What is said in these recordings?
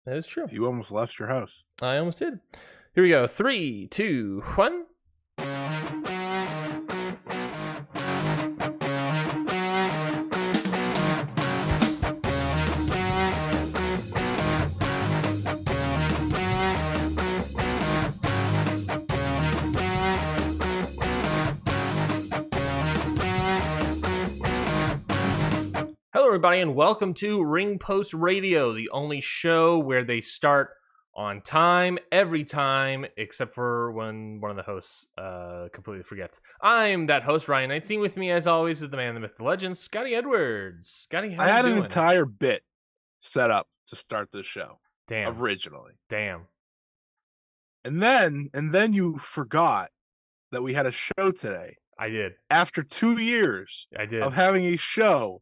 That is true. You almost left your house. I almost did. Here we go. 3, 2, 1. Hello, everybody, and welcome to Ring Post Radio, the only show where they start on time every time, except for when one of the hosts completely forgets. I'm that host, Ryan Knightstein. With me, as always, is the man, the myth, the legend, Scotty Edwards. Scotty, how I you had doing? an entire bit set up to start this show. Damn. Originally. Damn. And then you forgot that we had a show today. I did. After 2 years I did. of having a show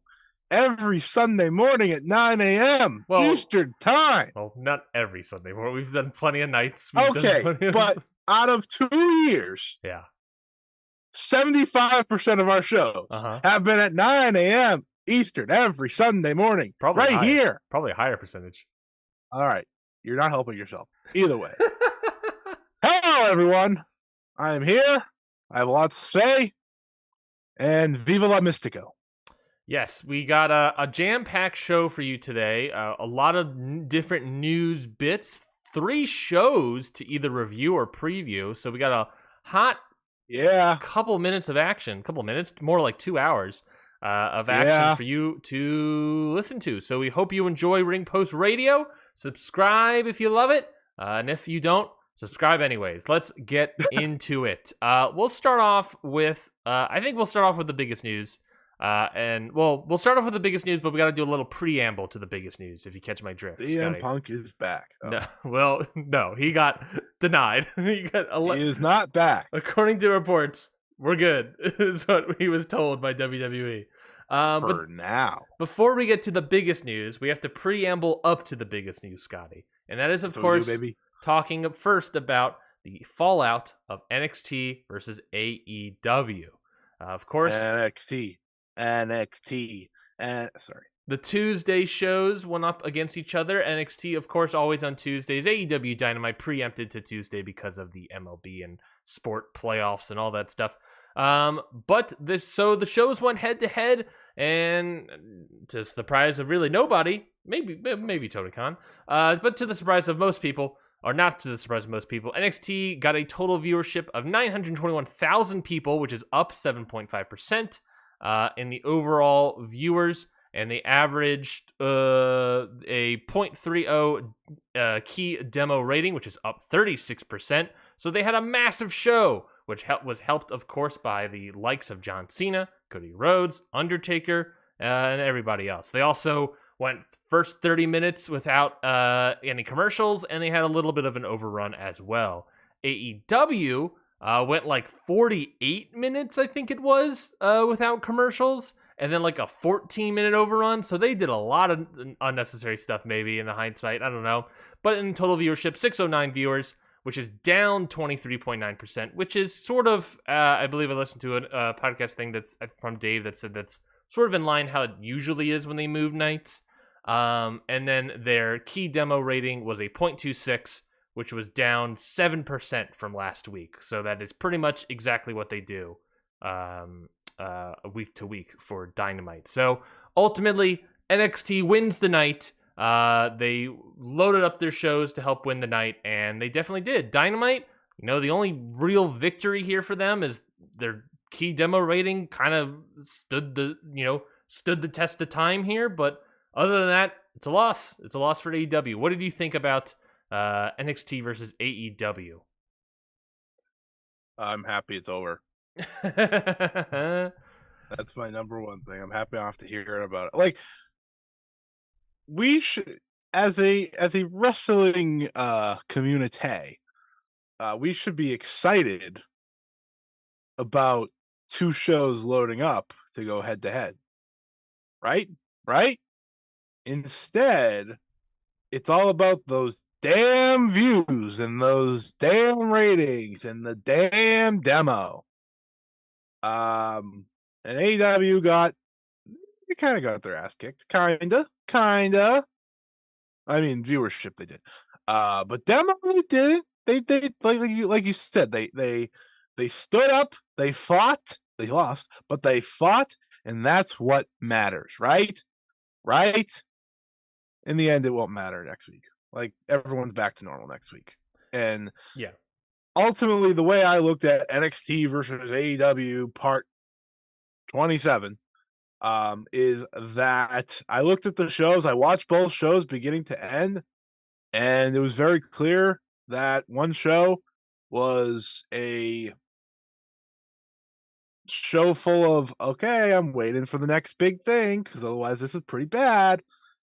every Sunday morning at 9 a.m. Eastern time. Well, not every Sunday morning. We've done plenty of nights. But out of 2 years, yeah, 75% of our shows have been at 9 a.m. Eastern every Sunday morning. Probably right higher. Here. Probably a higher percentage. All right. You're not helping yourself. Either way. Hello, everyone. I am here. I have a lot to say. And Viva la Mystico. Yes, we got a jam-packed show for you today. A lot of different news bits. 3 shows to either review or preview. So we got a hot couple minutes of action. Couple minutes, more like 2 hours of action for you to listen to. So we hope you enjoy Ring Post Radio. Subscribe if you love it. And if you don't, subscribe anyways. Let's get into it. We'll start off with, I think we'll start off with the biggest news. We'll start off with the biggest news, but we got to do a little preamble to the biggest news, if you catch my drift. CM Punk is back. Oh. No, he got denied. He is not back. According to reports, we're good, is what he was told by WWE. For now. Before we get to the biggest news, we have to preamble up to the biggest news, Scotty. And that is, of course, talking first about the fallout of NXT versus AEW. Of course, NXT. Sorry. The Tuesday shows went up against each other. NXT, of course, always on Tuesdays. AEW Dynamite preempted to Tuesday because of the MLB and sport playoffs and all that stuff. But the shows went head to head, and to the surprise of really nobody, maybe Tony Khan, but to the surprise of most people, or not to the surprise of most people, NXT got a total viewership of 921,000 people, which is up 7.5%. In the overall viewers, and they averaged a 0.30 key demo rating, which is up 36%. So they had a massive show, which was helped, of course, by the likes of John Cena, Cody Rhodes, Undertaker, and everybody else. They also went first 30 minutes without any commercials, and they had a little bit of an overrun as well. AEW went like 48 minutes, I think it was, without commercials, and then like a 14-minute overrun. So they did a lot of unnecessary stuff, maybe, in the hindsight. I don't know. But in total viewership, 609 viewers, which is down 23.9%, which is sort of, I believe I listened to a podcast thing that's from Dave that said that's sort of in line how it usually is when they move nights. And then their key demo rating was a 0.26, which was down 7% from last week. So that is pretty much exactly what they do week to week for Dynamite. So ultimately, NXT wins the night. They loaded up their shows to help win the night, and they definitely did. Dynamite, the only real victory here for them is their key demo rating kind of stood the test of time here. But other than that, it's a loss. It's a loss for AEW. What did you think about NXT versus AEW? I'm happy it's over. That's my number one thing. I'm happy I don't have to hear about it. Like, we should, as a wrestling community, we should be excited about 2 shows loading up to go head to head. Right? Instead, it's all about those damn views and those damn ratings and the damn demo. And AEW kind of got their ass kicked. Kinda. I mean, viewership they did. But demo they didn't. They like you said, they stood up, they fought, they lost, but they fought, and that's what matters, right? Right? In the end, it won't matter next week. Like everyone's back to normal next week. And Yeah. ultimately, the way I looked at NXT versus AEW part 27 is that I looked at the shows, I watched both shows beginning to end, and it was very clear that one show was a show full of, okay, I'm waiting for the next big thing because otherwise this is pretty bad.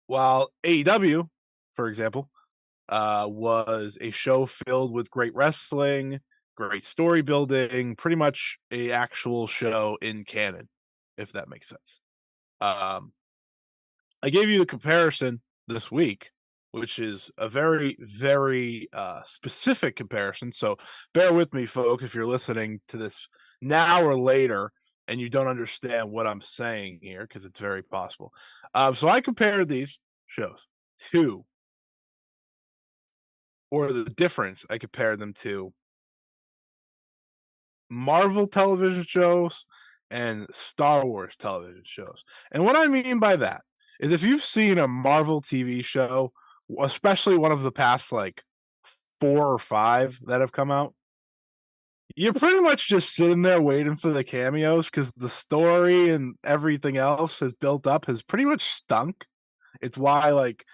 While AEW, for example, was a show filled with great wrestling, great story building, pretty much a actual show in canon, if that makes sense. Um, I gave you the comparison this week, which is a very, very specific comparison. So bear with me, folks, if you're listening to this now or later and you don't understand what I'm saying here, because it's very possible. So I compared these shows to, or the difference I compared them to Marvel television shows and Star Wars television shows. And what I mean by that is if you've seen a Marvel TV show, especially one of the past like 4 or 5 that have come out, you're pretty much just sitting there waiting for the cameos because the story and everything else has built up has pretty much stunk. It's why like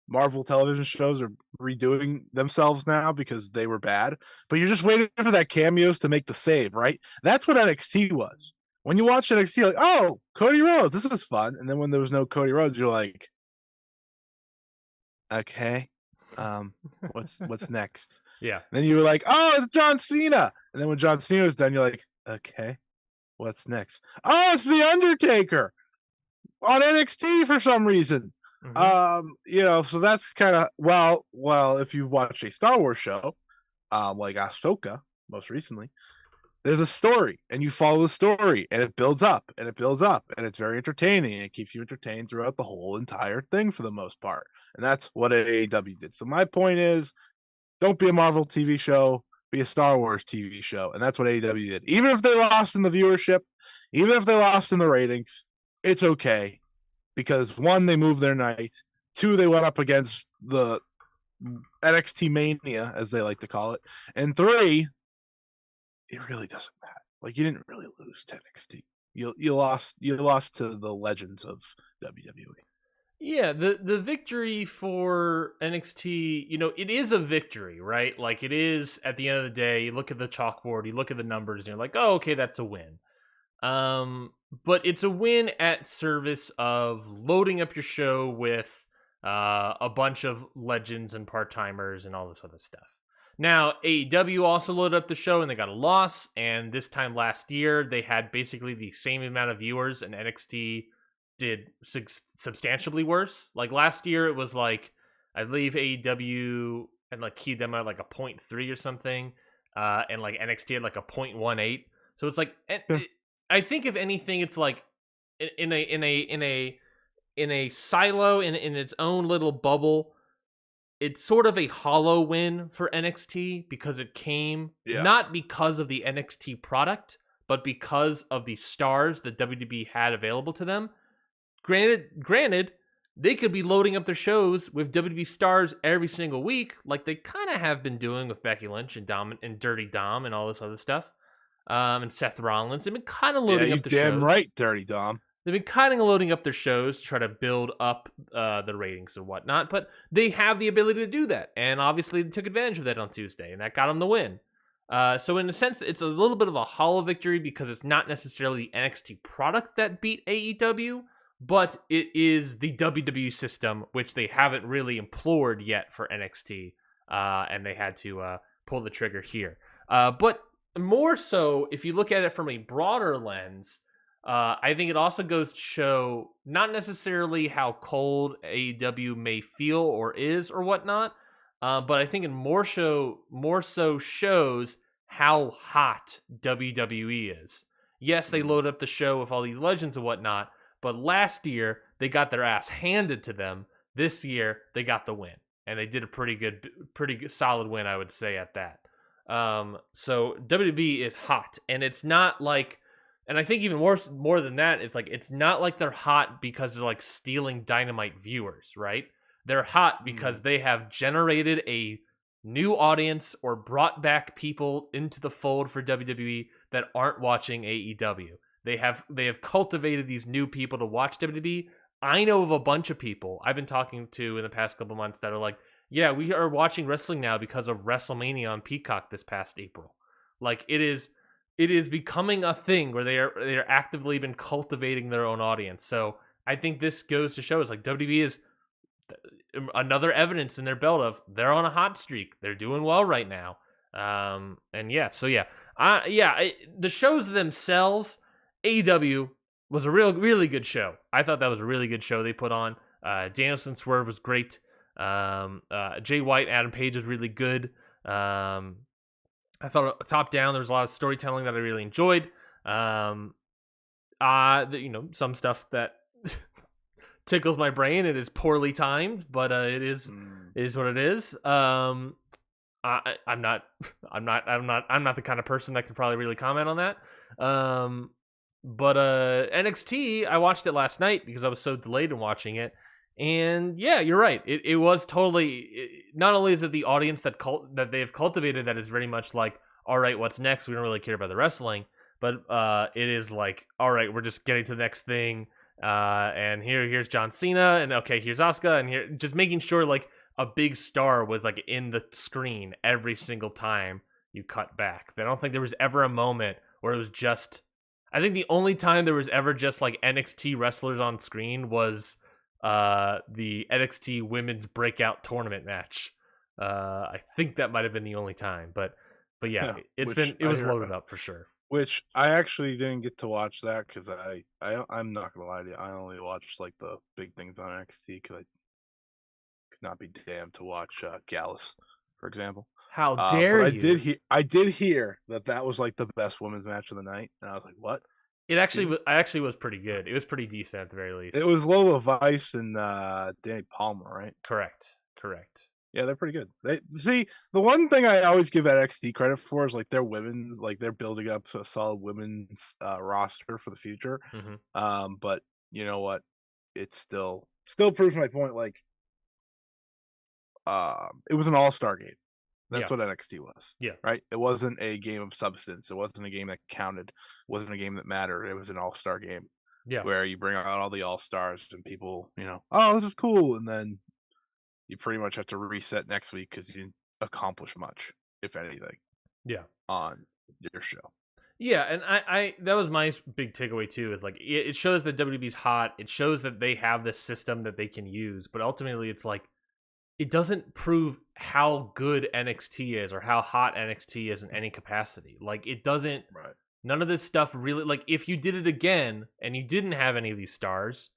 Marvel television shows are redoing themselves now because they were bad. But you're just waiting for that cameos to make the save, right? That's what NXT was. When you watch NXT, you're like, oh, Cody Rhodes, this was fun. And then when there was no Cody Rhodes, you're like, okay, what's next? Yeah. And then you were like, oh, it's John Cena. And then when John Cena was done, you're like, okay, what's next? Oh, it's The Undertaker on NXT for some reason. So that's kind of well, if you've watched a Star Wars show, like Ahsoka most recently, there's a story and you follow the story and it builds up and it builds up and it's very entertaining and it keeps you entertained throughout the whole entire thing for the most part. And that's what AEW did. So my point is, don't be a Marvel TV show, be a Star Wars TV show. And that's what AEW did. Even if they lost in the viewership, even if they lost in the ratings, it's okay because one, they moved their night. Two, they went up against the NXT Mania, as they like to call it. And three, it really doesn't matter. Like you didn't really lose to NXT. You lost to the legends of WWE. Yeah, the victory for NXT, it is a victory, right? Like it is at the end of the day, you look at the chalkboard, you look at the numbers, and you're like, oh, okay, that's a win. But it's a win at service of loading up your show with a bunch of legends and part-timers and all this other stuff. Now, AEW also loaded up the show and they got a loss, and this time last year, they had basically the same amount of viewers, and NXT did substantially worse. Like last year, it was like I believe AEW and like keyed them at like a 0.3 or something, and like NXT had like a 0.18. So it's like I think if anything, it's like in a silo in its own little bubble. It's sort of a hollow win for NXT because it came not because of the NXT product, but because of the stars that WWE had available to them. Granted, they could be loading up their shows with WWE stars every single week, like they kind of have been doing with Becky Lynch and Dom and Dirty Dom and all this other stuff, and Seth Rollins. They've been kind of loading up the shows. Damn right, Dirty Dom. They've been kind of loading up their shows to try to build up the ratings and whatnot, but they have the ability to do that, and obviously they took advantage of that on Tuesday, and that got them the win. So in a sense, it's a little bit of a hollow victory because it's not necessarily the NXT product that beat AEW, but it is the WWE system, which they haven't really implored yet for NXT, and they had to pull the trigger here. But more so, if you look at it from a broader lens, I think it also goes to show not necessarily how cold AEW may feel or is or whatnot, but I think it more so shows how hot WWE is. Yes, they load up the show with all these legends and whatnot, but last year they got their ass handed to them This year they got the win, and they did a pretty good solid win, I would say at that. So WWE is hot, and it's not like, and I think even more than that, it's like it's not like they're hot because they're like stealing Dynamite viewers, right? They're hot because they have generated a new audience or brought back people into the fold for WWE that aren't watching AEW. They have cultivated these new people to watch WWE. I know of a bunch of people I've been talking to in the past couple months that are like, yeah, we are watching wrestling now because of WrestleMania on Peacock this past April. Like it is becoming a thing where they are actively been cultivating their own audience. So I think this goes to show is like WWE is another evidence in their belt of they're on a hot streak. They're doing well right now. And yeah, so yeah, the shows themselves, AEW was a really good show. I thought that was a really good show they put on. Danielson Swerve was great. Jay White, Adam Page was really good. I thought top down there was a lot of storytelling that I really enjoyed. Some stuff that tickles my brain. It is poorly timed, but it is what it is. I'm not the kind of person that can probably really comment on that. But NXT, I watched it last night because I was so delayed in watching it. And yeah, you're right. It was totally. Not only is it the audience that they have cultivated that is very much like, all right, what's next? We don't really care about the wrestling, but it is like, all right, we're just getting to the next thing. And here's John Cena, and okay, here's Asuka, and here just making sure like a big star was like in the screen every single time you cut back. I don't think there was ever a moment where it was just. I think the only time there was ever just like NXT wrestlers on screen was the NXT Women's Breakout Tournament match. I think that might have been the only time, but yeah, it was loaded up for sure. Which I actually didn't get to watch that because I'm not gonna lie to you, I only watched like the big things on NXT because I could not be damned to watch Gallus, for example. How dare you? I did hear that was like the best women's match of the night, and I was like, what? It actually was pretty good. It was pretty decent at the very least. It was Lola Vice and Danny Palmer, right? Correct. Yeah, they're pretty good. The one thing I always give NXT credit for is like their women, like they're building up a solid women's roster for the future. Mm-hmm. But you know what? It still proves my point. Like, it was an all-star game. That's what NXT was. Yeah. Right? It wasn't a game of substance. It wasn't a game that counted. It wasn't a game that mattered. It was an all-star game. Yeah. Where you bring out all the all-stars and people, oh, this is cool. And then you pretty much have to reset next week because you didn't accomplish much, if anything. Yeah. On your show. Yeah, and I that was my big takeaway too, is like it shows that WWE's hot. It shows that they have this system that they can use, but ultimately it's like it doesn't prove how good NXT is or how hot NXT is in any capacity. Like it doesn't. Right. None of this stuff really. Like if you did it again and you didn't have any of these stars,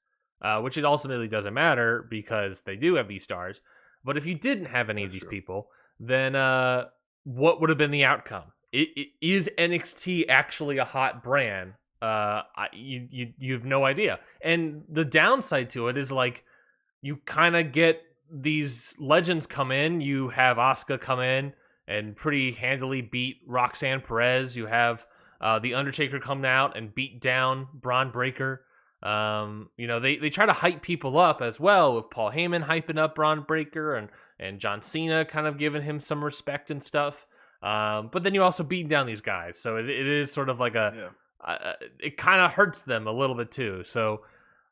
which it ultimately doesn't matter because they do have these stars. But if you didn't have any of these people, then what would have been the outcome? Is NXT actually a hot brand? You have no idea. And the downside to it is like you kind of get these legends come in. You have Asuka come in and pretty handily beat Roxanne Perez. You have the Undertaker come out and beat down Braun Breaker. They try to hype people up as well, with Paul Heyman hyping up Braun Breaker and John Cena kind of giving him some respect and stuff. But then you also beat down these guys, so it is sort of like it kind of hurts them a little bit too. So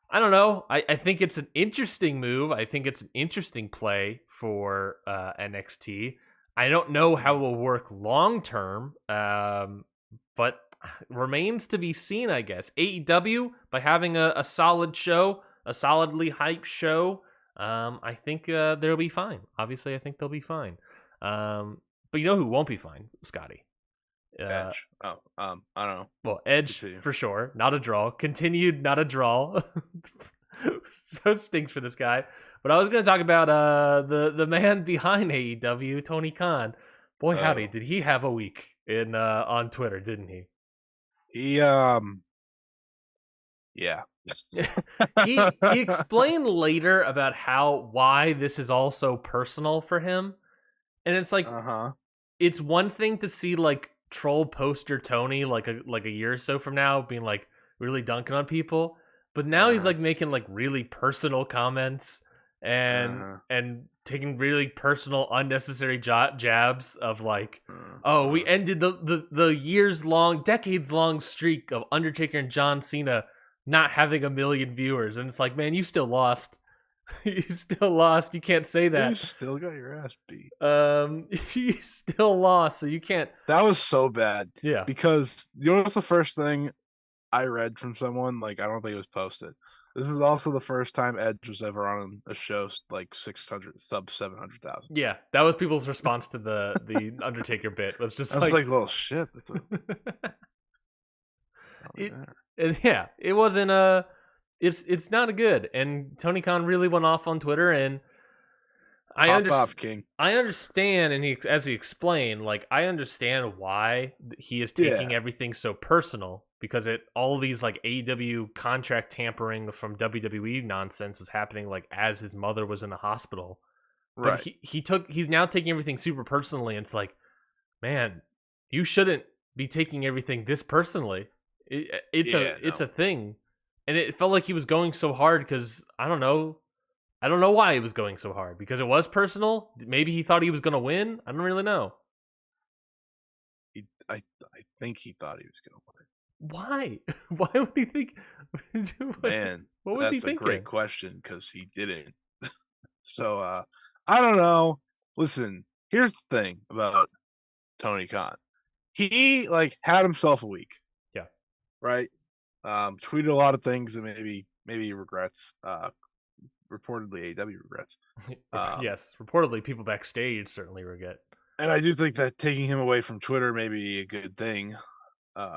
I don't know. I think it's an interesting move. I think it's an interesting play for NXT. I don't know how it will work long term, but remains to be seen, I guess. AEW, by having a solid show, a solidly hyped show, I think they'll be fine. Obviously, I think they'll be fine. But you know who won't be fine, Scotty? Edge. I don't know. Well, Edge for sure. Not a draw. Continued not a draw. So it stinks for this guy. But I was going to talk about the man behind AEW, Tony Khan. Boy, howdy, did he have a week on Twitter, didn't he? Yeah. He explained later about why this is all so personal for him, and it's like Uh-huh. it's one thing to see like troll poster Tony like a year or so from now being like really dunking on people, but now he's Uh-huh. like making like really personal comments Uh-huh. and taking really personal unnecessary jabs of like, oh, we Uh-huh. ended the years long, decades long streak of Undertaker and John Cena not having a million viewers, and it's like, man, you still lost. You still lost. You can't say You that. still got your ass beat. You still lost, so you can't. That was so bad. Yeah, Because you know what's the first thing I read from someone? Like, I don't think it was posted. This was also the first time Edge was ever on a show like 600 sub 700,000. yeah. That was people's response to the Undertaker bit. Was I just was like, like, well, shit. That's probably it, there. yeah, it wasn't a. It's not a good. And Tony Khan really went off on Twitter, and I Pop understand. off, King. I understand, and as he explained, like I understand why he is taking Yeah. everything so personal because all these like AEW contract tampering from WWE nonsense was happening like as his mother was in the hospital. But Right. he's now taking everything super personally, and it's like, man, you shouldn't be taking everything this personally. Yeah, It's no. a thing, and it felt like he was going so hard because I don't know why he was going so hard because it was personal. Maybe he thought he was going to win. I don't really know I think he thought he was going to win. why. Why would he think? Man, What was he that's a great thinking? question because he didn't. So, I don't know. Listen, here's the thing about Tony Khan. He like had himself a week, Yeah. right? Tweeted a lot of things that maybe he regrets. Reportedly AEW regrets. Yes, reportedly people backstage certainly regret. And I do think that taking him away from Twitter may be a good thing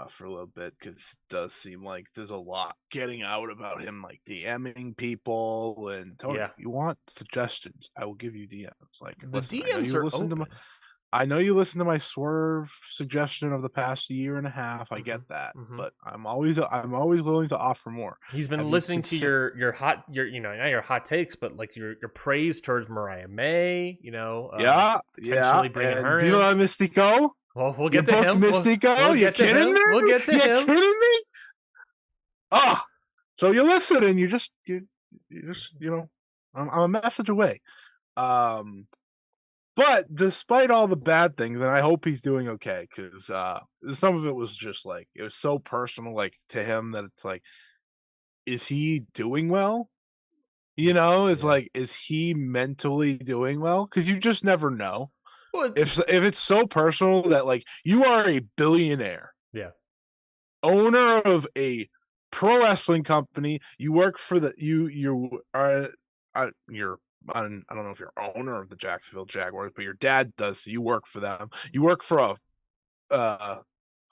for a little bit because it does seem like there's a lot getting out about him, like DMing people. And Tony, Yeah, if you want suggestions, I will give you DMs. Like, the listen, I know DMs you are listen to open. my Swerve suggestion of the past year and a half. I get that, Hmm. but I'm always willing to offer more. He's been Have you listening to considered? your not your hot takes, but like your praise towards Mariah May. Yeah, yeah. Potentially bringing And her Viva in. la Mystico. Well, we'll You get to booked him. We'll Mystico. You get to kidding him. me? We'll get to You him. kidding me? Ah, so you listen and you just I'm a message away. Um, but despite all the bad things, and I hope he's doing okay because some of it was just like it was so personal, like to him that it's like, is he doing well? It's Yeah. like, is he mentally doing well? Because you just never know. Well, If it's so personal that like you are a billionaire, yeah. owner of a pro wrestling company. You work for you are you're I don't know if you're owner of the Jacksonville Jaguars, but your dad does. So you work for them. You work for a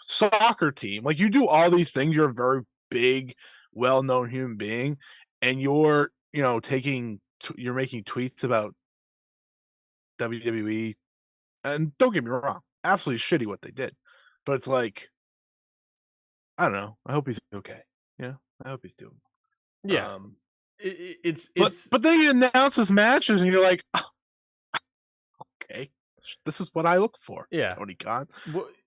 soccer team. Like you do all these things. You're a very big, well-known human being, and you're making tweets about WWE. And don't get me wrong, absolutely shitty what they did, but it's like I don't know. I hope he's okay. Yeah, I hope he's doing. Yeah. Um, but It's but then he announces matches, and you're like, oh, okay, this is what I look for, yeah. Tony Khan.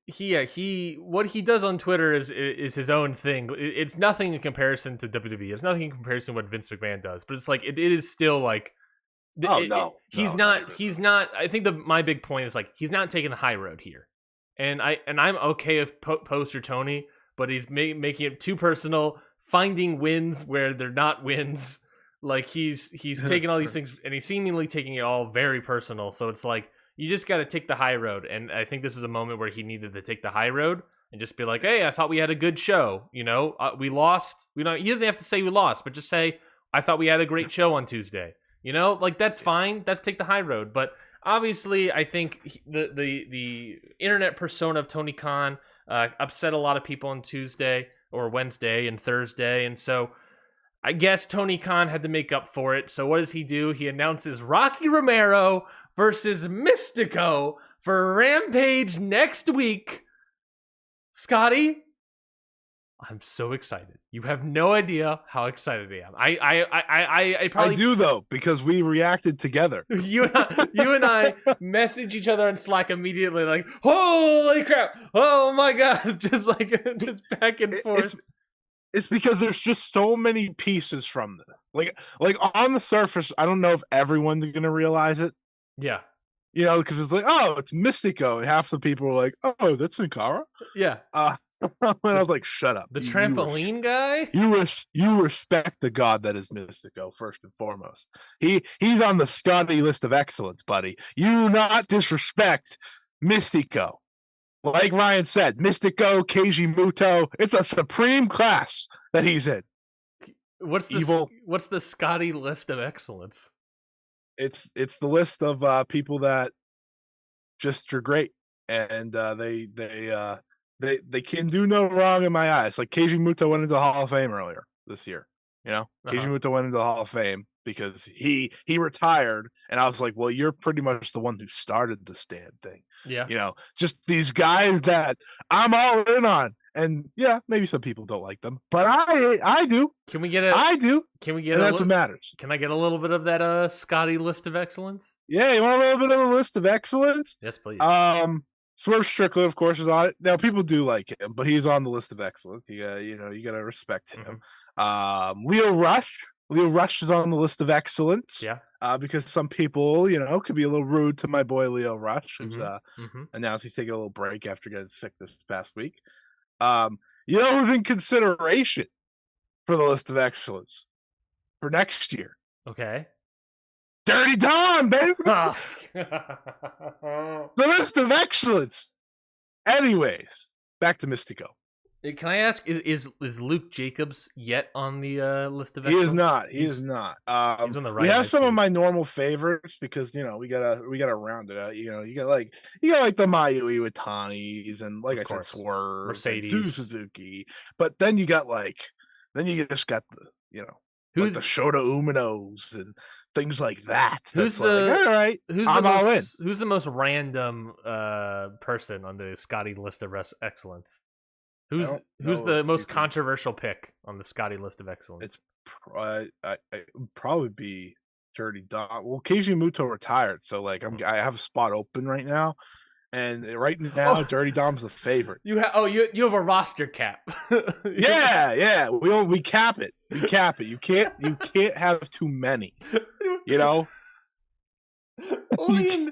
He what he does on Twitter is his own thing. It's nothing in comparison to WWE. It's nothing in comparison to what Vince McMahon does. But it's like it is still like Oh no, he's no, no, not no, he's no. not. I think my big point is like he's not taking the high road here, and I'm okay with poster Tony, but he's making it too personal, finding wins where they're not wins. Like he's taking all these things and he's seemingly taking it all very personal. So it's like you just got to take the high road, and I think this is a moment where he needed to take the high road and just be like, "Hey, I thought we had a good show. We lost. He doesn't have to say we lost, but just say I thought we had a great show on Tuesday. Like that's Yeah. fine. That's take the high road. But obviously, I think the internet persona of Tony Khan upset a lot of people on Tuesday or Wednesday and Thursday, and so I guess Tony Khan had to make up for it. So what does he do? He announces Rocky Romero versus Mystico for Rampage next week. Scotty, I'm so excited. You have no idea how excited I am. I probably I do though, because we reacted together. you and I message each other on Slack immediately, like, holy crap, oh my god, just back and forth. It's because there's just so many pieces from this. Like on the surface, I don't know if everyone's gonna realize it. Yeah. You know, because it's like, oh, it's Mystico, and half the people are like, oh, that's Sin Cara. Yeah. And I was like, shut up. The trampoline guy? You respect the god that is Mystico, first and foremost. He's on the Scotty list of excellence, buddy. You do not disrespect Mystico. Like Ryan said, Mystico, Keiji Muto, it's a supreme class that he's in. What's the Scotty list of excellence? It's the list of people that just are great, and they can do no wrong in my eyes. Like Keiji Muto went into the Hall of Fame earlier this year. You know, Keiji Muto went into the Hall of Fame because he retired, and I was like, well, you're pretty much the one who started this damn thing. Yeah, you know, just these guys that I'm all in on. And yeah, maybe some people don't like them, but I do. Can we get a? I do. Can we get? And that's what matters. Can I get a little bit of that Scotty list of excellence? Yeah, you want a little bit of a list of excellence? Yes, please. Swerve Strickland, of course, is on it. Now people do like him, but he's on the list of excellence. You gotta respect him. Leo Rush is on the list of excellence. Yeah. Because some people, could be a little rude to my boy Leo Rush, who's announced he's taking a little break after getting sick this past week. Who's in consideration for the list of excellence for next year? Okay. Dirty Dom, baby. The list of excellence. Anyways, back to Mystico. Can I ask, is Luke Jacobs yet on the list of excellence? He is not. He is not. He's on the right. We have some of my normal favorites because we gotta round it out. You got like the Mayu Iwatanis and like I said, Swerve, Mercedes, Suzuki. But then you just got the like the Shota Uminos and things like that. Who's all right? I'm all in. Who's the most random person on the Scotty list of excellence? Who's the most controversial pick on the Scotty list of excellence? It's probably be Dirty Dom. Well, Keiji Muto retired, so like I have a spot open right now, and right now Dirty Dom's the favorite. You have a roster cap. yeah. We cap it. We cap it. You can't have too many. You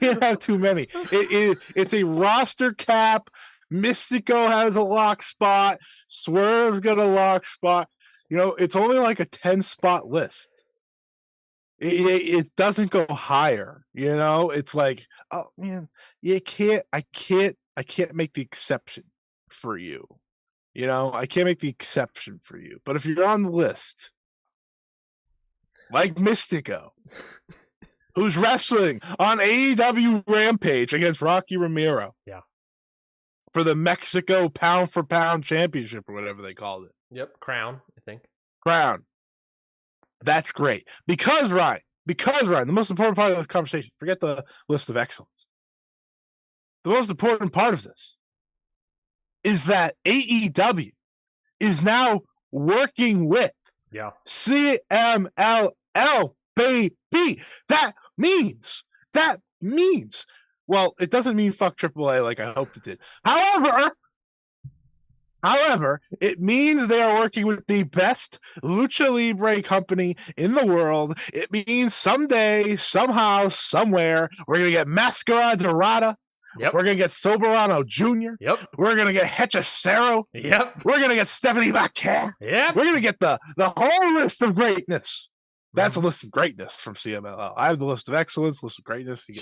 can't have too many. It's a roster cap. Mystico has a lock spot. Swerve's got a lock spot. It's only like a 10-spot list. It doesn't go higher. It's like, oh man, I can't make the exception for you. I can't make the exception for you. But if you're on the list, like Mystico, who's wrestling on AEW Rampage against Rocky Romero. Yeah. For the Mexico pound for pound championship or whatever they called it. Yep, crown, I think. Crown. That's great. Because Ryan, the most important part of this conversation, forget the list of excellence. The most important part of this is that AEW is now working with CMLL, baby. That means well, it doesn't mean fuck AAA like I hoped it did. However, it means they are working with the best Lucha Libre company in the world. It means someday, somehow, somewhere, we're going to get Mascara Dorada. Yep. We're going to get Soberano Jr. Yep. We're going to get Hechicero. Yep. We're going to get Stephanie Vaquer. Yep. We're going to get the whole list of greatness. That's a list of greatness from CMLL. I have the list of excellence, list of greatness. You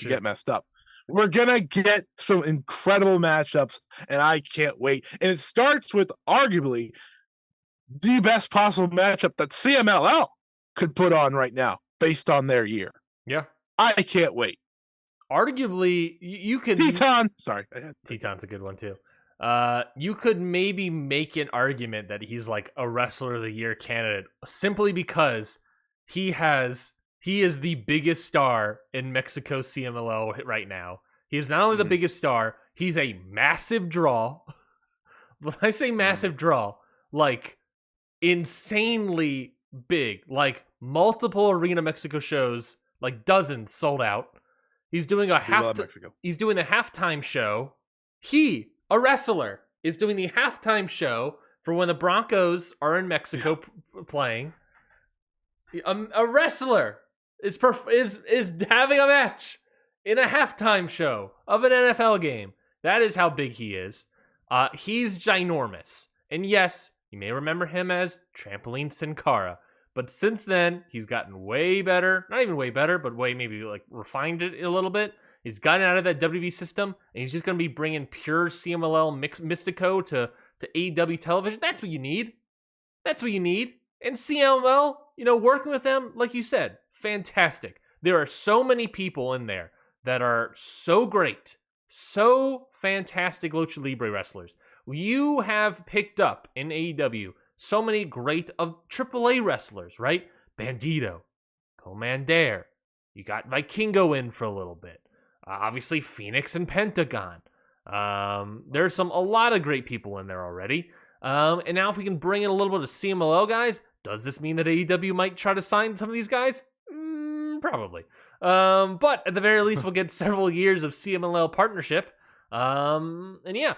get messed up. We're going to get some incredible matchups, and I can't wait. And it starts with arguably the best possible matchup that CMLL could put on right now based on their year. Yeah. I can't wait. Arguably, you could... Teton! Sorry. Teton's a good one, too. You could maybe make an argument that he's like a Wrestler of the Year candidate simply because he is the biggest star in Mexico CMLL right now. He is not only the biggest star, he's a massive draw. When I say massive draw, like insanely big, like multiple Arena Mexico shows, like dozens sold out. He's doing Mexico. He's doing the halftime show. He, a wrestler, is doing the halftime show for when the Broncos are in Mexico playing. A wrestler is having a match in a halftime show of an NFL game. That is how big he is. He's ginormous. And yes, you may remember him as Trampoline Sin Cara. But since then, he's gotten way better. Not even way better, but way maybe like refined it a little bit. He's gotten out of that WWE system, and he's just going to be bringing pure CMLL Mystico to AEW television. That's what you need. That's what you need. And CMLL, working with them, like you said, fantastic. There are so many people in there that are so great, so fantastic Lucha Libre wrestlers. You have picked up in AEW so many great of AAA wrestlers, right? Bandito, Commander. You got Vikingo in for a little bit. Obviously, Phoenix and Pentagon. There's a lot of great people in there already. And now if we can bring in a little bit of CMLL guys, does this mean that AEW might try to sign some of these guys? Probably. But at the very least, we'll get several years of CMLL partnership. And yeah,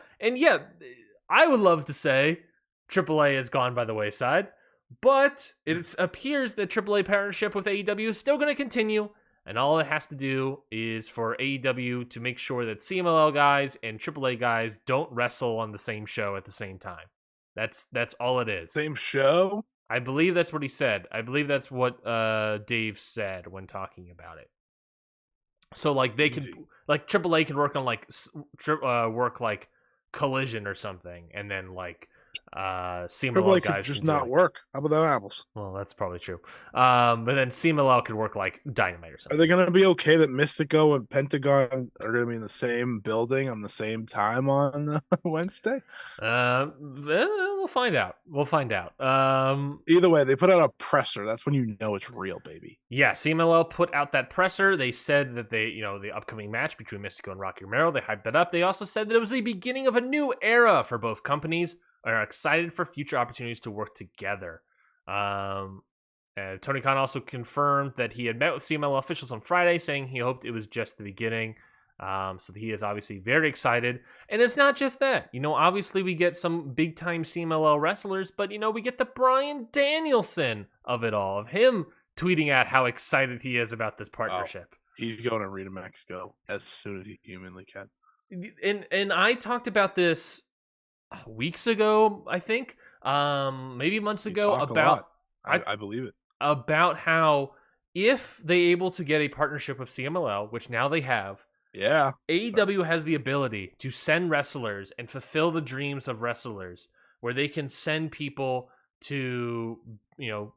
I would love to say AAA has gone by the wayside, but it appears that AAA partnership with AEW is still going to continue. And all it has to do is for AEW to make sure that CMLL guys and AAA guys don't wrestle on the same show at the same time. That's all it is. Same show? I believe that's what he said. I believe that's what Dave said when talking about it. So like they can, like AAA can work on like Collision or something, and then like CMLL guys could just not work. How about them apples? Well, that's probably true. But then CMLL could work like Dynamite or something. Are they going to be okay that Mystico and Pentagon are going to be in the same building on the same time on Wednesday? We'll find out. Either way, they put out a presser. That's when you know it's real, baby. Yeah, CMLL put out that presser. They said that the upcoming match between Mystico and Rocky Romero, they hyped that up. They also said that it was the beginning of a new era for both companies. Are excited for future opportunities to work together. Tony Khan also confirmed that he had met with CMLL officials on Friday, saying he hoped it was just the beginning. So he is obviously very excited. And it's not just that. Obviously we get some big-time CMLL wrestlers, but, we get the Bryan Danielson of it all, of him tweeting out how excited he is about this partnership. He's going to Arena Mexico as soon as he humanly can. And I talked about this weeks ago, I think, maybe months ago, about I believe it, about how if they able to get a partnership with CMLL, which now they have, AEW has the ability to send wrestlers and fulfill the dreams of wrestlers, where they can send people to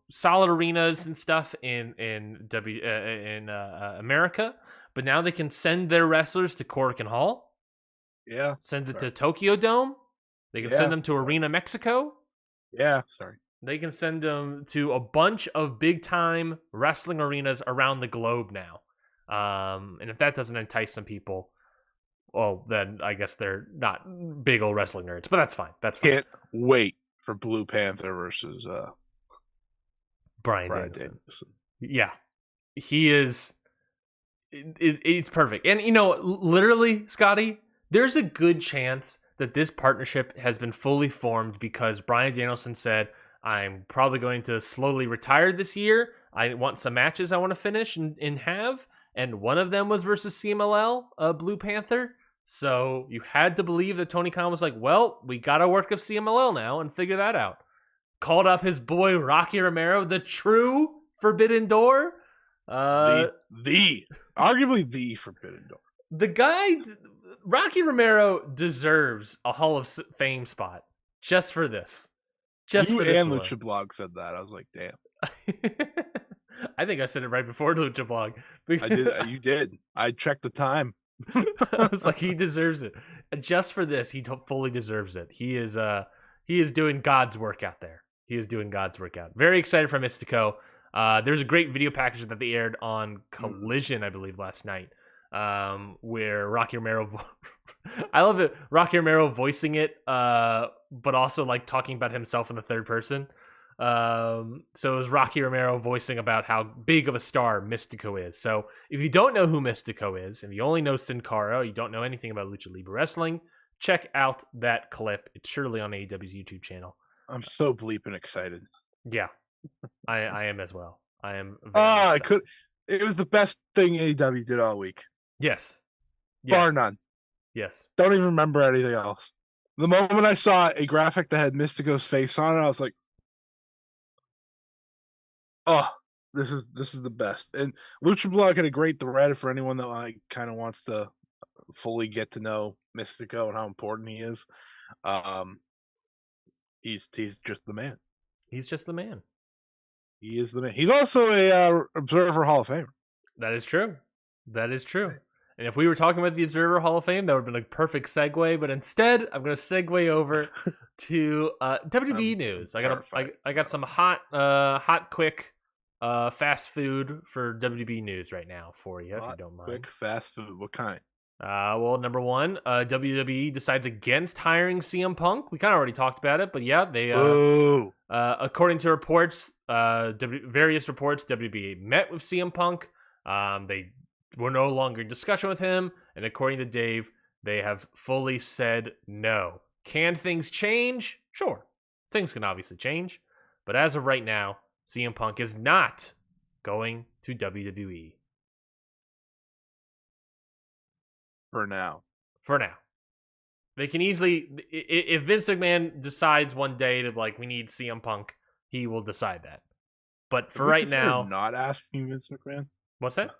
solid arenas and stuff in America, but now they can send their wrestlers to Korakuen Hall, send it to Tokyo Dome. They can send them to Arena Mexico. They can send them to a bunch of big-time wrestling arenas around the globe now. And if that doesn't entice some people, well, then I guess they're not big old wrestling nerds. But that's fine. Can't wait for Blue Panther versus Bryan Danielson. Yeah. He is... It's perfect. And, literally, Scotty, there's a good chance that this partnership has been fully formed because Bryan Danielson said, I'm probably going to slowly retire this year. I want some matches I want to finish and have. And one of them was versus CMLL, Blue Panther. So you had to believe that Tony Khan was like, well, we got to work with CMLL now and figure that out. Called up his boy Rocky Romero, the true Forbidden Door. Arguably the Forbidden Door. The guy... Rocky Romero deserves a Hall of Fame spot just for this. Lucha Blog said that. I was like, damn. I think I said it right before Lucha Blog. I did. You did. I checked the time. I was like, he deserves it. Just for this, he fully deserves it. He is doing God's work out there. He is doing God's work out. Very excited for Mystico. There's a great video package that they aired on Collision, I believe, last night. Where Rocky Romero I love it. Rocky Romero voicing it, but also like talking about himself in the third person. So it was Rocky Romero voicing about how big of a star Mystico is. So if you don't know who Mystico is, and you only know Sin Cara, you don't know anything about Lucha Libre Wrestling, check out that clip. It's surely on AEW's YouTube channel. I'm so bleeping excited. Yeah, I am as well. I am very excited. It was the best thing AEW did all week. Yes. Bar none. Yes. Don't even remember anything else. The moment I saw a graphic that had Mystico's face on it, I was like, oh, this is the best. And Lucha Blog had a great thread for anyone that like kind of wants to fully get to know Mystico and how important he is. He's just the man. He's just the man. He is the man. He's also a Observer Hall of Famer. That is true. That is true. And if we were talking about the Observer Hall of Fame, that would have been a perfect segue. But instead, I'm going to segue over to WWE news. I got some hot, quick, fast food for WWE news right now for you, if you don't mind. Quick, fast food. What kind? Well, number one, WWE decides against hiring CM Punk. We kind of already talked about it, but yeah, they according to reports, various reports, WWE met with CM Punk. They were no longer in discussion with him, and according to Dave, they have fully said no. Can things change? Sure, things can obviously change, but as of right now, CM Punk is not going to WWE. For now. They can easily, if Vince McMahon decides one day to like, we need CM Punk, he will decide that. But for right now, not asking Vince McMahon. What's that?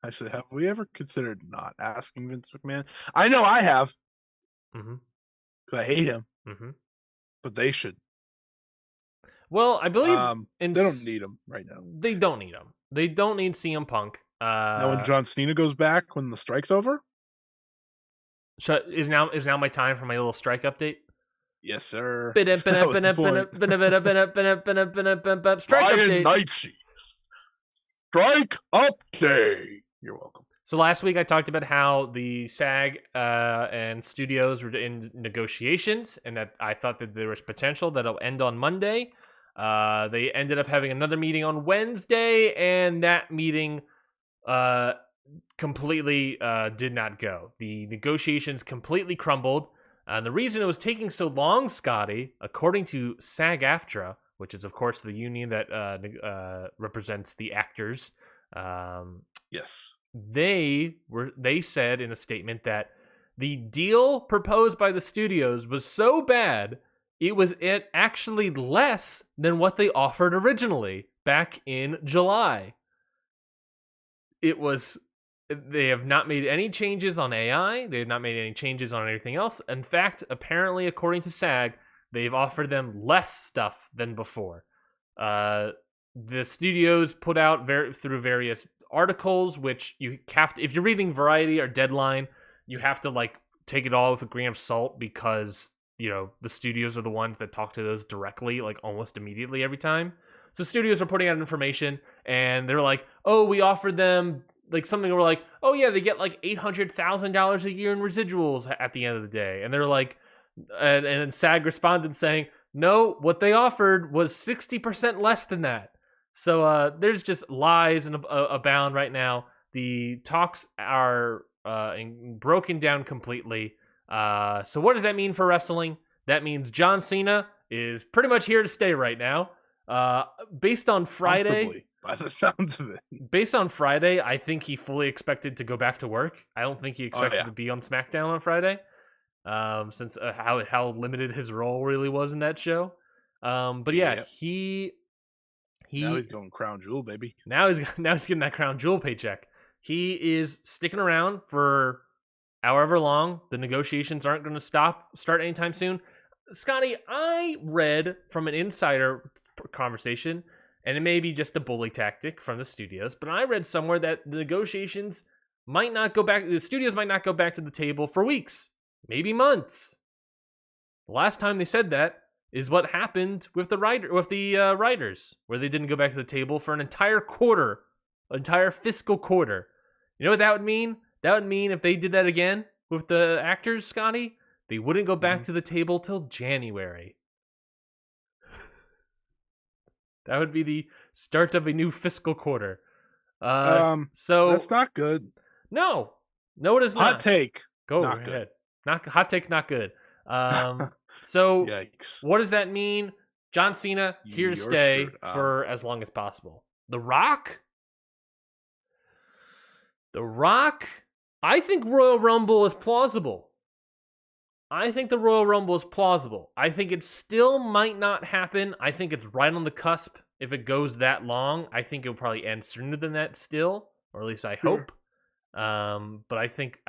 I said, have we ever considered not asking Vince McMahon? I know I have. Mm-hmm. Because I hate him. Mm-hmm. But they should. Well, I believe they don't need him right now. They don't need him. They don't need CM Punk. Now when John Cena goes back, when the strike's over. Is now my time for my little strike update? Yes, sir. Strike update. Strike update. You're welcome. So last week I talked about how the SAG and studios were in negotiations, and that I thought that there was potential that it'll end on Monday. They ended up having another meeting on Wednesday, and that meeting completely did not go. The negotiations completely crumbled. And the reason it was taking so long, Scotty, according to SAG-AFTRA, which is, of course, the union that represents the actors. Yes. They said in a statement that the deal proposed by the studios was so bad, it was actually less than what they offered originally back in July. They have not made any changes on AI. They have not made any changes on anything else. In fact, apparently, according to SAG, they've offered them less stuff than before. The studios put out through various articles, which you have to, if you're reading Variety or Deadline, you have to like take it all with a grain of salt because, you know, the studios are the ones that talk to those directly, like almost immediately every time. So studios are putting out information and they're like, oh, we offered them like something. We're like, oh yeah, they get like $800,000 a year in residuals at the end of the day. And they're like, and then SAG responded saying, no, what they offered was 60% less than that. So there's just lies abound right now. The talks are broken down completely. So what does that mean for wrestling? That means John Cena is pretty much here to stay right now. Based on Friday, by the sounds of it. Based on Friday, I think he fully expected to go back to work. I don't think he expected to be on SmackDown on Friday. Since how limited his role really was in that show. But yeah, he now he's going crown jewel, baby. Now he's getting that crown jewel paycheck. He is sticking around for however long. The negotiations aren't going to start anytime soon. Scotty, I read from an insider conversation, and it may be just a bully tactic from the studios, but I read somewhere that the negotiations might not go back. The studios might not go back to the table for weeks, maybe months. The last time they said that is what happened with the writers, where they didn't go back to the table for an entire fiscal quarter. You know what that would mean? That would mean if they did that again with the actors, Scotty, they wouldn't go back to the table till January. That would be the start of a new fiscal quarter. So that's not good. No, it is not. Hot take. Go not ahead. Good. Not hot take. Not good. So yikes. What does that mean? John Cena here to stay for as long as possible. The Rock. I think Royal Rumble is plausible. I think the Royal Rumble is plausible. I think it still might not happen. I think it's right on the cusp. If it goes that long, I think it'll probably end sooner than that still, or at least I hope. But I think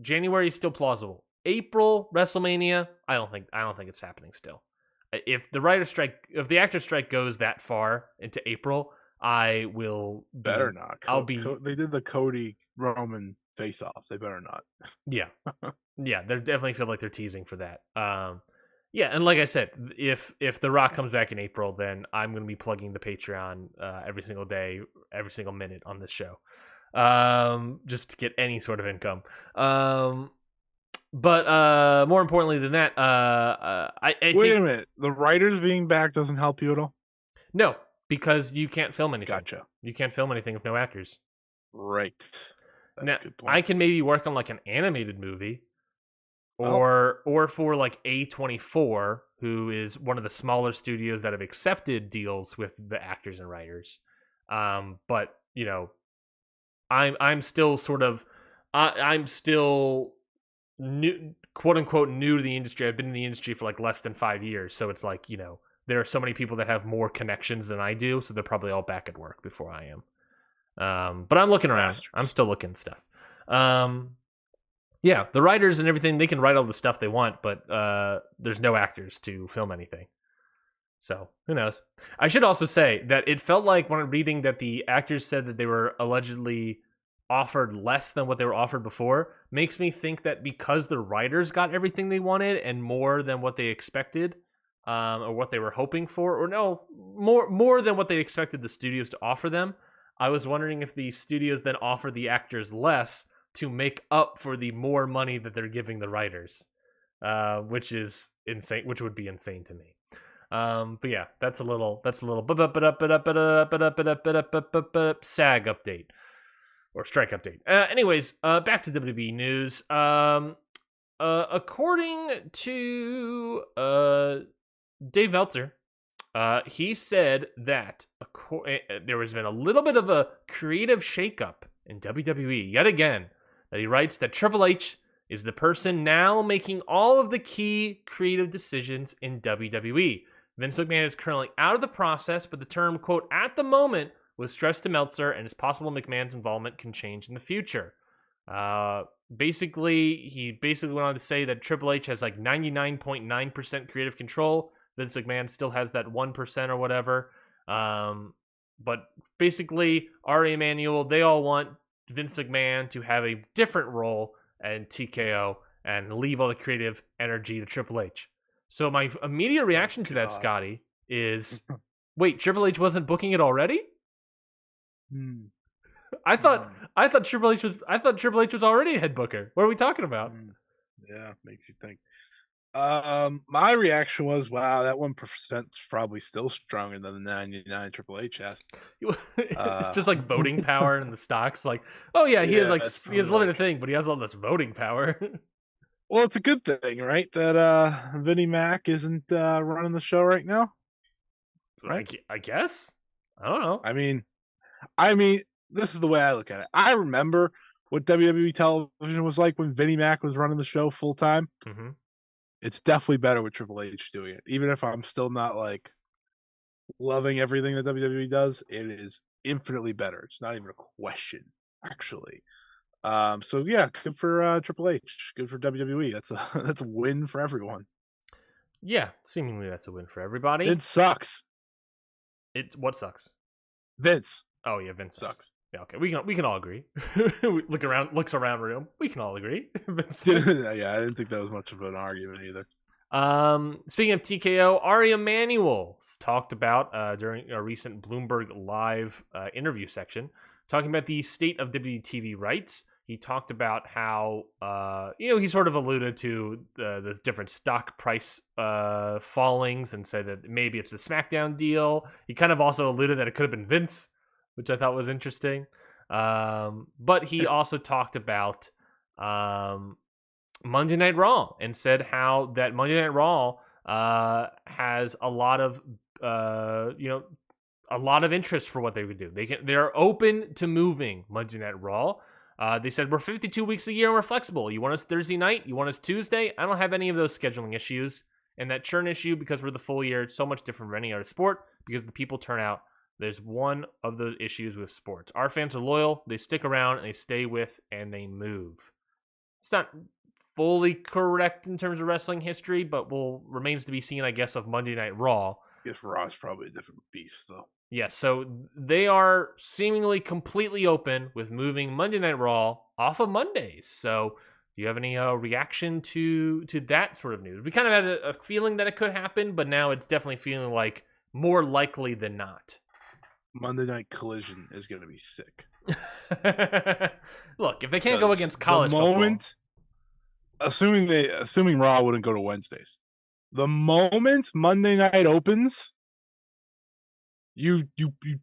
January is still plausible. April WrestleMania, I don't think it's happening still. If the actor strike goes that far into April, I will better not. They did the Cody Roman face off. They better not. Yeah. Yeah, they definitely feel like they're teasing for that. Yeah, and like I said, if The Rock comes back in April, then I'm going to be plugging the Patreon every single day, every single minute on this show, just to get any sort of income. But more importantly than that, I wait a minute. The writers being back doesn't help you at all? No, because you can't film anything. Gotcha. You can't film anything with no actors. Right. That's now, a good point. I can maybe work on like an animated movie. Or for like A24, who is one of the smaller studios that have accepted deals with the actors and writers. But you know, I'm still sort of I'm still new, quote unquote, new to the industry. I've been in the industry for like less than 5 years, so it's like, you know, there are so many people that have more connections than I do, so they're probably all back at work before I am. But I'm looking around. I'm still looking stuff. Yeah, the writers and everything, they can write all the stuff they want, but there's no actors to film anything. So, who knows? I should also say that it felt like when I'm reading that the actors said that they were allegedly offered less than what they were offered before, makes me think that because the writers got everything they wanted and more than what they expected, or what they were hoping for, or no, more than what they expected the studios to offer them, I was wondering if the studios then offer the actors less to make up for the more money that they're giving the writers, which is insane. Which would be insane to me. But yeah, that's a little SAG update or strike update. Anyways, back to WWE news. According to Dave Meltzer, he said that there has been a little bit of a creative shakeup in WWE yet again. That he writes that Triple H is the person now making all of the key creative decisions in WWE. Vince McMahon is currently out of the process, but the term, quote, at the moment was stressed to Meltzer, and it's possible McMahon's involvement can change in the future. He basically went on to say that Triple H has like 99.9% creative control. Vince McMahon still has that 1% or whatever. But basically, Ari Emanuel, they all want Vince McMahon to have a different role and TKO and leave all the creative energy to Triple H. So my immediate reaction to that, Scotty, is, wait, Triple H wasn't booking it already? I thought Triple H was already a head booker. What are we talking about? Yeah, makes you think. My reaction was, wow, that 1% is probably still stronger than the 99 Triple H has. It's just like voting power in the stocks. Like, oh yeah, he has limited thing, but he has all this voting power. Well, it's a good thing, right? That Vinnie Mac isn't running the show right now. Right? I guess. I don't know. I mean, this is the way I look at it. I remember what WWE television was like when Vinnie Mac was running the show full time. Mm-hmm. It's definitely better with Triple H doing it. Even if I'm still not like loving everything that WWE does, it is infinitely better. It's not even a question, actually. So yeah, good for Triple H. Good for WWE. That's a win for everyone. Yeah, seemingly that's a win for everybody. It sucks. What sucks? Vince. Oh yeah, Vince sucks. Yeah, okay. We can all agree. Looks around room. We can all agree. Yeah, I didn't think that was much of an argument either. Speaking of TKO, Ari Emanuel talked about during a recent Bloomberg Live interview section, talking about the state of WTV rights. he talked about how he sort of alluded to the different stock price fallings and said that maybe it's a SmackDown deal. He kind of also alluded that it could have been Vince, which I thought was interesting. But he also talked about Monday Night Raw and said how that Monday Night Raw has a lot of a lot of interest for what they would do. They're open to moving Monday Night Raw. They said we're 52 weeks a year and we're flexible. You want us Thursday night? You want us Tuesday? I don't have any of those scheduling issues. And that churn issue, because we're the full year, it's so much different from any other sport because the people turn out. There's one of the issues with sports. Our fans are loyal. They stick around and they stay with and they move. It's not fully correct in terms of wrestling history, but remains to be seen, I guess, of Monday Night Raw. I guess Raw is probably a different beast, though. Yes, so they are seemingly completely open with moving Monday Night Raw off of Mondays. So do you have any reaction to that sort of news? We kind of had a feeling that it could happen, but now it's definitely feeling like more likely than not. Monday Night Collision is going to be sick. Look, if they can't go against college football, assuming Raw wouldn't go to Wednesdays, the moment Monday night opens, you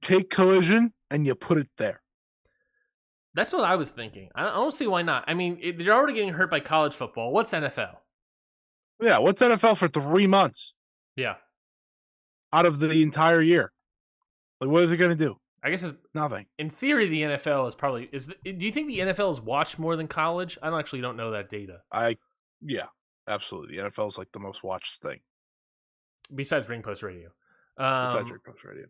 take Collision and you put it there. That's what I was thinking. I don't see why not. I mean, they're already getting hurt by college football. What's NFL? Yeah, what's NFL for 3 months? Yeah. Out of the entire year. Like, what is it going to do? I guess it's nothing. In theory, the NFL is probably do you think the NFL is watched more than college? I don't know that data. Yeah, absolutely. The NFL is like the most watched thing. Besides Ring Post Radio. Besides Ring Post Radio.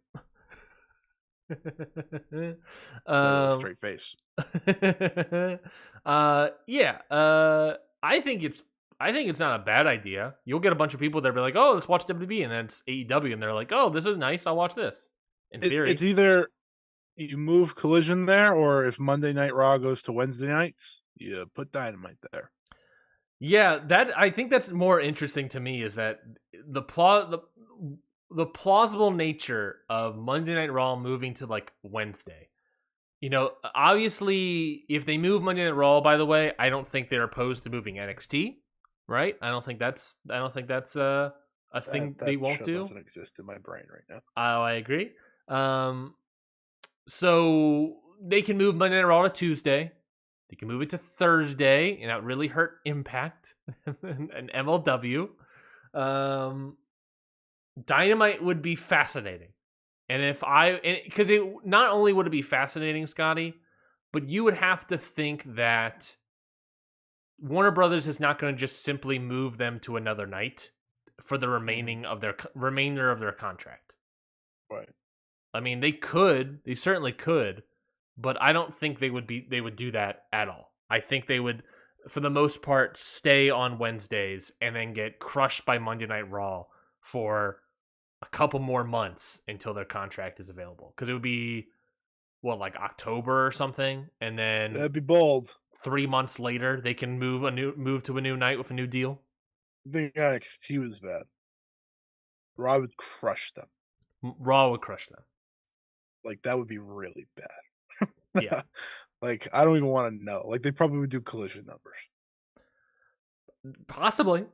Straight face. I think it's not a bad idea. You'll get a bunch of people that be like, "Oh, let's watch WWE," and then it's AEW, and they're like, "Oh, this is nice. I'll watch this." In theory, it's either you move Collision there, or if Monday Night Raw goes to Wednesday nights, you put Dynamite there. Yeah, I think that's more interesting to me is that the plausible nature of Monday Night Raw moving to like Wednesday. You know, obviously, if they move Monday Night Raw, by the way, I don't think they're opposed to moving NXT, right? I don't think that's a thing they won't do. Doesn't exist in my brain right now. Oh, I agree. So they can move Monday Night Raw to Tuesday. They can move it to Thursday, and that would really hurt Impact and MLW. Dynamite would be fascinating. And because it not only would it be fascinating, Scotty, but you would have to think that Warner Brothers is not going to just simply move them to another night for the remainder of their contract. Right. I mean, they certainly could, but I don't think they would do that at all. I think they would, for the most part, stay on Wednesdays and then get crushed by Monday Night Raw for a couple more months until their contract is available. Because it would be, like October or something, and then that'd be bold. 3 months later, they can move to a new night with a new deal. I think NXT was bad. Raw would crush them. Raw would crush them. Like, that would be really bad. Yeah. Like, I don't even want to know. Like, they probably would do Collision numbers. Possibly.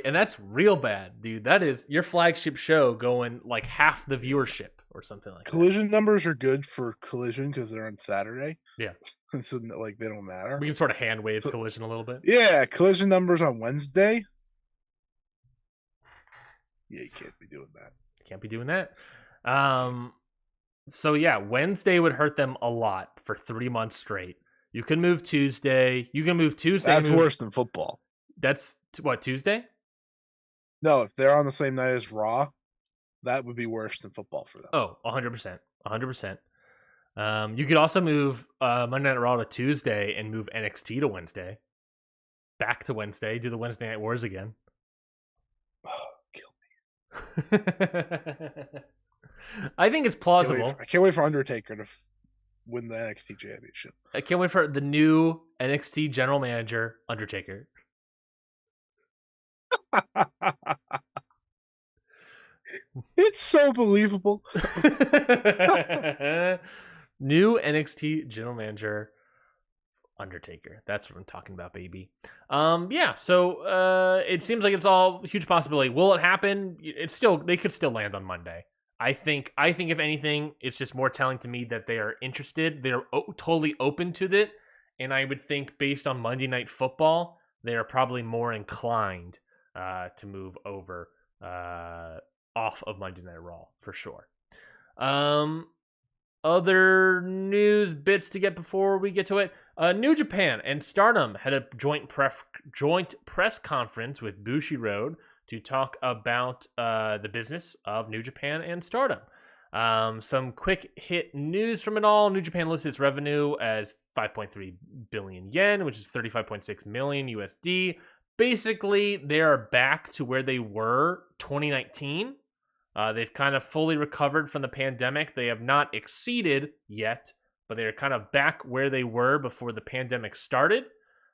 And that's real bad, dude. That is your flagship show going like half the viewership or something like Collision numbers are good for Collision because they're on Saturday. Yeah. So, like, they don't matter. We can sort of hand wave Collision a little bit. Yeah, Collision numbers on Wednesday. Yeah, you can't be doing that. Can't be doing that. So, yeah, Wednesday would hurt them a lot for 3 months straight. You can move Tuesday. That's worse than football. That's what, Tuesday? No, if they're on the same night as Raw, that would be worse than football for them. Oh, 100%. 100%. You could also move Monday Night Raw to Tuesday and move NXT to Wednesday. Back to Wednesday. Do the Wednesday Night Wars again. Oh, kill me. I think it's plausible. I can't wait for Undertaker to win the NXT championship. I can't wait for the new NXT general manager, Undertaker. It's so believable. New NXT general manager, Undertaker. That's what I'm talking about, baby. Yeah. So it seems like it's all a huge possibility. Will it happen? It's still they could still land on Monday. I think if anything, it's just more telling to me that they are interested. They're totally open to it, and I would think based on Monday Night Football, they are probably more inclined to move over off of Monday Night Raw for sure. Other news bits to get before we get to it. New Japan and Stardom had a joint press conference with Bushiroad to talk about the business of New Japan and Stardom. Some quick hit news from it all. New Japan listed its revenue as 5.3 billion yen, which is 35.6 million USD. Basically, they are back to where they were 2019. They've kind of fully recovered from the pandemic. They have not exceeded yet, but they're kind of back where they were before the pandemic started.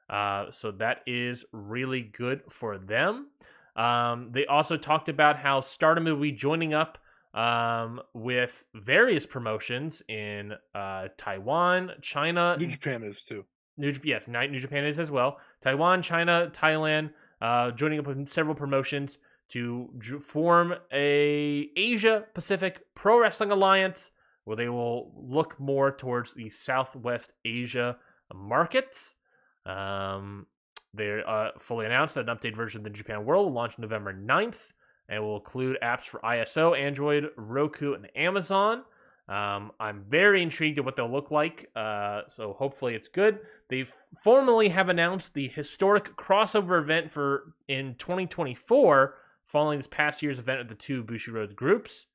So that is really good for them. They also talked about how Stardom will be joining up with various promotions in Taiwan, China. New Japan is too. New Japan is as well. Taiwan, China, Thailand, joining up with several promotions to form a Asia Pacific Pro Wrestling Alliance where they will look more towards the Southwest Asia markets. They're fully announced that an updated version of the Japan World will launch November 9th and will include apps for ISO, Android, Roku, and Amazon. I'm very intrigued at what they'll look like, so hopefully it's good. They formally have announced the historic crossover event in 2024 following this past year's event of the two Bushiroad groups.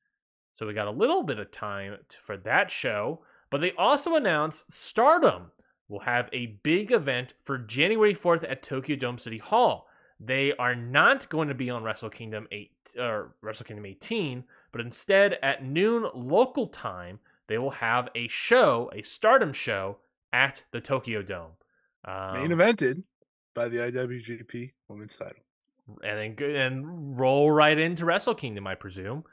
So we got a little bit of time for that show. But they also announced Stardom will have a big event for January 4th at Tokyo Dome City Hall. They are not going to be on Wrestle Kingdom 18, but instead at noon local time, they will have a Stardom show at the Tokyo Dome. Main evented by the IWGP Women's title. And roll right into Wrestle Kingdom, I presume.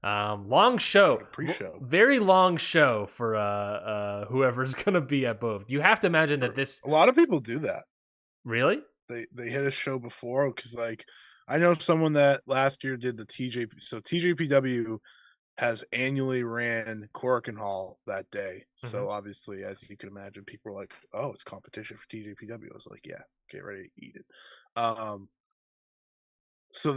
Long show, pre-show, very long show for whoever's gonna be at both. You have to imagine that this. A lot of people do that. Really? They hit a show before because I know someone that last year did the TJP. So TJPW has annually ran Korakuen Hall that day. So obviously, as you can imagine, people are like, "Oh, it's competition for TJPW." I was like, "Yeah, get ready to eat it." So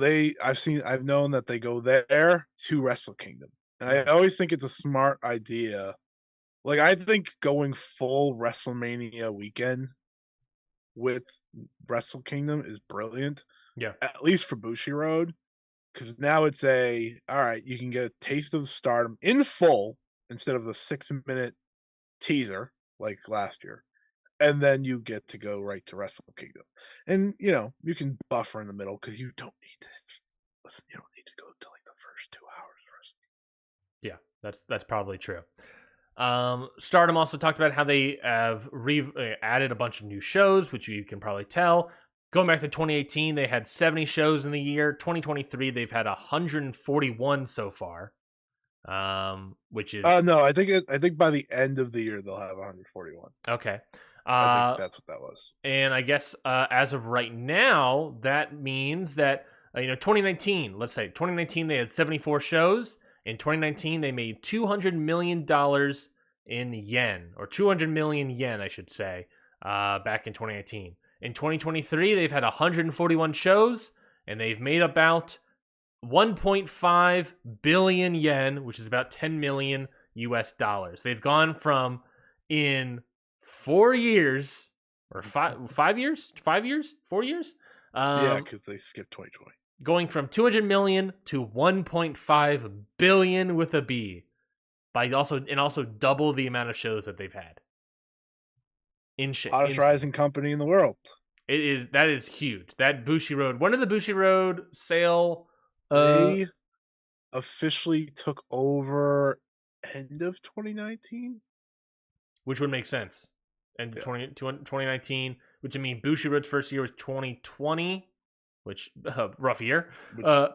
I've known that they go there to Wrestle Kingdom. And I always think it's a smart idea. Like, I think going full WrestleMania weekend with Wrestle Kingdom is brilliant. Yeah. At least for Bushiroad. Because now it's all right, you can get a taste of Stardom in full instead of the 6-minute teaser like last year. And then you get to go right to Wrestle Kingdom. And, you can buffer in the middle because you don't need to listen. You don't need to go to like the first 2 hours of wrestling. Yeah, that's probably true. Stardom also talked about how they have added a bunch of new shows, which you can probably tell. Going back to 2018, they had 70 shows in the year. 2023, they've had 141 so far. Which is no, I think by the end of the year they'll have 141. Okay. I think that's what that was. And I guess as of right now, that means that 2019. Let's say 2019 they had 74 shows. In 2019 they made $200 million in yen, or 200 million yen, I should say, back in 2019. In 2023 they've had 141 shows, and they've made about 1.5 billion yen, which is about 10 million US dollars. They've gone from in 4 years or 4 years. Yeah, because they skipped 2020. Going from 200 million to 1.5 billion with a B, also double the amount of shows that they've had. Hottest rising company in the world. That is huge. That Bushiroad. When did the Bushiroad sale? They officially took over end of 2019, which would make sense. And 2019, which I mean, Bushiroad's first year was 2020. which rough year. which Uh,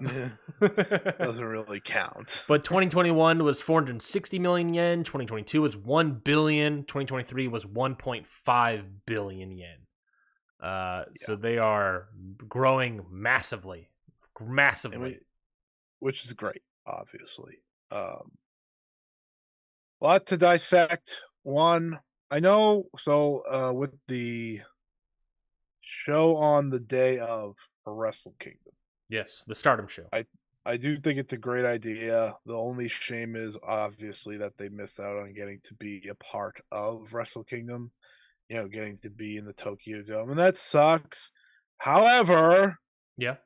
doesn't really count. but 2021 was 460 million yen. 2022 was 1 billion. 2023 was 1.5 billion yen. So they are growing massively. Which is great, obviously. A lot to dissect. One, I know. So, with the show on the day of for Wrestle Kingdom, Yes, the Stardom show. I do think it's a great idea. The only shame is obviously that they missed out on getting to be a part of Wrestle Kingdom. Getting to be in the Tokyo Dome, and that sucks. However, Yeah.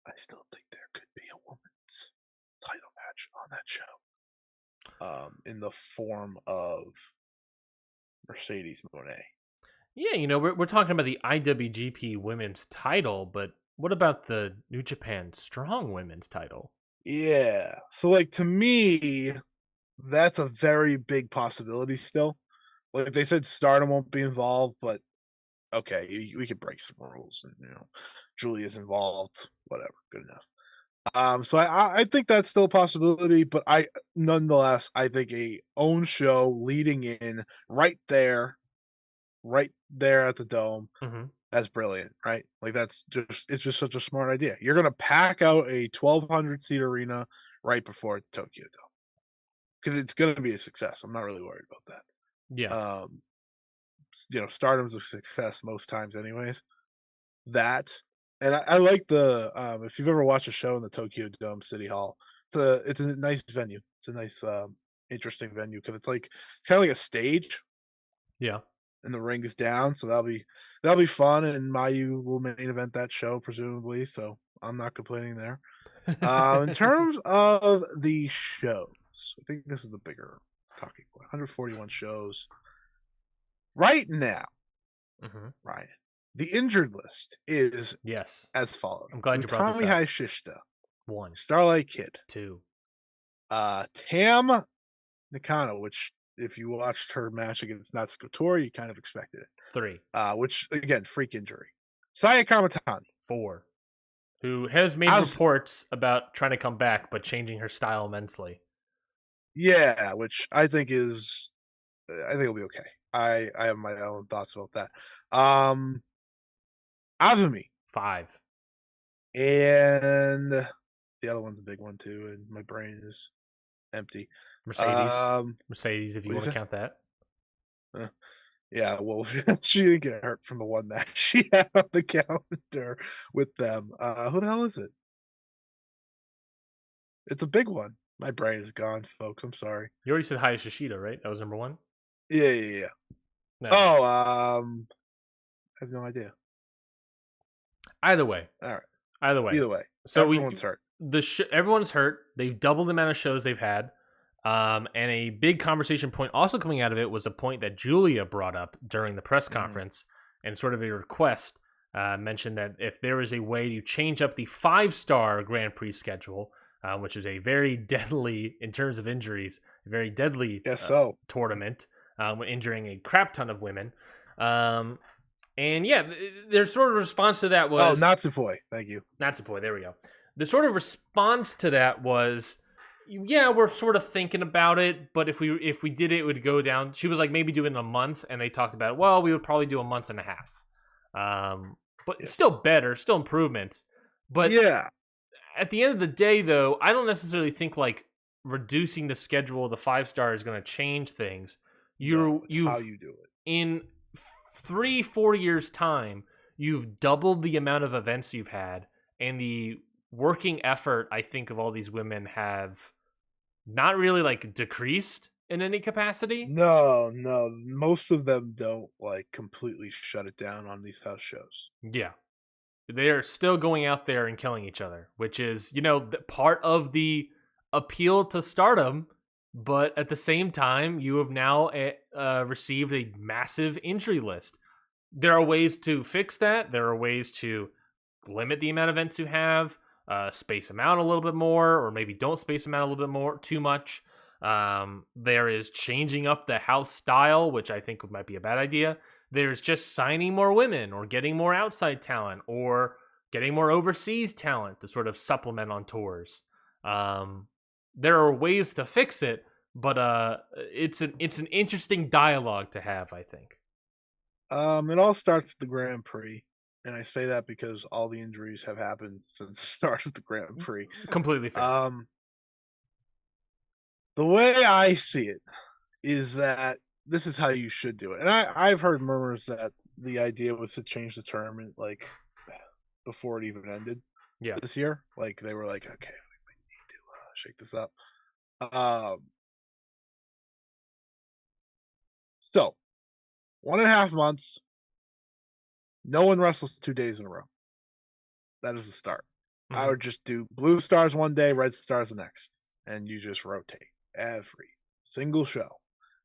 I still think there could be a women's title match on that show, in the form of Mercedes Moné. Yeah, we're talking about the IWGP Women's title, but what about the New Japan Strong Women's title? Yeah, so like to me, that's a very big possibility still. Like they said, Stardom won't be involved, but okay, we could break some rules, and Julia's involved, whatever, good enough. So I think that's still a possibility, but nonetheless I think a own show leading in right there at the Dome. Mm-hmm. That's brilliant, right? Like it's just such a smart idea. You're gonna pack out a 1,200 seat arena right before Tokyo Dome because it's gonna be a success. I'm not really worried about that. Yeah. Stardom's a success most times, anyways. That and I like the if you've ever watched a show in the Tokyo Dome City Hall, it's a nice venue. It's a nice interesting venue because it's kind of like a stage Yeah. and the ring is down, so that'll be fun. And Mayu will main event that show presumably, so I'm not complaining there. In terms of the shows, I think this is the bigger talking point. 141 shows right now. Mm-hmm. Ryan, the injured list is Yes. as follows. I'm glad you brought this up. Tommy Shishita, 1, Starlight Kid, 2, Tam Nakano, which if you watched her match against Natsuko Tori, you kind of expected it. 3, Which again, freak injury. Saya Kamatani, 4, who has made reports about trying to come back but changing her style immensely. Yeah, which I think it'll be okay. I have my own thoughts about that. Azumi, 5, and the other one's a big one too, and my brain is empty. Mercedes, if you want to count that. Yeah, well, she didn't get hurt from the one match she had on the calendar with them. Who the hell is it? It's a big one. My brain is gone, folks. I'm sorry. You already said Haya Shishida, right? That was number 1? Yeah. No. Oh, I have no idea. Either way. All right. Either way. So everyone's hurt. Everyone's hurt. They've doubled the amount of shows they've had. And a big conversation point also coming out of it was a point that Julia brought up during the press conference and sort of a request mentioned that if there is a way to change up the 5-star Grand Prix schedule, which is a very deadly, in terms of injuries, a very deadly tournament, injuring a crap ton of women. And yeah, their sort of response to that was... Oh, Natsupoi. Thank you. Natsupoi, there we go. The sort of response to that was, yeah, we're sort of thinking about it, but if we did it, it would go down. She was like, maybe do it in a month, and they talked about, well, we would probably do a month and a half. But it's still better, still improvements. But yeah, at the end of the day, though, I don't necessarily think like reducing the schedule of the 5-star is going to change things. How you do it. In 3-4 years' time, you've doubled the amount of events you've had, and the working effort, I think, of all these women have not really like decreased in any capacity. No, most of them don't like completely shut it down on these house shows. Yeah, they are still going out there and killing each other, which is part of the appeal to Stardom. But at the same time, you have now received a massive injury list. There are ways to fix that. There are ways to limit the amount of events you have. Space them out a little bit more, or maybe don't space them out a little bit more too much. There is changing up the house style, which I think might be a bad idea. There's just signing more women or getting more outside talent or getting more overseas talent to sort of supplement on tours. There are ways to fix it, but it's an interesting dialogue to have, I think. It all starts with the Grand Prix, and I say that because all the injuries have happened since the start of the Grand Prix. Completely fair. The way I see it is that this is how you should do it, and I've heard murmurs that the idea was to change the tournament like before it even ended. Yeah. This year, like they were like, okay, we need to shake this up. So 1.5 months, no one wrestles 2 days in a row. That is the start. I would just do blue stars one day, red stars the next, and you just rotate every single show.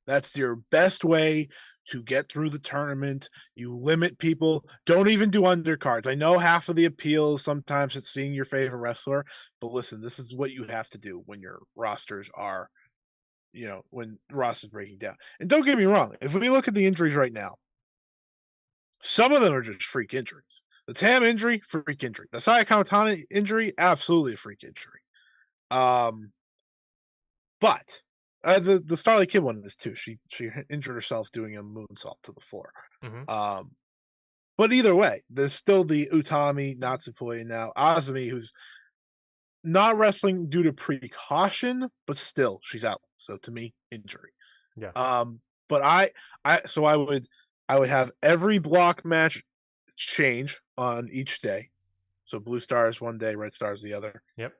That's your best way to get through the tournament. You limit people. Don't even do undercards. I know half of the appeal sometimes it's seeing your favorite wrestler, but listen, this is what you have to do when your rosters are, when the roster's breaking down. And don't get me wrong, if we look at the injuries right now, some of them are just freak injuries. The Tam injury, freak injury. The Saya Kamatani injury, absolutely a freak injury. But the Starlight Kid one is too. She injured herself doing a moonsault to the floor. But either way, there's still the Utami, Natsupoi, and now Azumi, who's not wrestling due to precaution, but still she's out. So to me, injury. Yeah. But I would have every block match change on each day. So blue stars one day, red stars the other. Yep.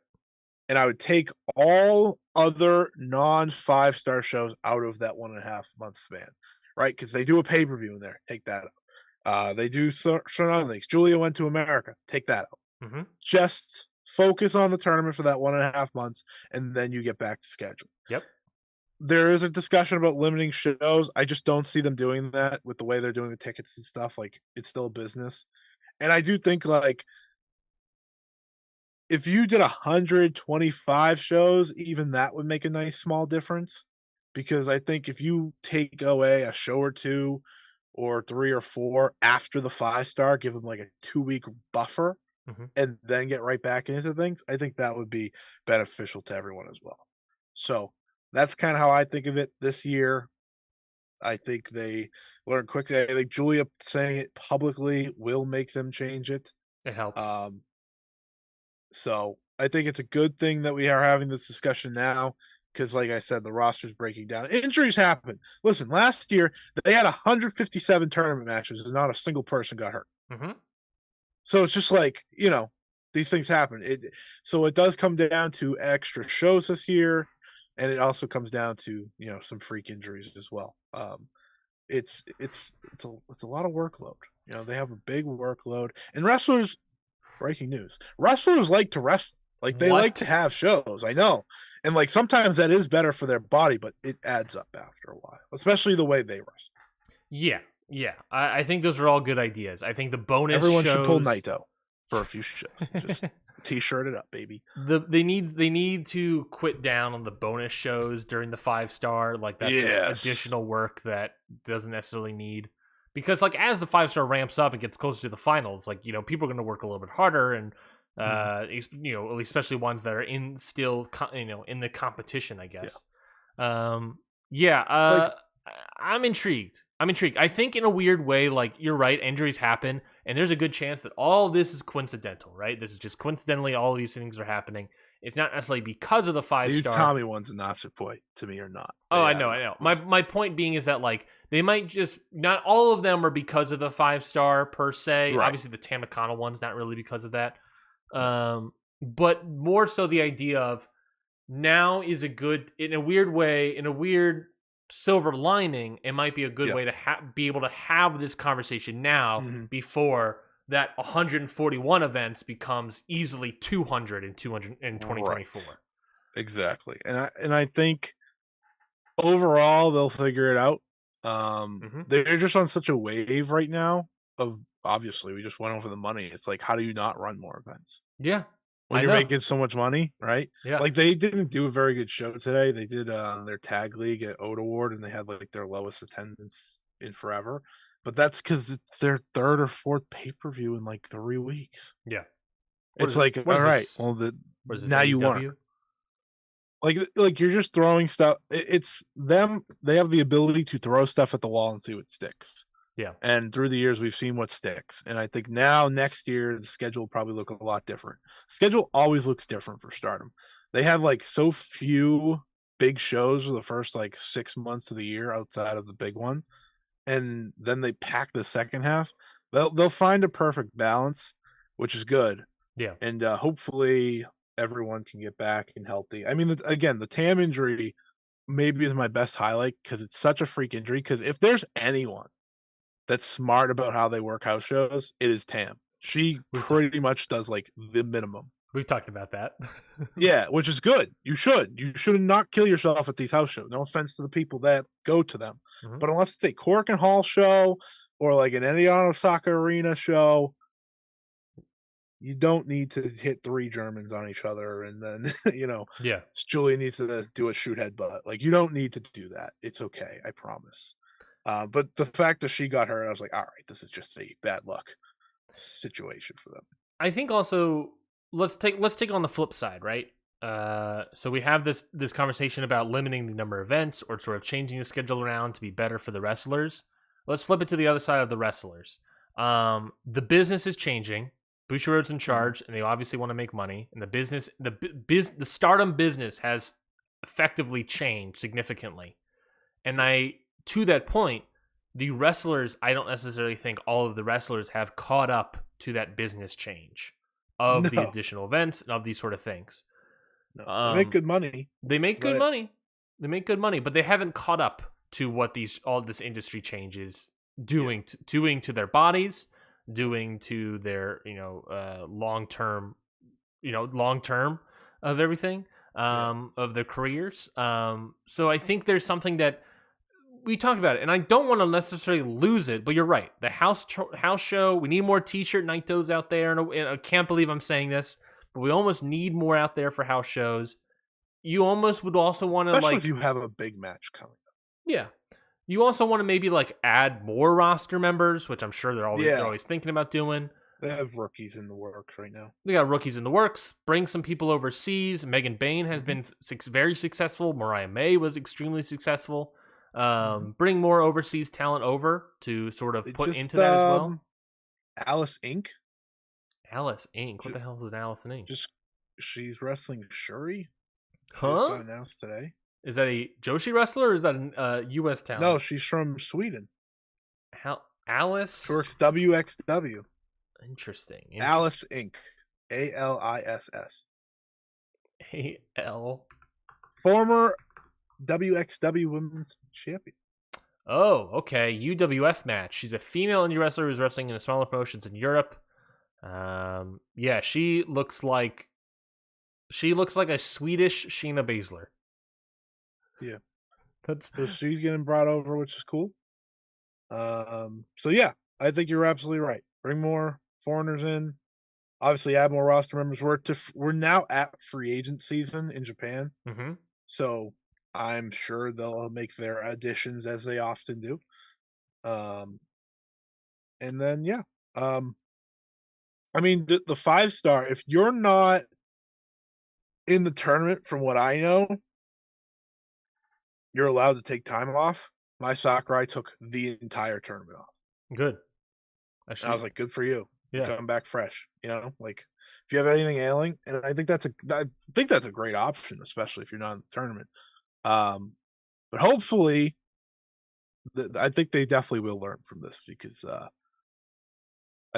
And I would take all other non 5-star shows out of that 1.5 month span, right? Because they do a pay per view in there. Take that out. They do certain other things. Julia went to America. Take that out. Just focus on the tournament for that 1.5 months, and then you get back to schedule. Yep. There is a discussion about limiting shows. I just don't see them doing that with the way they're doing the tickets and stuff. Like, it's still a business. And I do think, like, if you did 125 shows, even that would make a nice small difference. Because I think if you take away a show or two or 3 or 4 after the 5-star, give them like a 2-week buffer, and then get right back into things, I think that would be beneficial to everyone as well. So that's kind of how I think of it this year. I think they learned quickly. I think Julia saying it publicly will make them change it. It helps. So I think it's a good thing that we are having this discussion now because, like I said, the roster's breaking down. Injuries happen. Listen, last year they had 157 tournament matches and not a single person got hurt. So it's just like, these things happen. So it does come down to extra shows this year, and it also comes down to, some freak injuries as well. It's a lot of workload. They have a big workload, and wrestlers. Breaking news: wrestlers like to wrestle. Like they like to have shows. I know, and like sometimes that is better for their body, but it adds up after a while, especially the way they wrestle. Yeah. I think those are all good ideas. I think the bonus everyone shows... should pull Naito for a few shows. Just t-shirt it up, baby. They need to quit down on the bonus shows during the 5-star. Like that's just additional work that doesn't necessarily need. Because like as the 5-star ramps up and gets closer to the finals, like people are going to work a little bit harder, and especially ones that are in the competition, I guess. I'm intrigued. I think in a weird way, like you're right, injuries happen, and there's a good chance that all this is coincidental, right? This is just coincidentally all of these things are happening. It's not necessarily because of the 5-star. The Utami ones and Natsupoi to me are not. I know. My point being is that like they might just not all of them are because of the 5-star per se. Right. Obviously, the Tamakana one's not really because of that, but more so the idea of now is a good in a weird silver lining. It might be a good way to be able to have this conversation now before that 141 events becomes easily 200 in 2024. Right. Exactly. And I think overall they'll figure it out. They're just on such a wave right now of obviously we just went over the money. It's like, how do you not run more events? Yeah. When you're making so much money, right? Yeah. Like they didn't do a very good show today. They did their tag league at Oat Award and they had like their lowest attendance in forever. But that's because it's their 3rd or 4th pay-per-view in like 3 weeks. Yeah. It's like, What all is right, this? well, What is this? now you weren't. AEW? Like you're just throwing stuff. It's them. They have the ability to throw stuff at the wall and see what sticks. Yeah. And through the years, we've seen what sticks. And I think now next year the schedule will probably look a lot different. Schedule always looks different for Stardom. They have like so few big shows for the first like 6 months of the year outside of the big one, and then they pack the second half. They'll find a perfect balance, which is good. Yeah. And hopefully everyone can get back and healthy. I mean, again, the Tam injury maybe is my best highlight because it's such a freak injury. Because if there's anyone that's smart about how they work house shows, it is Tam. She pretty much does like the minimum. We've talked about that. Yeah, which is good. You should not kill yourself at these house shows. No offense to the people that go to them, but unless it's a Cork and Hall show or like an Ediano Osaka Arena show, you don't need to hit 3 Germans on each other and then Yeah. Julia needs to do a shoot headbutt. Like you don't need to do that. It's okay, I promise. But the fact that she got hurt, I was like, all right, this is just a bad luck situation for them. I think also let's take on the flip side, right? So we have this conversation about limiting the number of events or sort of changing the schedule around to be better for the wrestlers. Let's flip it to the other side of the wrestlers. The business is changing. Bushiroad's in charge, and they obviously want to make money. And the Stardom business has effectively changed significantly. And to that point, the wrestlers, I don't necessarily think all of the wrestlers have caught up to that business change of the additional events and of these sort of things. No, they make good money. They make good money. They make good money, but they haven't caught up to what all this industry change is doing to their bodies, doing to their long term of everything, of their careers. So I think there's something that we talked about it, and I don't want to necessarily lose it, but you're right. The house show, we need more t-shirt Nightos out there, and I can't believe I'm saying this, but we almost need more out there for house shows. You almost would also want to, especially if you have a big match coming up. Yeah. You also want to maybe add more roster members, which I'm sure they're always thinking about doing. They have rookies in the works right now. They got rookies in the works. Bring some people overseas. Megan Bain has been very successful. Mariah May was extremely successful. Bring more overseas talent over to sort of put into that as well. Alice Inc. Alice Inc. What the hell is an Alice Inc? She's wrestling Shuri. Huh? Got announced today. Is that a Joshi wrestler or is that a U.S. talent? No, she's from Sweden. Alice? She works WXW. Interesting. Alice Inc. ALISS. AL. Former WXW Women's Champion. Oh, okay. UWF match. She's a female indie wrestler who's wrestling in the smaller promotions in Europe. Yeah, she looks like a Swedish Shayna Baszler. Yeah. So she's getting brought over, which is cool. So yeah, I think you're absolutely right. Bring more foreigners in. Obviously, add more roster members. We're now at free agent season in Japan. So I'm sure they'll make their additions as they often do. And then I mean the 5-star. If you're not in the tournament, from what I know, you're allowed to take time off. My Sakurai took the entire tournament off. Good. I was like, good for you. Yeah. Come back fresh. Like if you have anything ailing, and I think that's a great option, especially if you're not in the tournament. But hopefully, I think they definitely will learn from this because I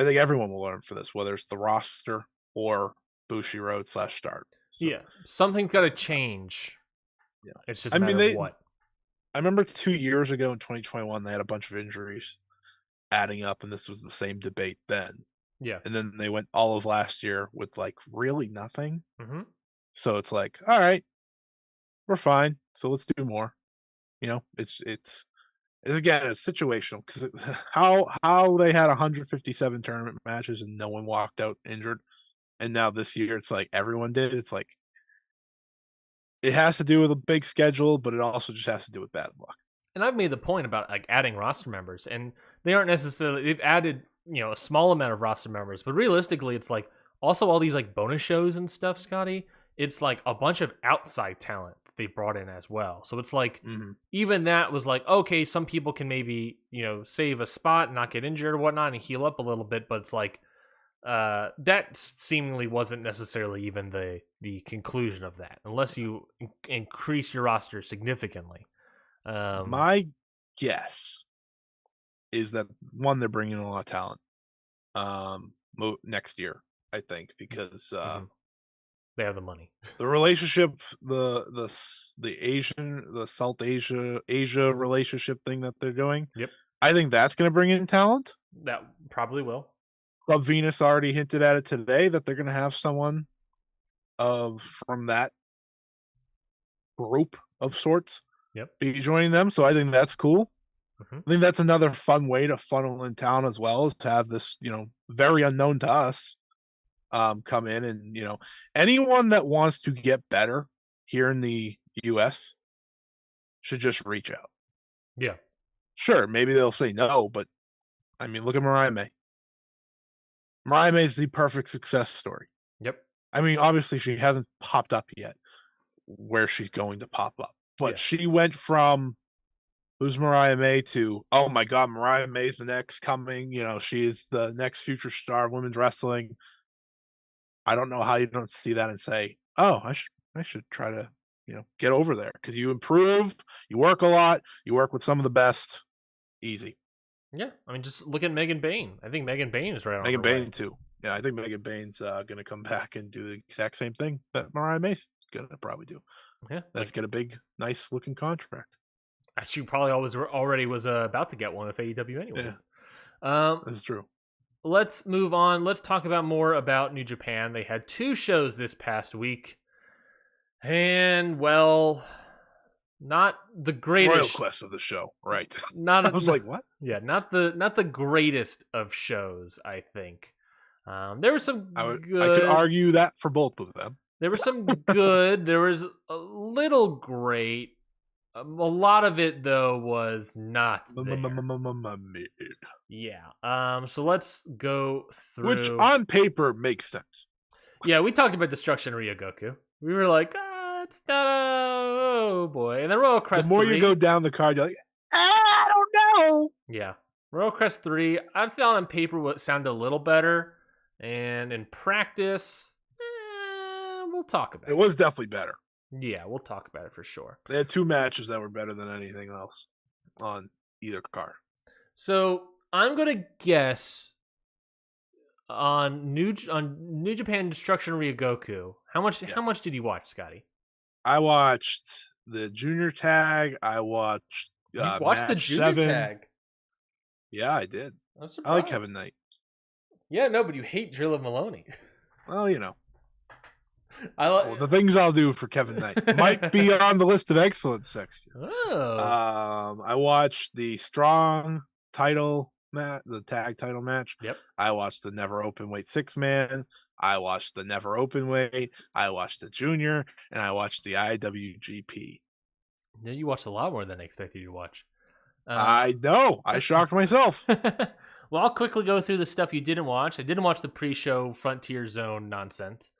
think everyone will learn from this, whether it's the roster or Bushiroad / Start. So, yeah, something's got to change. Yeah, it's just a matter of what. I remember 2 years ago in 2021, they had a bunch of injuries adding up, and this was the same debate then. Yeah, and then they went all of last year with really nothing. So it's like, all right, we're fine. So let's do more. It's again, it's situational because how they had 157 tournament matches and no one walked out injured, and now this year it's like everyone did. It's like it has to do with a big schedule, but it also just has to do with bad luck. And I've made the point about adding roster members, and they aren't necessarily. They've added a small amount of roster members, but realistically, it's like Also, all these like bonus shows and stuff, Scotty, it's like a bunch of outside talent they brought in as well. So it's like even that was like, okay, some people can maybe, save a spot and not get injured or whatnot and heal up a little bit, but it's like that seemingly wasn't necessarily even the conclusion of that, unless you increase your roster significantly. My guess is that one, they're bringing in a lot of talent next year, I think, because they have the money. The relationship, the South Asia relationship thing that they're doing. Yep, I think that's going to bring in talent. that probably will. Club Venus already hinted at it today that they're going to have someone from that group of sorts be joining them. So I think that's cool. I think that's another fun way to funnel in town as well, is to have this, very unknown to us come in, and anyone that wants to get better here in the US should just reach out. Yeah. Sure, maybe they'll say no, but I mean, look at Mariah May. Mariah May is the perfect success story. Yep. I mean, obviously she hasn't popped up yet where she's going to pop up, but she went from who's Mariah May to, oh my God, Mariah May's the next coming. She is the next future star of women's wrestling. I don't know how you don't see that and say, oh, I should try to, get over there, because you improve, you work a lot, you work with some of the best. Easy. Yeah, I mean, just look at Megan Bayne. I think Megan Bayne is right on Megan her way. Bayne too. Yeah, I think Megan Bayne's going to come back and do the exact same thing that Mariah May's going to probably do. Yeah, let's get a big, nice looking contract. She probably already was about to get one with AEW anyway. Yeah. That's true. Let's move on. Let's talk more about New Japan. They had 2 shows this past week, and well, not the greatest. Royal Quest of the show, right? I was like, what? Yeah, not the greatest of shows. I think there was some. I could argue that for both of them. There was some good. There was a little great. A lot of it though was not there. Yeah. So let's go through. Which on paper makes sense. Yeah, we talked about Destruction Ryogoku. We were like, it's not oh boy. And then Royal Crest 3. The more you go down the card, you're like, I don't know. Yeah. Royal Crest 3, I thought on paper what sounded a little better. And in practice, we'll talk about it. It was definitely better. Yeah, we'll talk about it for sure. They had 2 matches that were better than anything else on either card. So I'm gonna guess on New Japan Destruction Ryogoku. How much did you watch, Scotty? I watched the junior tag. I watched. You watched the junior 7. Tag? Yeah, I did. I'm surprised. I like Kevin Knight. Yeah, no, but you hate Drilla Maloney. Well, the things I'll do for Kevin Knight might be on the list of excellence section. Oh. I watched the Strong title match, the tag title match. Yep. I watched the Never Openweight 6-man. I watched the Never Openweight. I watched the Junior, and I watched the IWGP. Yeah, you watched a lot more than I expected you to watch. I know. I shocked myself. Well, I'll quickly go through the stuff you didn't watch. I didn't watch the pre-show Frontier Zone nonsense.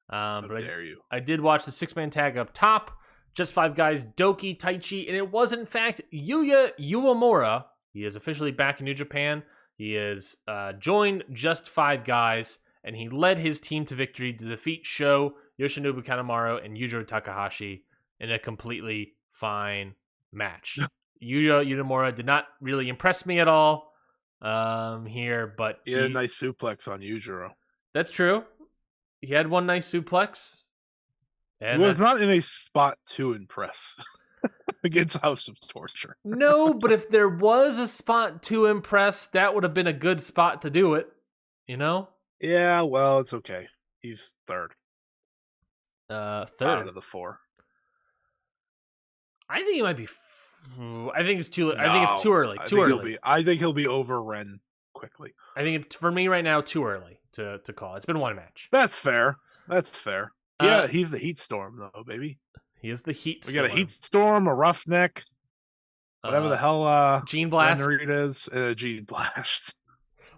How dare you? I did watch the 6-man tag up top. Just 5 guys, Doki, Taichi, and it was in fact Yuya Uemura. He is officially back in New Japan. He is joined Just 5 guys, and he led his team to victory to defeat Sho, Yoshinobu Kanemaru, and Yujiro Takahashi in a completely fine match. Yuya Uemura did not really impress me at all here, but he had a nice suplex on Yujiro. That's true. He had one nice suplex. And he was not in a spot to impress against House of Torture. No, but if there was a spot to impress, that would have been a good spot to do it. Yeah, well, it's okay. He's third. Third out of the 4. I think he might be. I think it's too. No, I think it's too early. I think he'll be overrun quickly. I think for me right now, too early to call. It's been 1 match. That's fair. Yeah, he's the Heat Storm though, baby. He is the Heat Storm. We got a Heat Storm, a Roughneck, whatever the hell. Gene Blast. Ren Narita's Gene Blast.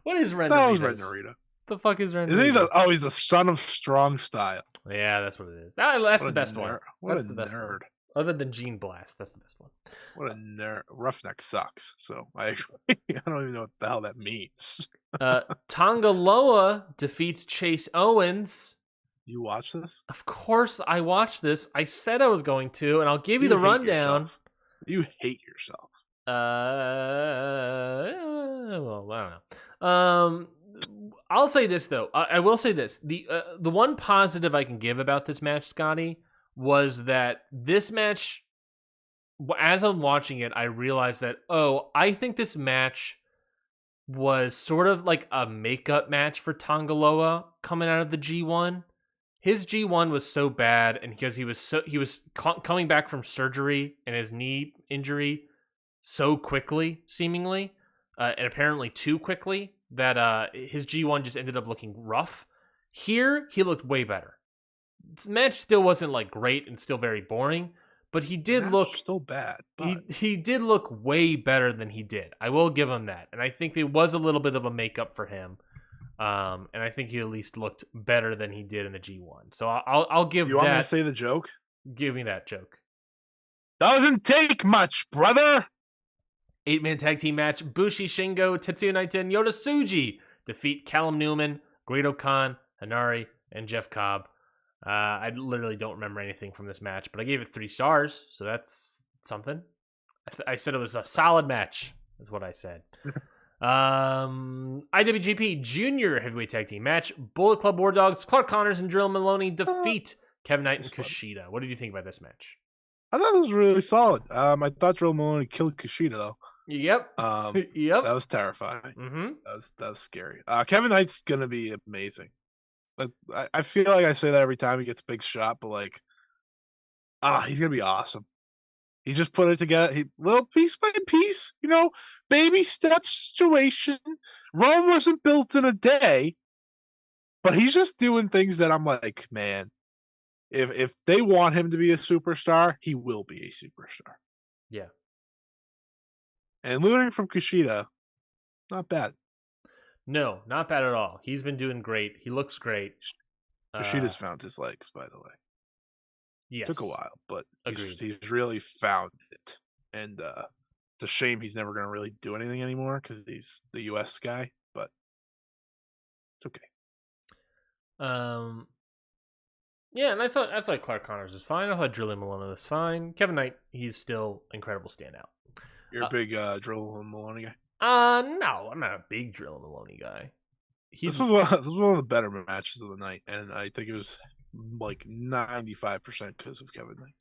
What is Ren Narita? That was Ren Narita. The fuck is Ren Isn't he Reed? he's the son of Strong Style. Yeah, that's what it is. That's the best one. What That's a the best nerd. one. Other than Gene Blast, that's the best one. What a nerd. Roughneck sucks. So I agree. I don't even know what the hell that means. Tonga Loa defeats Chase Owens. You watch this? Of course, I watched this. I said I was going to, and I'll give you the hate rundown. Yourself. You hate yourself. Well, I don't know. I'll say this though. I will say this: the one positive I can give about this match, Scotty, was that this match, as I'm watching it, I realized that I think this match was sort of like a makeup match for Tonga Loa coming out of the G1. His G1 was so bad, and because he was coming back from surgery and his knee injury so quickly, seemingly, and apparently too quickly, that his G1 just ended up looking rough. Here, he looked way better. The match still wasn't like great and still very boring, but he did look still bad. But he did look way better than he did. I will give him that, and I think there was a little bit of a makeup for him. And I think he at least looked better than he did in the G1. So I'll give that. You want me to say the joke? Give me that joke. Doesn't take much, brother. 8-man tag team match. Bushi, Shingo, Tetsuya Naito, and Yota Tsuji defeat Callum Newman, Great Khan, Hanari, and Jeff Cobb. I literally don't remember anything from this match, but I gave it 3 stars, so that's something. I said it was a solid match, is what I said. IWGP Junior Heavyweight Tag Team match. Bullet Club War Dogs, Clark Connors, and Drill Maloney defeat Kevin Knight and Kushida. What did you think about this match? I thought it was really solid. I thought Drill Maloney killed Kushida though. Yep. Yep. That was terrifying. Mm-hmm. That was scary. Kevin Knight's gonna be amazing. Like I feel like I say that every time he gets a big shot, but like, he's gonna be awesome. He's just put it together. Little piece by piece, baby step situation. Rome wasn't built in a day, but he's just doing things that I'm like, man, if they want him to be a superstar, he will be a superstar. Yeah. And learning from Kushida, not bad. No, not bad at all. He's been doing great. He looks great. Kushida's found his legs, by the way. Yes. Took a while, but Agreed. he's really found it. And it's a shame he's never going to really do anything anymore because he's the U.S. guy, but it's okay. Yeah, and I thought Clark Connors was fine. I thought Drilly Maloney was fine. Kevin Knight, he's still incredible standout. You're a big Drill Maloney guy? No, I'm not a big Drill Maloney guy. This was one of the better matches of the night, and I think it was like 95% because of Kevin Knight.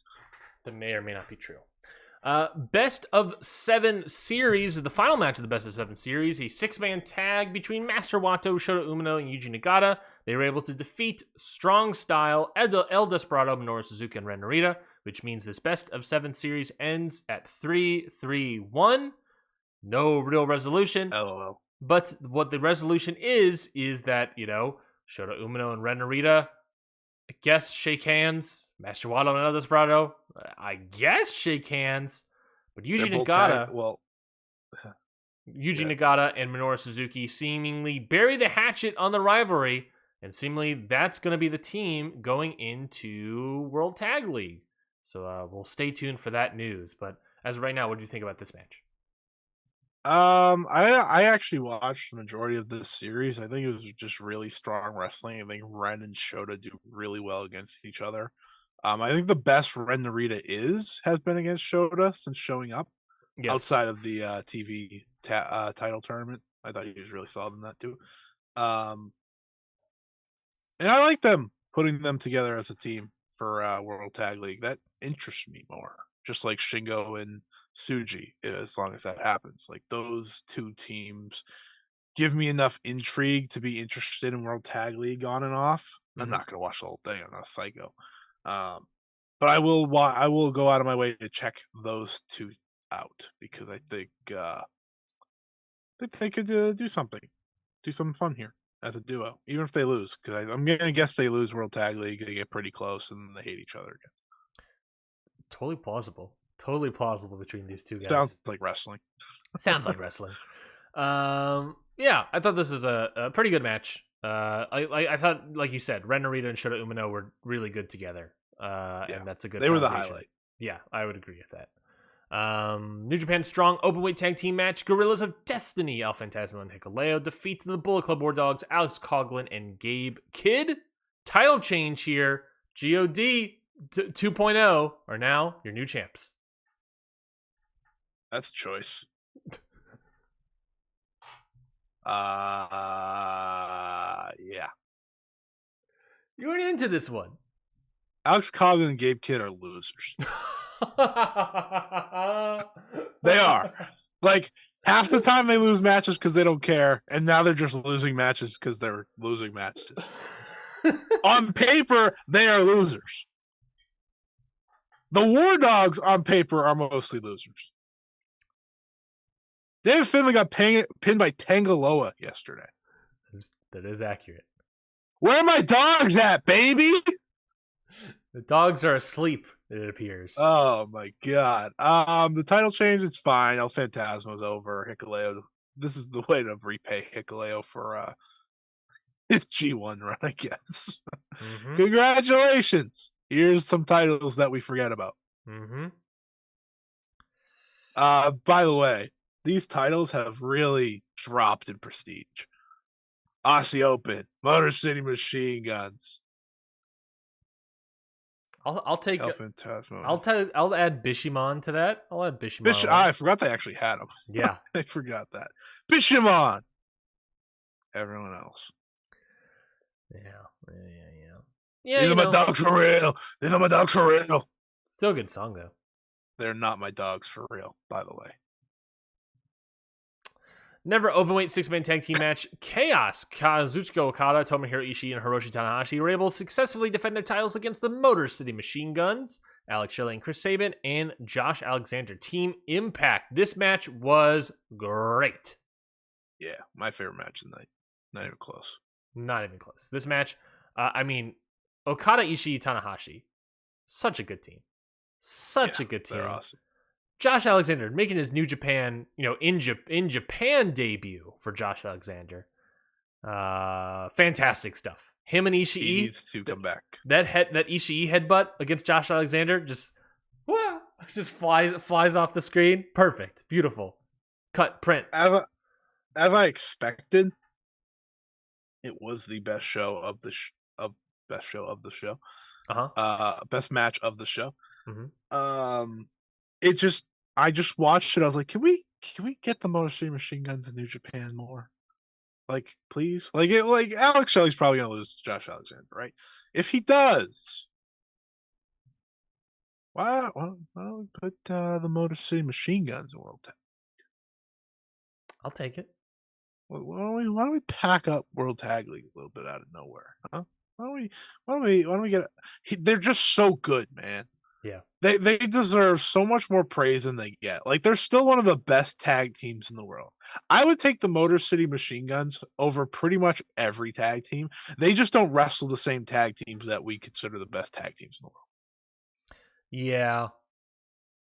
That may or may not be true. Best of 7 series, the final match of the best of 7 series, a 6-man tag between Master Wato, Shota Umino, and Yuji Nagata. They were able to defeat Strong Style, El Desperado, Minoru Suzuki, and Ren Narita, which means this best of 7 series ends at 3-3-1. No real resolution. LOL. But what the resolution is that, Shota Umino and Ren Narita, I guess, shake hands. Master Wato and El Desperado, I guess, shake hands. But Yuji Nagata, Nagata and Minoru Suzuki seemingly bury the hatchet on the rivalry, and seemingly that's going to be the team going into World Tag League. So we'll stay tuned for that news. But as of right now, what do you think about this match? I actually watched the majority of this series. I think it was just really strong wrestling. I think Ren and Shota do really well against each other. I think the best Ren Narita has been against Shota since showing up. Yes. Outside of the TV title tournament. I thought he was really solid in that too. And I like them putting them together as a team for World Tag League. That interests me more. Just like Shingo and Tsuji, as long as that happens. Like those two teams give me enough intrigue to be interested in World Tag League on and off. Mm-hmm. I'm not going to watch the whole thing. I'm not a psycho. But I will go out of my way to check those two out because I think they could do something fun here as a duo, even if they lose. Because I'm going to guess they lose World Tag League, they get pretty close, and they hate each other again. Totally plausible between these two guys. Sounds like wrestling. Sounds like wrestling. Yeah, I thought this was a pretty good match. I thought, like you said, Ren Narita and Shota Umino were really good together. Yeah, And that's a good they were the foundation. highlight. Yeah, I would agree with that. New Japan Strong Openweight Tag Team match. Gorillas of Destiny, El Phantasmo and Hikuleo defeat the Bullet Club War Dogs, Alex Coughlin and Gabe Kidd. Title change here. God 2.0 are now your new champs. That's a choice. Yeah. You weren't into this one. Alex Coughlin and Gabe Kidd are losers. They are. Like, half the time they lose matches because they don't care, and now they're just losing matches because they're losing matches. On paper, they are losers. The War Dogs on paper are mostly losers. David Finlay got pinned by Tangaloa yesterday. That is accurate. Where are my dogs at, baby? The dogs are asleep, it appears. Oh my god. The title change, it's fine. El Phantasmo's over. Hikuleo. This is the way to repay Hikuleo for his G1 run, I guess. Mm-hmm. Congratulations. Here's some titles that we forget about. Mm-hmm. By the way, these titles have really dropped in prestige. Aussie Open, Motor City Machine Guns. I'll take El Phantasmo. I'll add Bishamon to that. I'll add Bishamon. I forgot they actually had him. Yeah. I forgot that. Bishamon. Everyone else. Yeah. These are my dogs for real. These are my dogs for real. Still a good song though. They're not my dogs for real, by the way. Never Openweight 6-man tag team match. Chaos. Kazuchika Okada, Tomohiro Ishii, and Hiroshi Tanahashi were able to successfully defend their titles against the Motor City Machine Guns, Alex Shelley and Chris Sabin, and Josh Alexander. Team Impact. This match was great. Yeah, my favorite match of the night. Not even close. Not even close. This match, Okada, Ishii, Tanahashi. Such a good team. Such a good team. They're awesome. Josh Alexander making his New Japan, in Japan debut for Josh Alexander. Fantastic stuff. Him and Ishii. He needs to come back. That Ishii headbutt against Josh Alexander just flies off the screen. Perfect. Beautiful. Cut, print. As I expected, it was the best show of the show. Best match of the show. Mm-hmm. I just watched it. I was like, can we get the Motor City Machine Guns in New Japan more? Like, please? Like Alex Shelley's probably gonna lose to Josh Alexander, right? If he does, why don't we put the Motor City Machine Guns in World Tag? I'll take it. Why don't we pack up World Tag League a little bit out of nowhere? Huh? Why don't we get? They're just so good, man. Yeah, they deserve so much more praise than they get. Like, they're still one of the best tag teams in the world. I would take the Motor City Machine Guns over pretty much every tag team. They just don't wrestle the same tag teams that we consider the best tag teams in the world.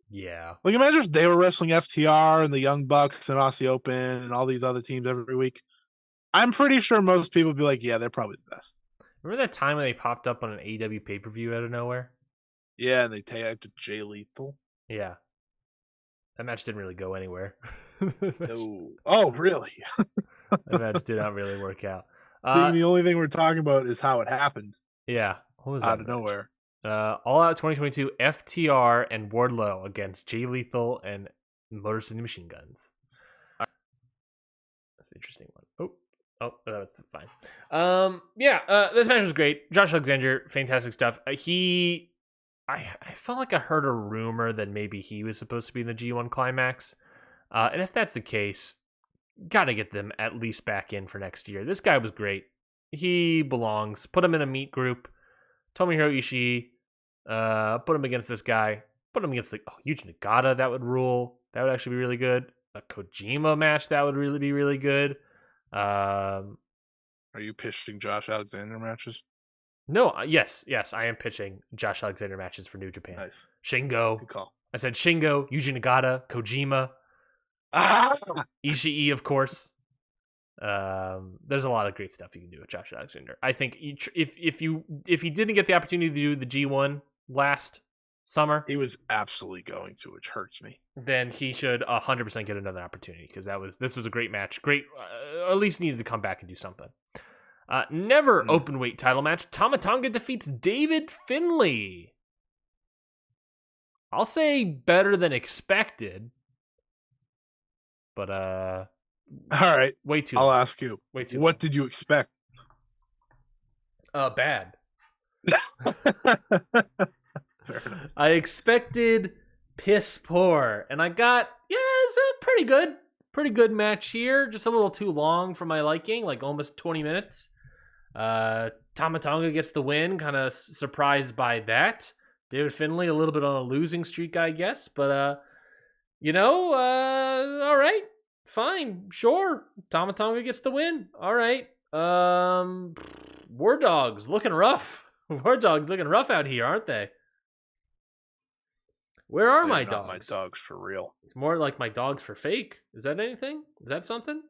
Yeah. Like, imagine if they were wrestling FTR and the Young Bucks and Aussie Open and all these other teams every week. I'm pretty sure most people would be like, yeah, they're probably the best. Remember that time when they popped up on an AEW pay-per-view out of nowhere? Yeah, and they tagged to Jay Lethal. Yeah. That match didn't really go anywhere. No. Oh, really? That match did not really work out. The only thing we're talking about is how it happened. Yeah. What was out that of nowhere? All Out 2022, FTR and Wardlow against Jay Lethal and Motor City Machine Guns. That's an interesting one. Oh, that's fine. This match was great. Josh Alexander, fantastic stuff. I felt like I heard a rumor that maybe he was supposed to be in the G1 Climax. And if that's the case, gotta get them at least back in for next year. This guy was great. He belongs. Put him in a meet group. Tomohiro Ishii. Put him against this guy. Put him against Yuji Nagata. That would rule. That would actually be really good. A Kojima match. That would really be really good. Are you pitching Josh Alexander matches? No, yes, I am pitching Josh Alexander matches for New Japan. Nice. Shingo. Good call. I said Shingo, Yuji Nagata, Kojima, Ishii, of course. There's a lot of great stuff you can do with Josh Alexander. I think if he didn't get the opportunity to do the G1 last summer, he was absolutely going to, which hurts me. Then he should 100% get another opportunity because this was a great match. Great, or at least needed to come back and do something. Never open weight title match. Tama Tonga defeats David Finlay. I'll say better than expected, but all right, way too. I'll ask you. Way too. What did you expect? Bad. I expected piss poor, and I got it's a pretty good match here. Just a little too long for my liking, like almost 20 minutes. Tama Tonga gets the win, kind of surprised by that. David Finlay a little bit on a losing streak, I guess, but all right, fine, sure. Tama Tonga gets the win. All right. War Dogs looking rough. War Dogs looking rough out here, aren't they? Where are my dogs? My dogs for real. It's more like my dogs for fake. Is that anything? Is that something?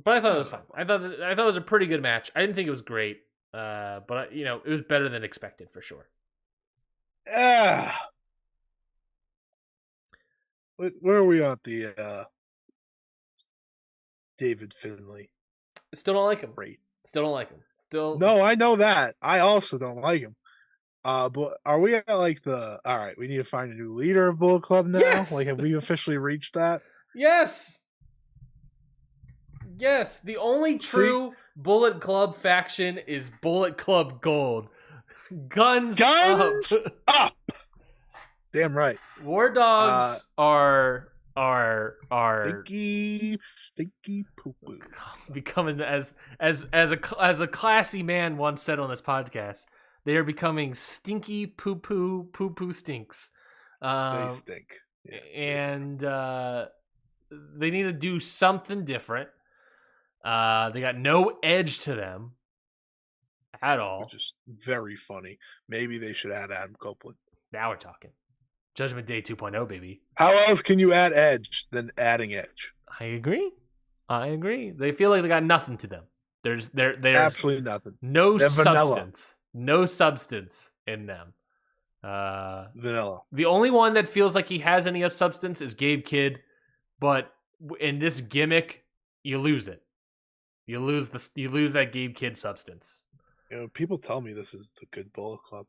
But I thought it was fun. I thought it was a pretty good match. I didn't think it was great, but it was better than expected for sure. Where are we at the David Finlay? Still don't like him. Great. Still don't like him. No, I know that. I also don't like him. But are we at like all right, we need to find a new leader of Bullet Club now? Yes! Like, have we officially reached that? Yes. Yes. The only true Bullet Club faction is Bullet Club Gold. Guns up. Damn right. War Dogs are stinky poo poo. Becoming as a classy man once said on this podcast. They are becoming stinky poo poo stinks. They stink. Yeah. And they need to do something different. They got no edge to them at all. Which is very funny. Maybe they should add Adam Copeland. Now we're talking. Judgment Day 2.0, baby. How else can you add edge than adding edge? I agree. They feel like they got nothing to them. There's absolutely nothing. No substance. No substance in them. Vanilla. The only one that feels like he has any substance is Gabe Kidd, but in this gimmick, you lose it. You lose that Gabe Kidd substance. People tell me this is the good Bullet Club.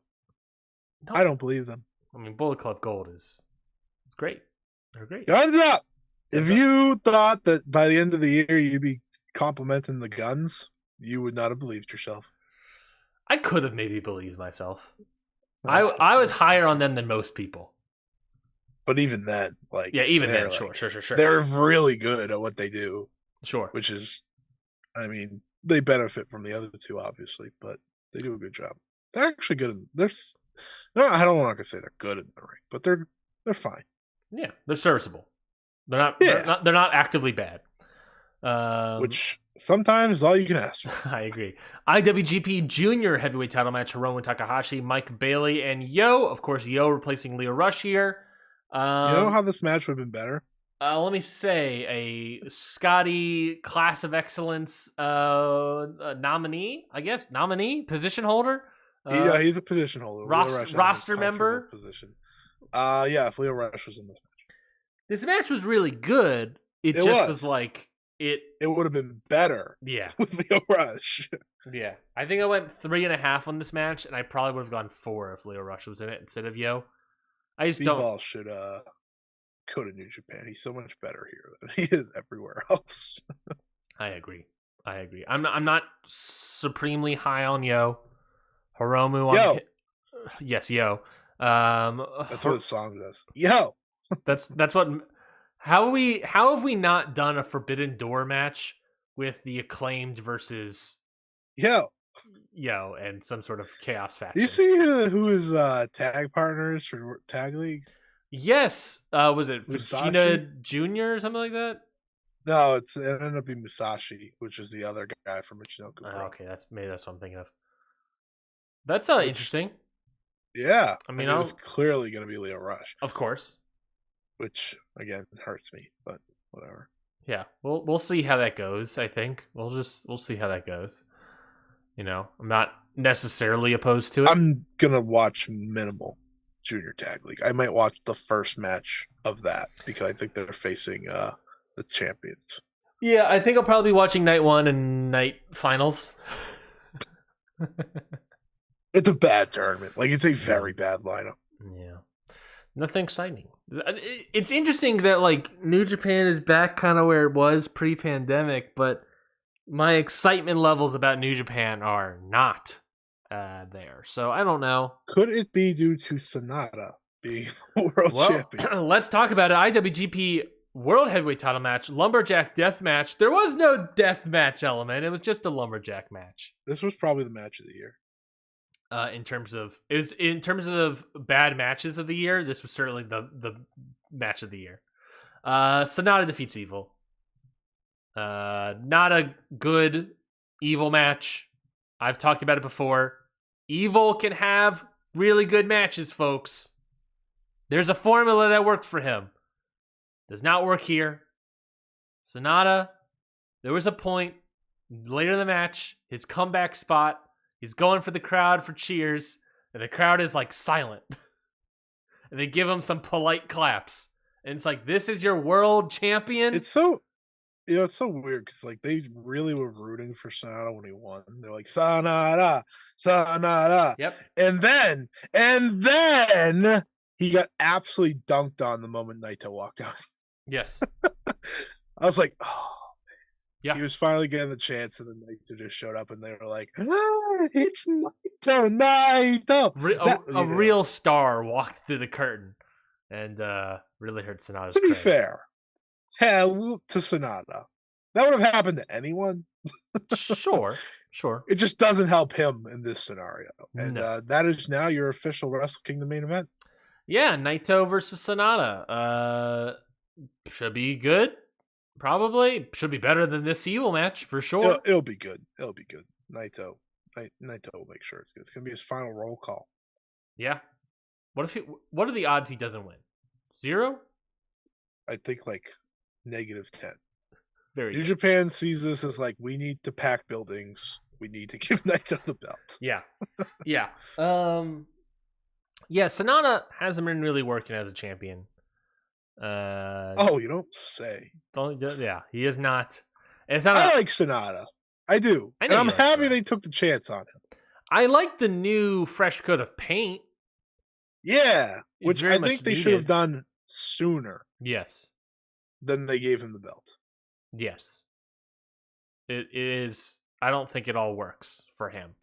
No. I don't believe them. I mean, Bullet Club Gold is great. They're great. Guns up! If you thought that by the end of the year you'd be complimenting the Guns, you would not have believed yourself. I could have maybe believed myself. I was higher on them than most people. But even then, even then, sure. They're really good at what they do. Sure. Which is, I mean, they benefit from the other two, obviously, but they do a good job. They're actually good. I don't want to say they're good in the ring, but they're fine. Yeah, they're serviceable. They're not actively bad. Which sometimes is all you can ask for. I agree. IWGP Junior Heavyweight Title match: Hiromu Takahashi, Mike Bailey, and Yo. Of course, Yo replacing Leo Rush here. You know how this match would have been better? Let me say a Scotty Class of Excellence nominee, I guess. Nominee? Position holder? He's a position holder. Roster member? Position. If Leo Rush was in this match. This match was really good. It just was like... It would have been better with Leo Rush. Yeah. I think I went 3.5 on this match, and I probably would have gone 4 if Leo Rush was in it instead of Yo. Steve Ball should go to New Japan. He's so much better here than he is everywhere else. I agree. I'm not supremely high on Yo. Hiromu on yes, Yo. That's what his song does. Yo. That's what. How have we not done a Forbidden Door match with the Acclaimed versus Yo and some sort of chaos faction? You see who his tag partners for Tag League? Yes. Was it Fujina Jr. or something like that? No, it ended up being Musashi, which is the other guy from Michinoku. Okay, that's what I'm thinking of. That's interesting. Yeah, I mean, it was clearly going to be Leo Rush, of course. Which again hurts me, but whatever. Yeah, we'll see how that goes. I think we'll see how that goes. You know, I'm not necessarily opposed to it. I'm gonna watch minimal Junior Tag League. I might watch the first match of that because I think they're facing the champions. Yeah, I think I'll probably be watching night 1 and night finals. It's a bad tournament. Like, it's a very bad lineup. Yeah. Nothing exciting. It's interesting that, like, New Japan is back kind of where it was pre-pandemic, but my excitement levels about New Japan are not there. So I don't know. Could it be due to Sonata being world champion? Let's talk about it. IWGP World Heavyweight Title match, Lumberjack Death Match. There was no death match element. It was just a Lumberjack match. This was probably the match of the year. In terms of bad matches of the year, this was certainly the match of the year. Sonata defeats Evil. Not a good Evil match. I've talked about it before. Evil can have really good matches, folks. There's a formula that works for him. Does not work here. Sonata, there was a point later in the match, his comeback spot, he's going for the crowd for cheers, and the crowd is like silent. And they give him some polite claps. And it's like, this is your world champion? It's so, it's so weird because, like, they really were rooting for Sonata when he won. They're like, Sonata, Sonata. Yep. And then he got absolutely dunked on the moment Naito walked out. Yes. I was like, oh, yeah. He was finally getting the chance, and then Naito just showed up, and they were like, it's Naito. A real star walked through the curtain and really hurt Sonata's To be credit. fair, to Sonata, that would have happened to anyone. Sure. It just doesn't help him in this scenario. And No. that is now your official Wrestle Kingdom main event. Yeah, Naito versus Sonata. Should be good. Probably. Should be better than this Evil match, for sure. It'll be good. It'll be good. Naito will make sure it's good. It's going to be his final roll call. Yeah. What are the odds he doesn't win? 0? I think like -10. Very New good. Japan sees this as like, we need to pack buildings. We need to give Naito the belt. Yeah. Yeah. Yeah, Sonata hasn't been really working as a champion. You don't say. Yeah, he is not. It's I not. like Sonata. I do. I And know I'm you like happy Sonata. they took the chance on him. I like the new fresh coat of paint. Yeah. It's Which very I much think they should have needed. done sooner Yes. than they gave him the belt. Yes. It is. I don't think it all works for him.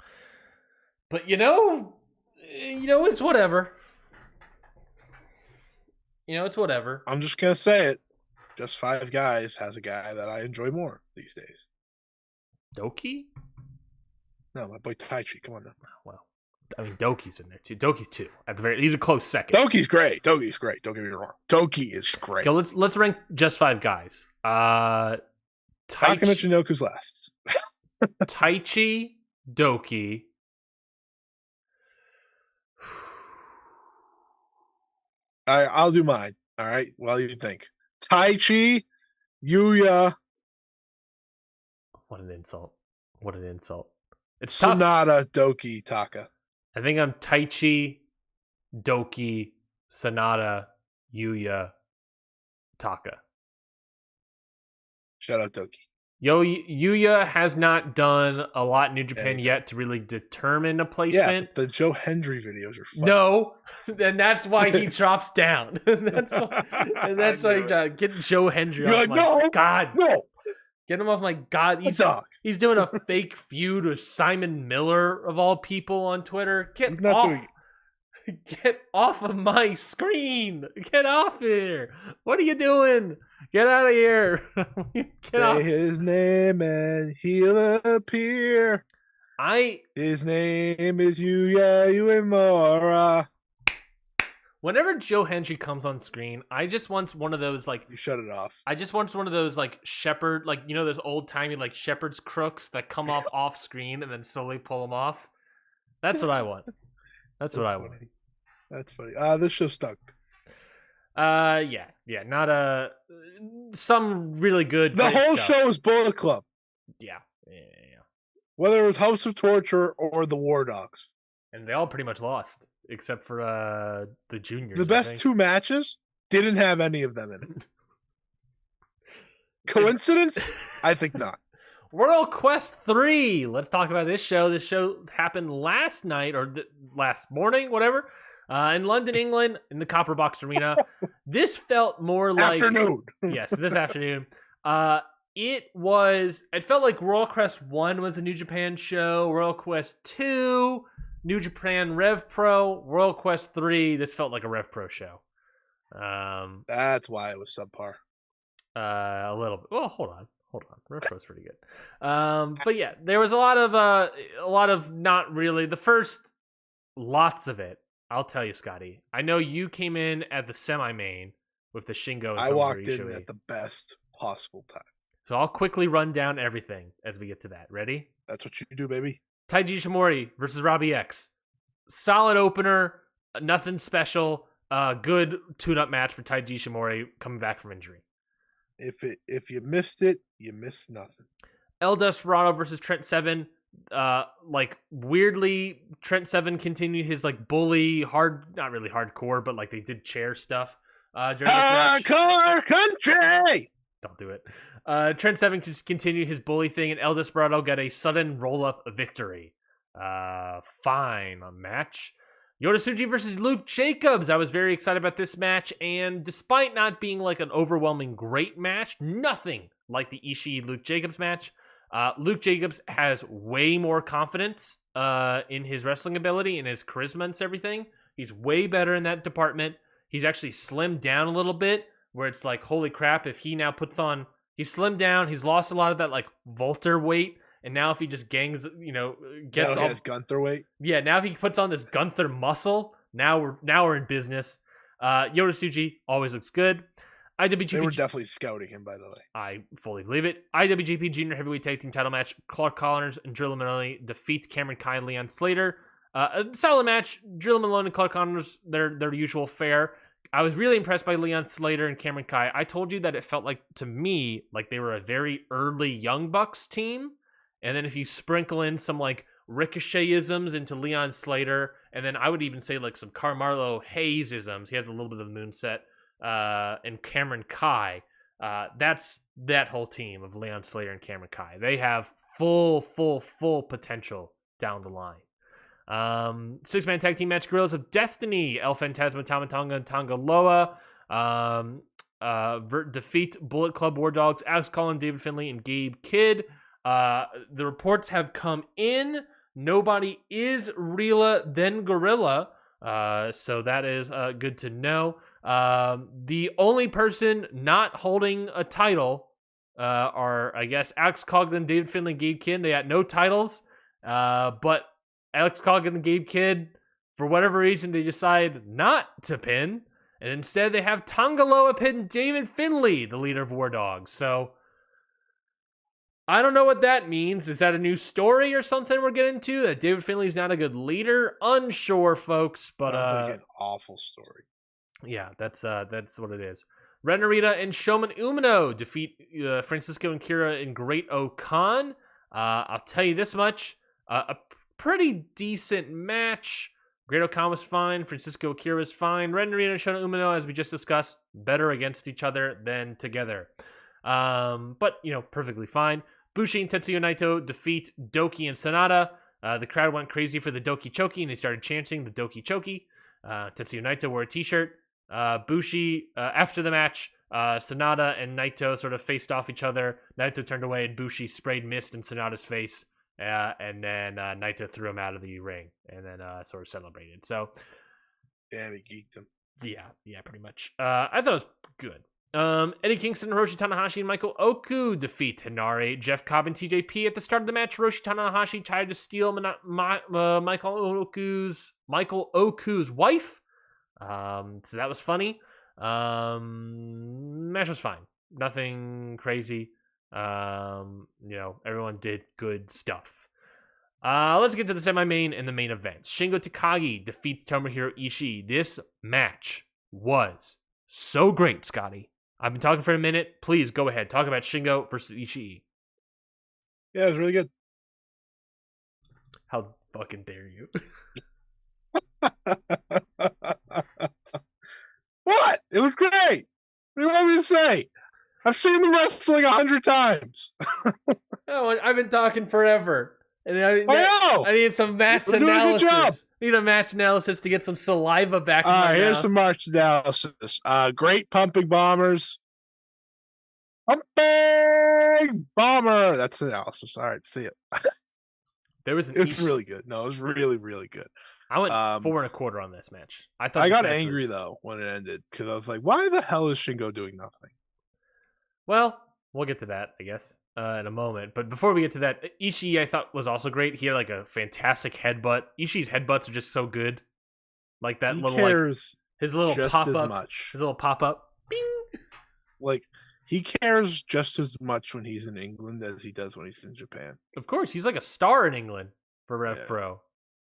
But it's whatever. It's whatever. I'm just going to say it. Just Five Guys has a guy that I enjoy more these days. Doki? No, my boy Taichi. Come on now. Well, I mean, Doki's in there too. Doki's 2. He's a close second. Doki's great. Don't get me wrong. Doki is great. Okay, let's rank just 5 guys. Taka Michinoku's last. Taichi, Doki. All right, I'll do mine. All right. Well, you think Taichi, Yuya, What an insult! It's tough. Sonata, Doki, Taka. I think I'm Taichi, Doki, Sonata, Yuya, Taka. Shout out Doki. Yuya has not done a lot in New Japan yet to really determine a placement. Yeah, the Joe Hendry videos are fun. No, and that's why he drops down. That's why get Joe Hendry You're off like, my god. No. Get him off my god. He's doing a fake feud with Simon Miller of all people on Twitter. Get off of my screen. Get off here. What are you doing? Get out of here. Get off. Say his name and he'll appear. His name is Yuya Uemura. Whenever Joe Hendry comes on screen, I just want one of those like you shut it off. I just want one of those like shepherd, like those old timey like shepherd's crooks that come off screen and then slowly pull them off. That's what I want. That's what I want. That's funny. This show stunk. Yeah, not some really good. The great whole stuff. show is Bullet Club. Yeah. Whether it was House of Torture or the War Dogs. And they all pretty much lost, except for the juniors. The best two matches didn't have any of them in it. Coincidence? I think not. World Quest 3. Let's talk about this show. This show happened last night or last morning, whatever, in London, England, in the Copper Box Arena. This felt more like afternoon. Yes, this afternoon. It felt like World Quest 1 was a New Japan show. World Quest 2, New Japan Rev Pro. World Quest 3, this felt like a Rev Pro show. That's why it was subpar. A little bit. Well, hold on. Rev Pro's pretty good. But yeah, there was a lot of not really. The first lots of it. I'll tell you, Scotty. I know you came in at the semi-main with the Shingo. And I walked Ishii. in at the best possible time. So I'll quickly run down everything as we get to that. Ready? That's what you do, baby. Taiji Ishimori versus Robbie X. Solid opener. Nothing special. Good tune-up match for Taiji Ishimori coming back from injury. If you missed it, you missed nothing. El Desperado versus Trent Seven. Weirdly, Trent Seven continued his bully not really hardcore, but they did chair stuff. During this match. Hardcore country. Don't do it. Trent Seven just continued his bully thing, and El Desperado got a sudden roll-up victory. Fine match. Yoda versus Luke Jacobs. I was very excited about this match, and despite not being an overwhelming great match, nothing like the Ishii-Luke Jacobs match. Luke Jacobs has way more confidence in his wrestling ability and his charisma and everything. He's way better in that department. He's actually slimmed down a little bit, where it's holy crap, if he now puts on... He's slimmed down, he's lost a lot of that Volter weight, and now if he just gets all... his Gunther weight? Yeah, now if he puts on this Gunther muscle, now we're in business. Yoda always looks good. IWGP... They were definitely scouting him, by the way. I fully believe it. IWGP Junior Heavyweight Tag Team title match. Clark Connors and Drilla Maloney defeat Cameron Kai and Leon Slater. A solid match. Drilla Maloney and Clark Connors, their usual fare. I was really impressed by Leon Slater and Cameron Kai. I told you that it felt to me, they were a very early Young Bucks team. And then if you sprinkle in some Ricochet-isms into Leon Slater, and then I would even say some Carmelo Hayes-isms. He has a little bit of the moonset. And Cameron Kai. That's that whole team of Leon Slater and Cameron Kai. They have full potential down the line. 6-man tag team match, Guerrillas of Destiny, El Fantasma, Tama Tonga, and Tonga Loa. Defeat Bullet Club War Dogs, Alex Collin, David Finlay, and Gabe Kidd. The reports have come in. Nobody is Rila, then Gorilla. So that is good to know. The only person not holding a title are, I guess, Alex Coughlin, David Finlay, Gabe Kidd. They got no titles, but Alex Coughlin and Gabe Kidd, for whatever reason, they decide not to pin, and instead they have Tongaloa pin David Finlay, the leader of War Dogs. So I don't know what that means. Is that a new story or something we're getting to? That David Finlay's not a good leader? Unsure, folks, but an awful story. Yeah, that's what it is. Ren Narita and Shoman Umino defeat Francisco and Kira in Great O-Khan. I'll tell you this much. A pretty decent match. Great O-Khan was fine. Francisco Akira was fine. Ren Narita and Shoman Umino, as we just discussed, better against each other than together. But, perfectly fine. Bushi and Tetsuya Naito defeat Doki and Sonata. The crowd went crazy for the Doki Choki, and they started chanting the Doki Choki. Tetsuya Naito wore a t-shirt. Bushi, after the match, Sonata and Naito sort of faced off each other. Naito turned away, and Bushi sprayed mist in Sonata's face. And then Naito threw him out of the ring, and then sort of celebrated. So, yeah, he geeked him. Yeah, pretty much. I thought it was good. Eddie Kingston, Hiroshi Tanahashi, and Michael Oku defeat Hinari, Jeff Cobb, and TJP. At the start of the match, Hiroshi Tanahashi tried to steal Michael Oku's wife. So that was funny. Match was fine. Nothing crazy. Everyone did good stuff. Let's get to the semi-main and the main event. Shingo Takagi defeats Tomohiro Ishii. This match was so great, Scotty. I've been talking for a minute. Please go ahead. Talk about Shingo versus Ishii. Yeah, it was really good. How fucking dare you? What? It was great. What do you want me to say? I've seen the wrestling 100 times. Oh, I've been talking forever. And I know. I need some match You're doing a good job. analysis. I need a match analysis to get some saliva back in my Here's mouth. some match analysis. Great pumping bombers. Pumping bomber. That's the analysis. All right, see it. There was It was really good. No, it was really, really good. I went 4.25 on this match. I got angry though when it ended because I was like, "Why the hell is Shingo doing nothing?" Well, we'll get to that, I guess, in a moment. But before we get to that, Ishii I thought was also great. He had like a fantastic headbutt. Ishii's headbutts are just so good. Like that little his little pop up. His little pop up. Bing. Like he cares just as much when he's in England as he does when he's in Japan. Of course, he's like a star in England for Rev Pro.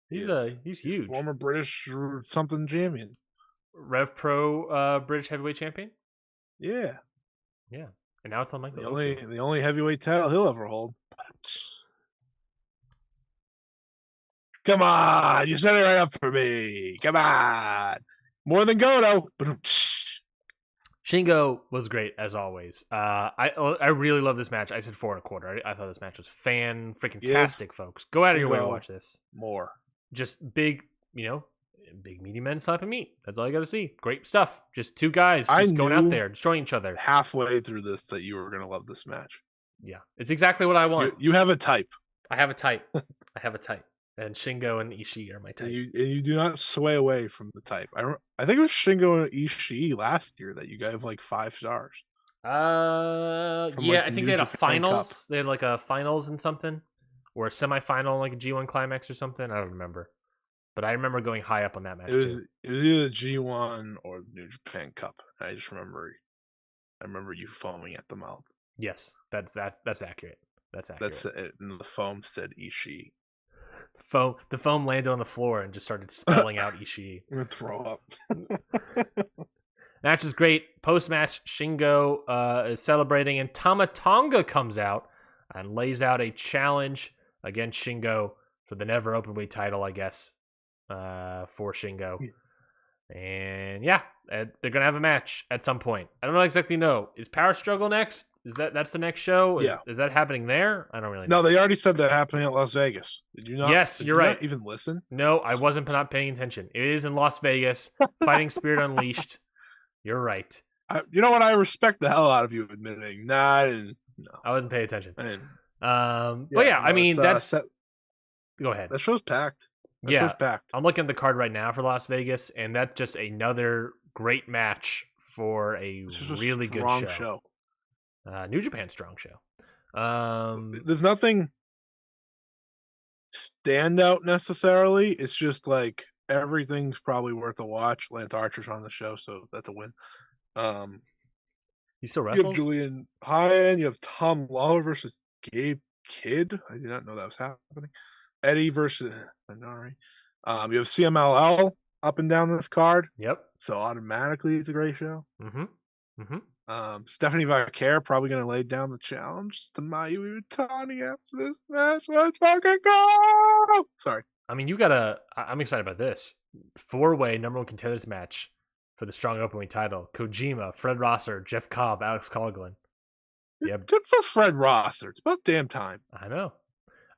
He's huge. Former British or something champion. Rev Pro British heavyweight champion? Yeah. Yeah. And now it's on like the only heavyweight title he'll ever hold. Come on, you set it right up for me. Come on. More than Goto. Shingo was great as always. I really love this match. I said 4.25. I thought this match was freaking-tastic, folks. Go out of your way to watch this. More. Just big, big meaty men slapping meat. That's all you got to see. Great stuff. Just two guys just going out there, destroying each other. Halfway through this that you were going to love this match. Yeah. It's exactly what I want. You have a type. I have a type. And Shingo and Ishii are my type. And you do not sway away from the type. I think it was Shingo and Ishii last year that you gave like 5 stars. I think they had a finals. Cup. They had like a finals and something. Or a semifinal, like a G1 climax or something. I don't remember. But I remember going high up on that match. It was either G1 or New Japan Cup. I just remember you foaming at the mouth. Yes, that's accurate. That's accurate. That's it. And the foam said Ishii. The foam landed on the floor and just started spelling out Ishii. I'm gonna throw up. Match is great. Post-match, Shingo is celebrating, and Tama Tonga comes out and lays out a challenge against Shingo for the never openweight title, I guess, for Shingo. Yeah. And they're gonna have a match at some point. I don't exactly know. Is Power Struggle next? That's the next show? Is that happening there? I don't really know. No, they already said that happening at Las Vegas. Did you not? Yes, you're right. Not even listen? No, I wasn't not paying attention. It is in Las Vegas. Fighting Spirit Unleashed. You're right. You know what? I respect the hell out of you admitting. Nah, I didn't. No. I wasn't paying attention. That's. Go ahead. That show's packed. Show's packed. I'm looking at the card right now for Las Vegas, and that's just another great match for a really good show. New Japan strong show. There's nothing standout necessarily. It's just like everything's probably worth a watch. Lance Archer's on the show, so that's a win. He still wrestles? You have Julian Hyan, you have Tom Lawler versus Gabe Kidd. I did not know that was happening. Eddie versus Minari. You have CMLL up and down this card. Yep. So automatically it's a great show. Mm-hmm. Stephanie Vaquer probably going to lay down the challenge to Mayu Iwatani after this match. Let's fucking go! Sorry. I mean, I'm excited about this. 4-way number 1 contenders match for the strong openweight title. Kojima, Fred Rosser, Jeff Cobb, Alex Coughlin. Yeah, good for Fred Rosser. It's about damn time. I know.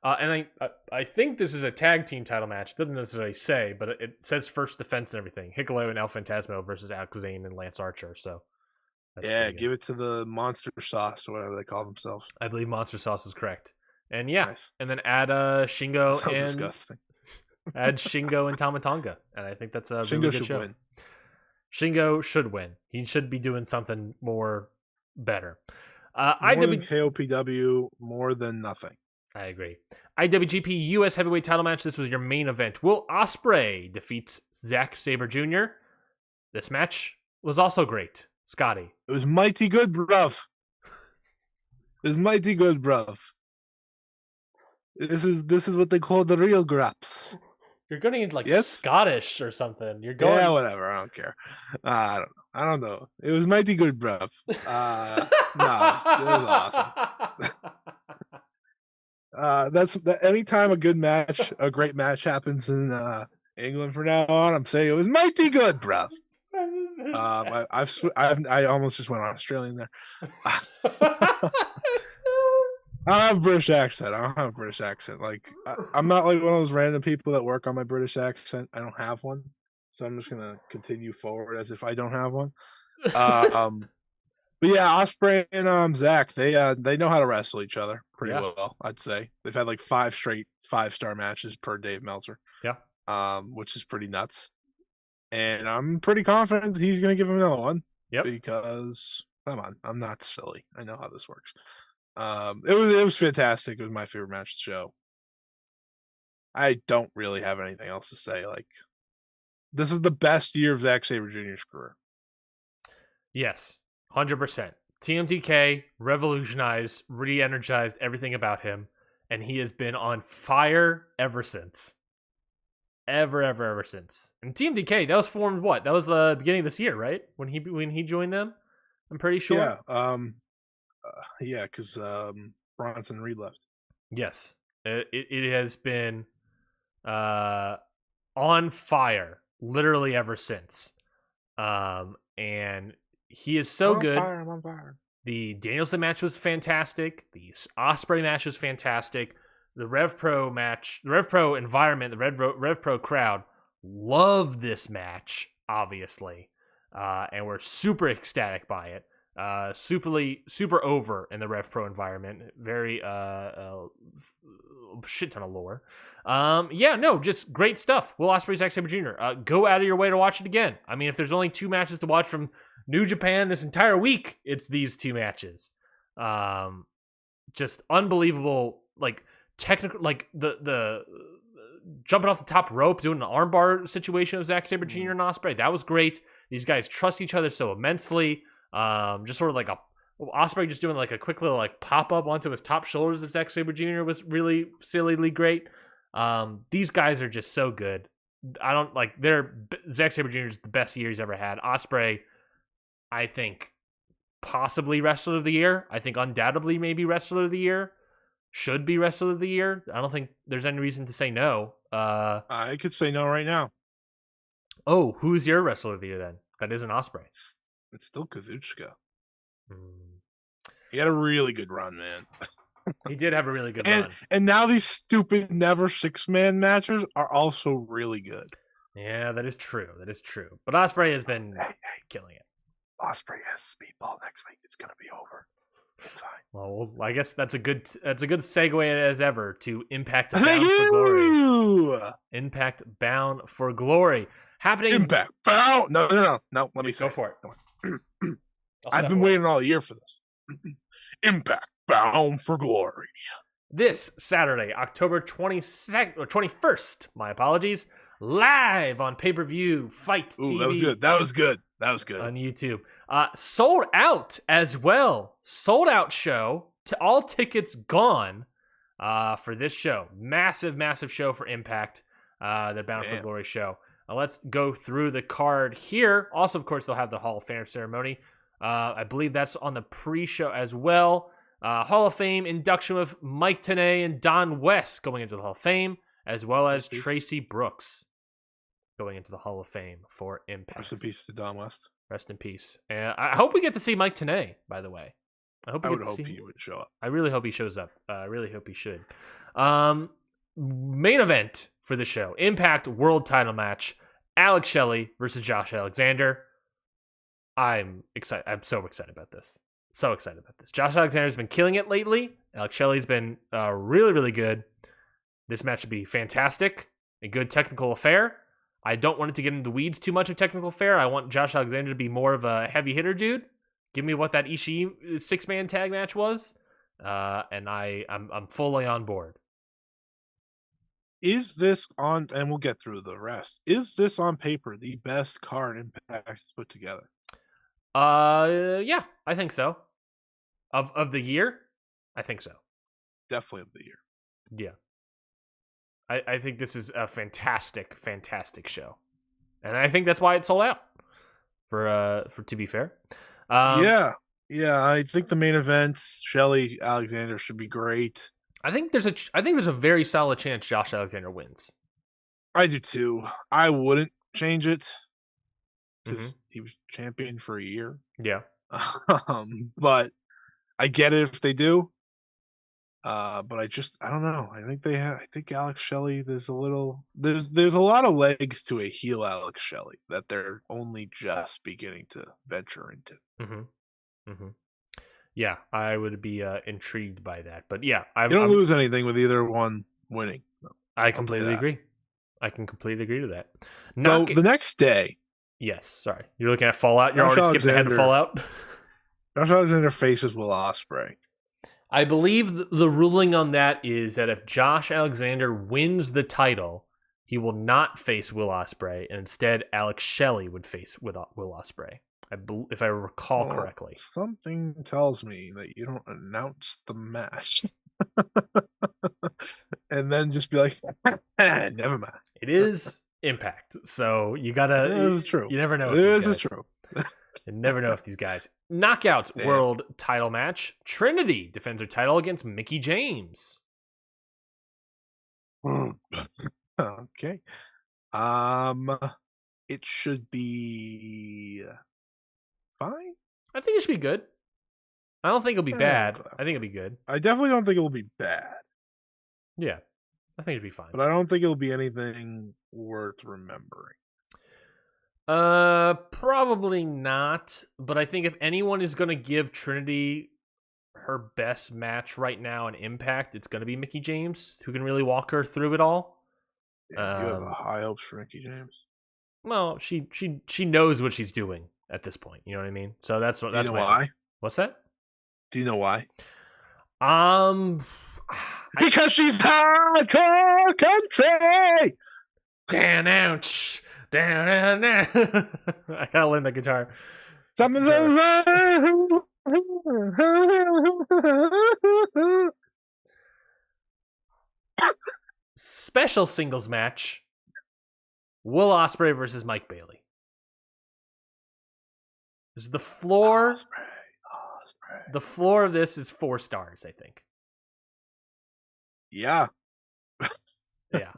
And I think this is a tag team title match. It doesn't necessarily say, but it says first defense and everything. Hikuleo and El Phantasmo versus Alex Zane and Lance Archer. So give it to the Monster Sauce or whatever they call themselves. I believe Monster Sauce is correct. And nice. And then add Shingo and disgusting. Add Shingo and Tama Tonga, and I think that's a Shingo really good show. Win. Shingo should win. He should be doing something more better. More than KOPW, more than nothing. I agree. IWGP US Heavyweight Title match. This was your main event. Will Ospreay defeats Zack Sabre Jr. This match was also great. Scotty. It was mighty good, bruv. This is what they call the real graps. You're going into like Yes? Scottish or something. You're Yeah, going. whatever. I don't care. I don't know. I don't know. It was mighty good, bruv. No, it was awesome. Anytime a great match happens in England from now on, I'm saying it was mighty good, bruv. I almost just went on Australian there. I have a British accent. I don't have a British accent. Like I'm not like one of those random people that work on my British accent. I don't have one, so I'm just gonna continue forward as if I don't have one. But yeah, Osprey and Zach, they know how to wrestle each other pretty well. I'd say they've had like 5 straight 5-star matches per Dave Meltzer. Yeah. Which is pretty nuts. And I'm pretty confident he's gonna give him another one. Yep. Because come on, I'm not silly. I know how this works. It was fantastic. It was my favorite match of the show. I don't really have anything else to say. Like, this is the best year of Zack Sabre Jr.'s career. Yes, 100%. TMDK revolutionized, re-energized everything about him, and he has been on fire ever since. Ever since. And TMDK, that was formed what? That was the beginning of this year, right? When he joined them, I'm pretty sure. Yeah. Because Bronson Reed left. Yes, it has been on fire literally ever since. And he is so good. I'm on fire. The Danielson match was fantastic. The Osprey match was fantastic. The Rev Pro match, the Rev Pro environment, the Rev Pro crowd loved this match, obviously. And we're super ecstatic by it. Super over in the Rev Pro environment. Very shit ton of lore. Just great stuff. Will Ospreay, Zack Sabre Jr. Go out of your way to watch it again. I mean, if there's only 2 matches to watch from New Japan this entire week, it's these 2 matches. Just unbelievable, like technical, like the jumping off the top rope, doing an armbar situation of Zack Sabre Jr. and Ospreay. That was great. These guys trust each other so immensely. Just sort of like Ospreay just doing like a quick little like pop up onto his top shoulders of Zack Sabre Jr. was really sillily great. These guys are just so good. I don't like Zack Sabre Jr. is the best year he's ever had. Ospreay, I think possibly Wrestler of the Year. I think undoubtedly maybe Wrestler of the Year. Should be Wrestler of the Year. I don't think there's any reason to say no. I could say no right now. Oh, who's your Wrestler of the Year then? That isn't Ospreay. It's still Kazuchika. He had a really good run, man. He did have a really good run. And now these stupid never 6-man matches are also really good. Yeah, that is true. But Ospreay has been killing it. Ospreay has Speedball next week. It's gonna be over. It's fine. Well, I guess that's a good segue as ever to Impact Bound for Glory. Impact Bound for Glory happening. Impact Bound. No. Let me go for it. I've been waiting all year for this. Impact Bound for Glory. This Saturday, October 22nd or 21st. My apologies. Live on pay-per-view Fight TV. That was good. On YouTube. Sold out as well. Sold out show. All tickets gone for this show. Massive show for Impact. The Bound for Glory show. Let's go through the card here. Also, of course, they'll have the Hall of Fame ceremony. I believe that's on the pre-show as well. Hall of Fame induction with Mike Tenay and Don West going into the Hall of Fame, as well as Tracy Brooks going into the Hall of Fame for Impact. Rest in peace to Don West. Rest in peace. And I hope we get to see Mike Tenay, by the way. I would hope he would show up. I really hope he shows up. I really hope he should. Main event for the show. Impact World Title match. Alex Shelley versus Josh Alexander. I'm excited. I'm so excited about this. Josh Alexander's been killing it lately. Alex Shelley's been really good. This match should be fantastic. A good technical affair. I don't want it to get into the weeds too much of technical affair. I want Josh Alexander to be more of a heavy hitter dude. Give me what that Ishii 6-man tag match was. And I'm fully on board. Is this on, and we'll get through the rest, is this on paper the best card Impact has put together? Yeah, I think so. Of the year? I think so. Definitely of the year. Yeah. I think this is a fantastic, fantastic show, and I think that's why it sold out. For to be fair, yeah. I think the main event, Shelley Alexander, should be great. I think there's a very solid chance Josh Alexander wins. I do too. I wouldn't change it because Mhm. he was champion for a year. Yeah. But I get it if they do. But I don't know. I think Alex Shelley, there's a lot of legs to a heel Alex Shelley that they're only just beginning to venture into. Yeah, I would be intrigued by that. But yeah, you don't lose anything with either one winning. I completely agree. I can completely agree to that. So the next day. Yes, sorry. You're looking at Fallout. You're already skipping ahead to Fallout. Josh Alexander faces Will Ospreay. I believe the ruling on that is that if Josh Alexander wins the title, he will not face Will Ospreay, and instead Alex Shelley would face Will Ospreay. If I recall correctly. Something tells me that you don't announce the match and then just be like, never mind. It is Impact, so you gotta. This is true. You never know. This is true. You never know if these guys. Knockouts World Title match. Trinity defends her title against Mickie James. Okay. It should be fine. I think it should be good. I don't think it'll be bad. I think it'll be good. I definitely don't think it will be bad. Yeah. I think it'll be fine. But I don't think it'll be anything worth remembering. Probably not. But I think if anyone is going to give Trinity her best match right now in Impact, it's going to be Mickie James, who can really walk her through it all. Yeah, you have high hopes for Mickie James. Well, she knows what she's doing at this point. You know what I mean? So that's you know why. What's that? Do you know why? Because she's hardcore country. Down, ouch. Down. I gotta learn the guitar. Something's Special singles match. Will Ospreay versus Mike Bailey. This is the floor. Ospreay. The floor of this is 4 stars, I think. Yeah. Yeah.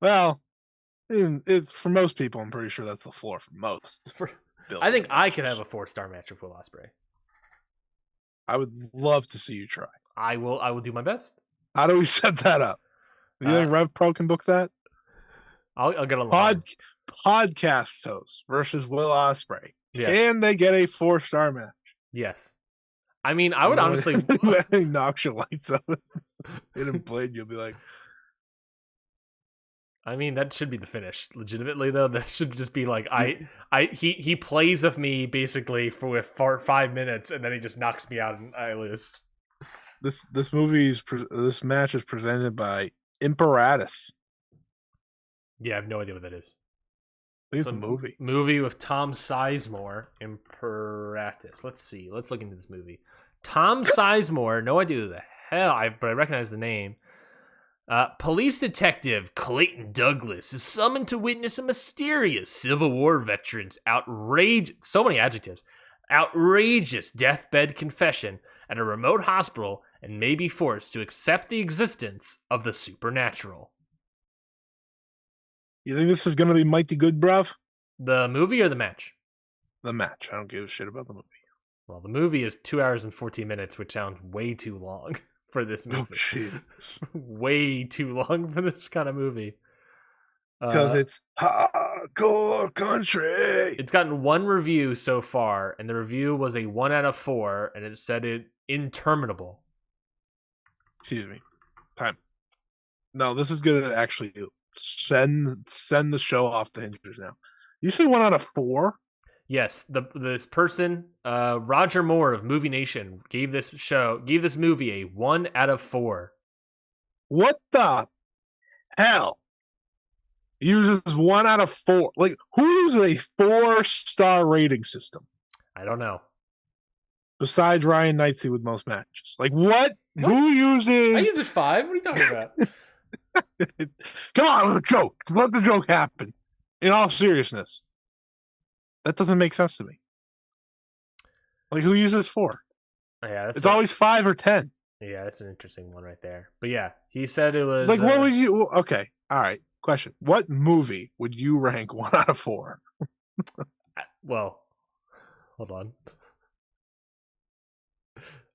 Well, it's for most people. I'm pretty sure that's the floor for most. I think I could have a 4-star match with Will Ospreay. I would love to see you try. I will do my best. How do we set that up? Do you think Rev Pro can book that? I'll get a podcast host versus Will Ospreay. Yes. Can they get a 4-star match? Yes. I mean, I would honestly he knocks your lights out in a blade. You'll be like, I mean, that should be the finish. Legitimately, though, that should just be like he plays with me basically for 5 minutes, and then he just knocks me out, and I lose. This match is presented by Imperatus. Yeah, I have no idea what that is. It's a movie. Movie with Tom Sizemore, Imperatus. Let's see. Let's look into this movie. Tom Sizemore. No idea who the hell. But I recognize the name. Police detective Clayton Douglas is summoned to witness a mysterious Civil War veteran's so many adjectives, outrageous deathbed confession at a remote hospital and may be forced to accept the existence of the supernatural. You think this is going to be mighty good, bruv? The movie or the match? The match. I don't give a shit about the movie. Well, the movie is 2 hours and 14 minutes, which sounds way too long for this movie. Way too long for this kind of movie. Because it's hardcore country. It's gotten 1 review so far, and the review was a 1 out of 4, and it said it interminable. Excuse me. Time. No, this is going to actually send the show off the hinges now. You say 1 out of 4? Yes, this person, Roger Moore of Movie Nation, gave this movie a 1 out of 4. What the hell? Uses 1 out of 4. Like, who uses a 4-star rating system? I don't know. Besides Ryan Knightsey with most matches. Like, what? Who uses... I use it 5. What are you talking about? Come on, it was a joke. Let the joke happen. In all seriousness, that doesn't make sense to me. Like, who uses this for? Yeah, It's always 5 or 10. Yeah, that's an interesting one right there. But yeah, he said it was like, what would you? Okay, all right. Question: what movie would you rank 1 out of 4? Well, hold on.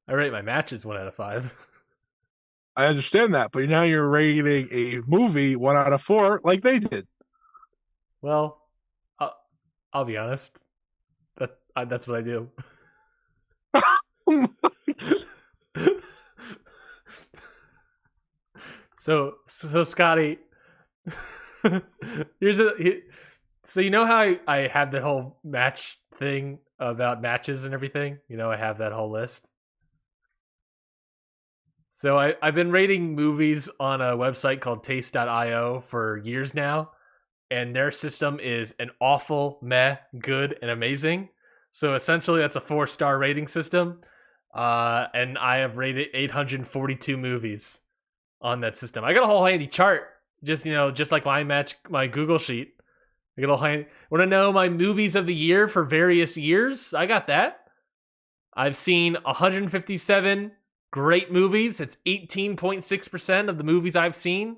I rate my matches 1 out of 5. I understand that, but now you're rating a movie 1 out of 4 like they did. Well, I'll be honest. That's what I do. So Scotty, so you know how I have the whole match thing about matches and everything? You know, I have that whole list. So I've been rating movies on a website called taste.io for years now, and their system is an awful, meh, good, and amazing. So essentially that's a 4-star rating system. And I have rated 842 movies on that system. I got a whole handy chart, just like my Google sheet. I got a whole handy. Want to know my movies of the year for various years? I got that. I've seen 157 great movies. It's 18.6% of the movies I've seen.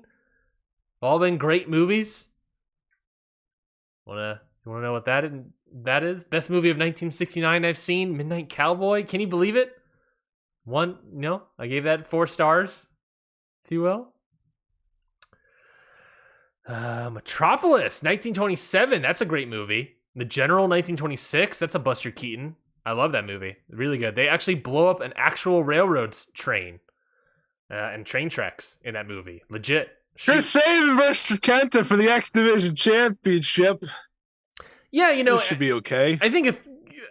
All been great movies. You wanna know what that is? Best movie of 1969 I've seen, Midnight Cowboy. Can you believe it? I gave that 4 stars, if you will. Metropolis, 1927. That's a great movie. The General, 1926. That's a Buster Keaton. I love that movie. Really good. They actually blow up an actual railroads train and train tracks in that movie. Legit. Chris Sabin versus Kenta for the X Division Championship. Yeah, this should be okay. I think if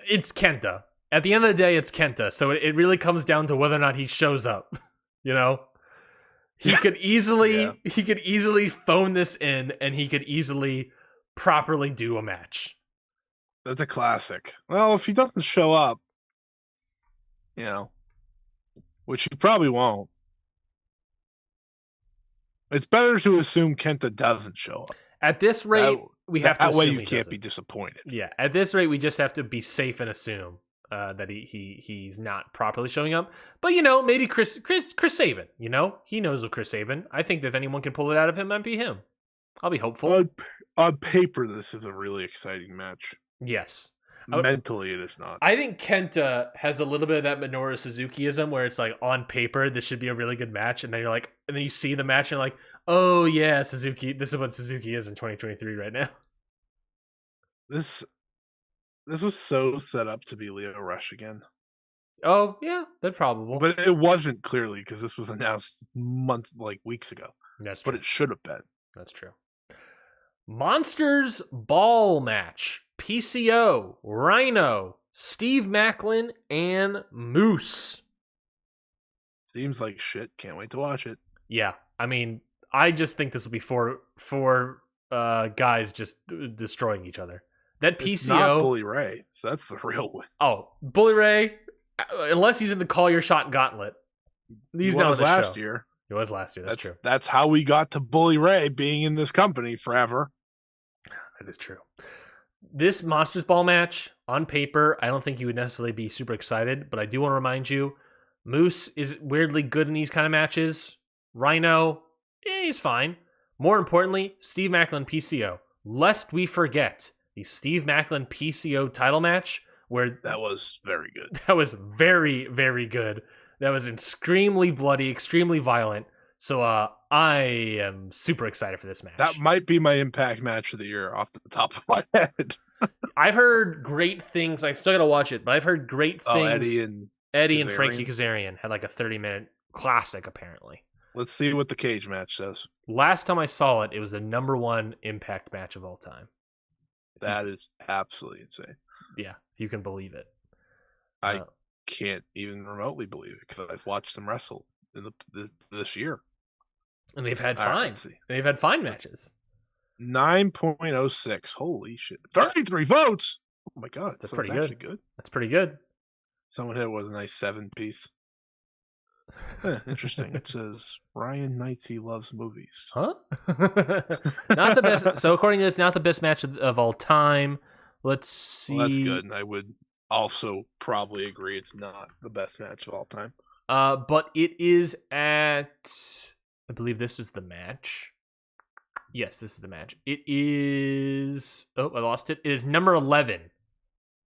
it's Kenta. At the end of the day, it's Kenta. So it really comes down to whether or not he shows up. He could easily phone this in, and he could easily properly do a match. That's a classic. Well, if he doesn't show up, which he probably won't, it's better to assume Kenta doesn't show up. At this rate, we have to assume that way you he can't doesn't. be disappointed. Yeah, at this rate, we just have to be safe and assume that he's not properly showing up. But maybe Chris Sabin. He knows of Chris Sabin. I think that if anyone can pull it out of him, it might be him. I'll be hopeful. On paper, this is a really exciting match. Yes. Mentally, it is not. I think Kenta has a little bit of that Minoru Suzuki-ism where it's like, on paper, this should be a really good match. And then and then you see the match and you're like, oh yeah, Suzuki, this is what Suzuki is in 2023 right now. This was so set up to be Leo Rush again. Oh, yeah, that's probable. But it wasn't clearly because this was announced weeks ago. That's true. But it should have been. That's true. Monsters Ball match. PCO, Rhino, Steve Macklin, and Moose. Seems like shit. Can't wait to watch it. Yeah, I mean, I just think this will be four guys just destroying each other. That PCO, it's not Bully Ray, so that's the real one. Oh, Bully Ray, unless he's in the Call Your Shot Gauntlet. He was last year. It was last year. That's true. That's how we got to Bully Ray being in this company forever. That is true. This Monsters Ball match, on paper, I don't think you would necessarily be super excited, but I do want to remind you, Moose is weirdly good in these kind of matches. Rhino, he's fine. More importantly, Steve Macklin PCO. Lest we forget the Steve Macklin PCO title match, where that was very good. That was very, very good. That was extremely bloody, extremely violent. So I am super excited for this match. That might be my Impact match of the year off the top of my head. I've heard great things. I still got to watch it, but I've heard great things. Eddie and Frankie Kazarian had like a 30-minute classic, apparently. Let's see what the cage match says. Last time I saw it, it was the #1 Impact match of all time. That is absolutely insane. Yeah, if you can believe it. I can't even remotely believe it because I've watched them wrestle in this year. And they've had fine. They've had fine matches. 9.06. Holy shit. 33 votes. Oh my god. That's pretty good. That's pretty good. Someone hit it with a nice 7-piece. Interesting. It says Ryan Knightsey loves movies. Huh? Not the best. So according to this, not the best match of all time. Let's see. Well, that's good, and I would also probably agree it's not the best match of all time. But it is at. I believe this is the match. Yes, this is the match. It is. Oh, I lost it. It is number 11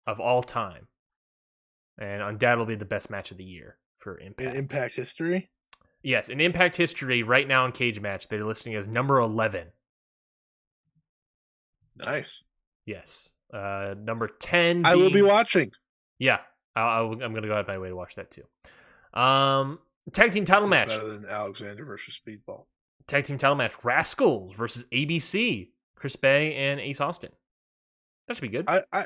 of all time, and undoubtedly the best match of the year for Impact. In Impact history. Yes, in Impact history, right now in Cage Match, they're listing as number 11. Nice. Yes. Number 10. I will be watching. Yeah, I'm going to go out of my way to watch that too. Tag team title match. Better than Alexander versus Speedball. Tag team title match. Rascals versus ABC. Chris Bay and Ace Austin. That should be good. I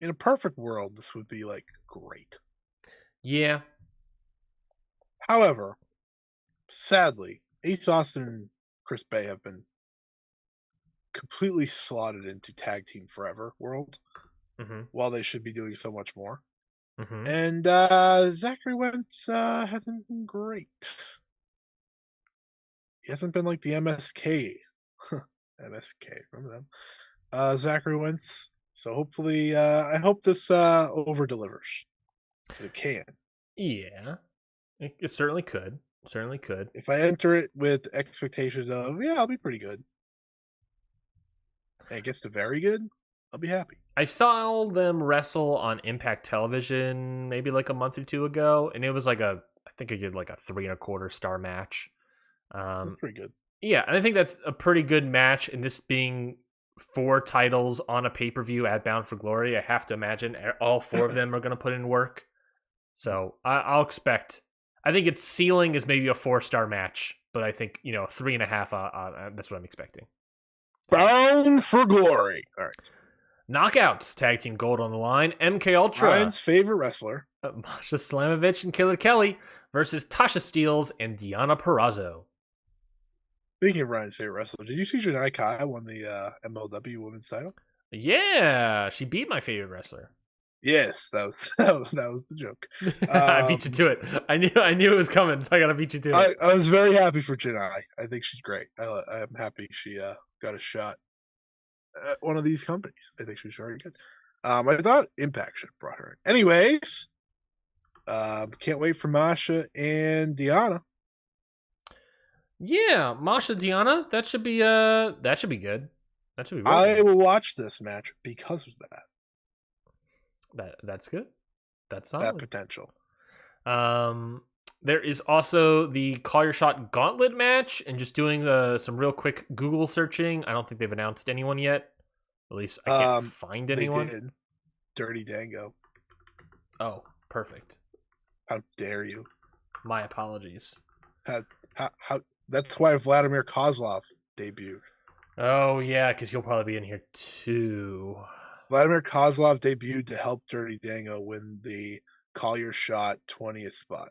in a perfect world, this would be like great. Yeah. However, sadly, Ace Austin and Chris Bay have been completely slotted into tag team forever world, while they should be doing so much more. And Zachary Wentz hasn't been great. He hasn't been like the MSK. MSK, remember them? Zachary Wentz. So hopefully, I hope this over delivers. It can. Yeah. It certainly could. Certainly could. If I enter it with expectations of, yeah, I'll be pretty good, and it gets to very good, I'll be happy. I saw them wrestle on Impact Television maybe like a month or two ago, and it was like I think I did like a 3.25 star match. That's pretty good. Yeah, and I think that's a pretty good match. And this being 4 titles on a pay-per-view at Bound for Glory, I have to imagine all 4 of them are going to put in work. So I'll expect. I think its ceiling is maybe a 4-star match, but I think 3.5. That's what I'm expecting. Bound for Glory. All right. Knockouts, tag team gold on the line. MK Ultra, Ryan's favorite wrestler, Masha Slamovich and Killer Kelly versus Tasha Steelz and Deonna Purrazzo. Speaking of Ryan's favorite wrestler, did you see Janai Kai won the MLW Women's title? Yeah, she beat my favorite wrestler. Yes, that was the joke. I beat you to it. I knew it was coming, so I gotta beat you to it. I was very happy for Janai. I think she's great. I'm happy she got a shot at one of these companies. I think she's very good. I thought Impact should have brought her in. Anyways, can't wait for Masha and Deonna. Yeah, Masha Deonna. That should be good. That should be really I good. will watch this match because of that. That's good. That's solid. That potential. There is also the Call Your Shot Gauntlet match, and just doing some real quick Google searching. I don't think they've announced anyone yet. At least I can't find anyone. They did. Dirty Dango. Oh, perfect. How dare you? My apologies. How that's why Vladimir Kozlov debuted. Oh yeah, because you'll probably be in here too. Vladimir Kozlov debuted to help Dirty Dango win the Call Your Shot 20th spot.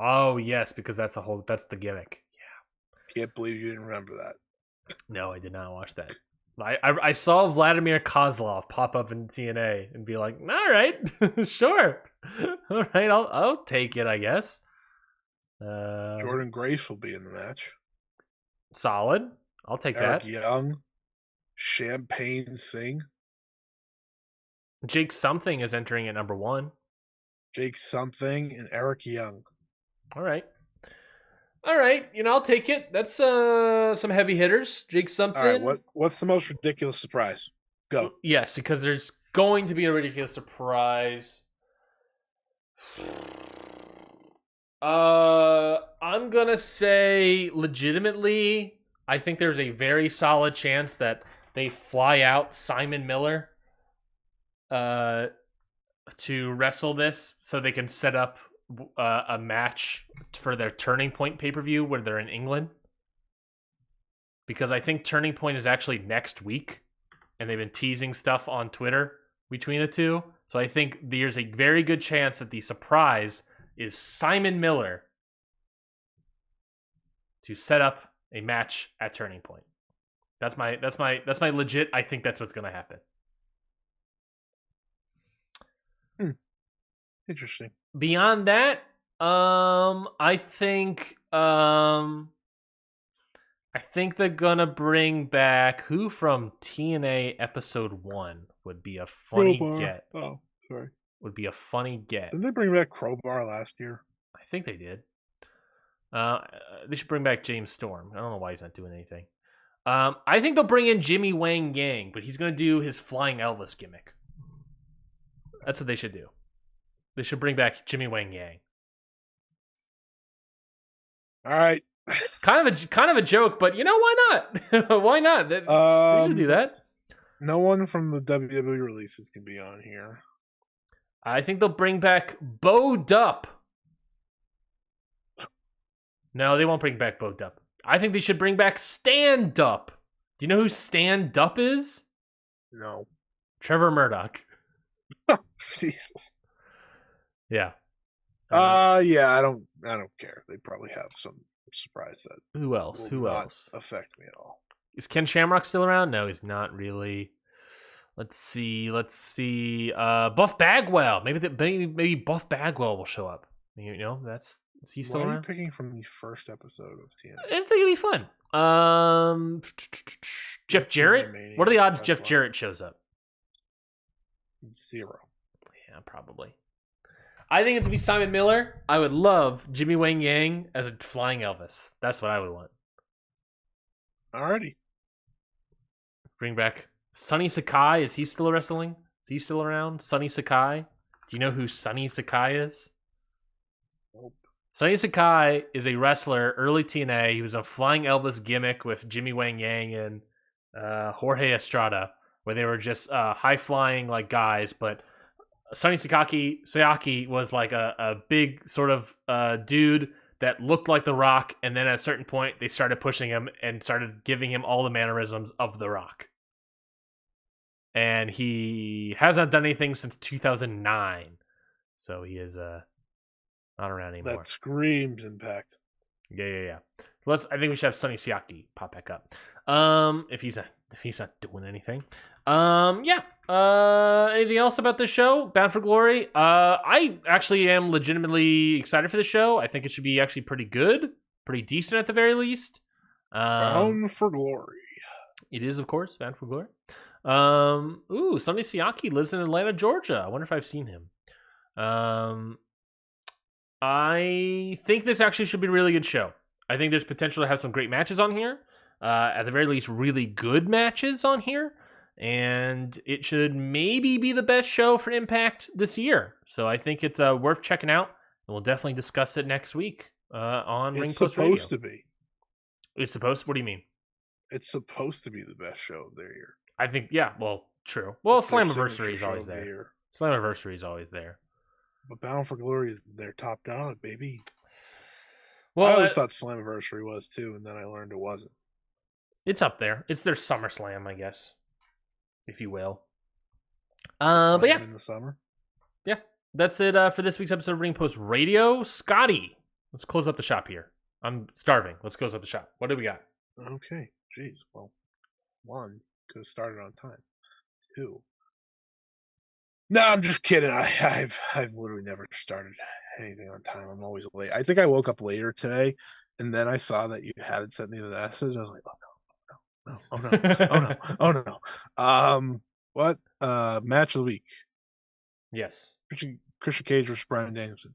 Oh yes, because that's the gimmick. Yeah. Can't believe you didn't remember that. No, I did not watch that. I saw Vladimir Kozlov pop up in TNA and be like, all right, sure. All right, I'll take it, I guess. Jordan Grace will be in the match. Solid. I'll take Eric that. Young, Champagne Singh. Jake Something is entering at number 1. Jake Something and Eric Young. All right. I'll take it. That's some heavy hitters. Jake Something. All right, what's the most ridiculous surprise? Go. Yes, because there's going to be a ridiculous surprise. I'm gonna say legitimately, I think there's a very solid chance that they fly out Simon Miller to wrestle this so they can set up a match for their Turning Point pay-per-view where they're in England. Because I think Turning Point is actually next week, and they've been teasing stuff on Twitter between the two. So I think there's a very good chance that the surprise is Simon Miller to set up a match at Turning Point. That's my legit. I think that's what's going to happen. Interesting. Beyond that, I think they're gonna bring back who from TNA episode 1 would be a funny Crowbar. get. Oh, sorry. Would be a funny get. Didn't they bring back Crowbar last year? I think they did. They should bring back James Storm. I don't know why he's not doing anything. I think they'll bring in Jimmy Wang Yang, but he's gonna do his Flying Elvis gimmick. That's what they should do. They should bring back Jimmy Wang Yang. All right. kind of a joke, but why not? Why not? They should do that. No one from the WWE releases can be on here. I think they'll bring back Bo Dupp. No, they won't bring back Bo Dupp. I think they should bring back Stand Up. Do you know who Stand Up is? No. Trevor Murdoch. Jesus. Yeah. Yeah, I don't care. They probably have some surprise that Who else? Who else? Affect me at all. Is Ken Shamrock still around? No, he's not really. Let's see. Buff Bagwell. Maybe Buff Bagwell will show up. Is he still around? Why are you around? picking from the first episode of TNA? I think it'd be fun. Jeff Jarrett. What are the odds Jeff Jarrett shows up? 0. Yeah, probably. I think it's gonna be Simon Miller. I would love Jimmy Wang Yang as a Flying Elvis. That's what I would want. Alrighty. Bring back Sonny Sakai. Is he still wrestling? Is he still around? Sonny Sakai. Do you know who Sonny Sakai is? Nope. Sonny Sakai is a wrestler, early TNA. He was a Flying Elvis gimmick with Jimmy Wang Yang and Jorge Estrada, where they were just high-flying like guys, but Sonny Sayaki was like a big sort of dude that looked like The Rock, and then at a certain point, they started pushing him and started giving him all the mannerisms of The Rock. And he hasn't done anything since 2009, so he is not around anymore. That screams Impact. Yeah. So I think we should have Sonny Siaki pop back up. If he's not doing anything. Anything else about this show? Bound for Glory. I actually am legitimately excited for the show. I think it should be actually pretty good, pretty decent at the very least. Bound for Glory. It is, of course, Bound for Glory. Sonny Siaki lives in Atlanta, Georgia. I wonder if I've seen him. I think this actually should be a really good show. I think there's potential to have some great matches on here. At the very least, really good matches on here. And it should maybe be the best show for Impact this year. So I think it's worth checking out. And we'll definitely discuss it next week on Ring Post Radio. It's supposed to be. It's supposed to? What do you mean? It's supposed to be the best show of their year. I think, yeah, well, true. Well, Slammiversary is always there. Slammiversary is always there. But Bound for Glory is their top dog, baby. Well, I always thought Slammiversary was too, and then I learned it wasn't. It's up there. It's their SummerSlam, I guess, if you will. But yeah, in the summer. Yeah, that's it for this week's episode of Ring Post Radio. Scotty, let's close up the shop here. I'm starving. Let's close up the shop. What do we got? Okay, jeez. Well, 1, could have started on time. 2. No, I'm just kidding. I've literally never started anything on time. I'm always late. I think I woke up later today, and then I saw that you hadn't sent me the message. I was like, oh no. What? Match of the week. Yes. Christian Cage versus Bryan Danielson.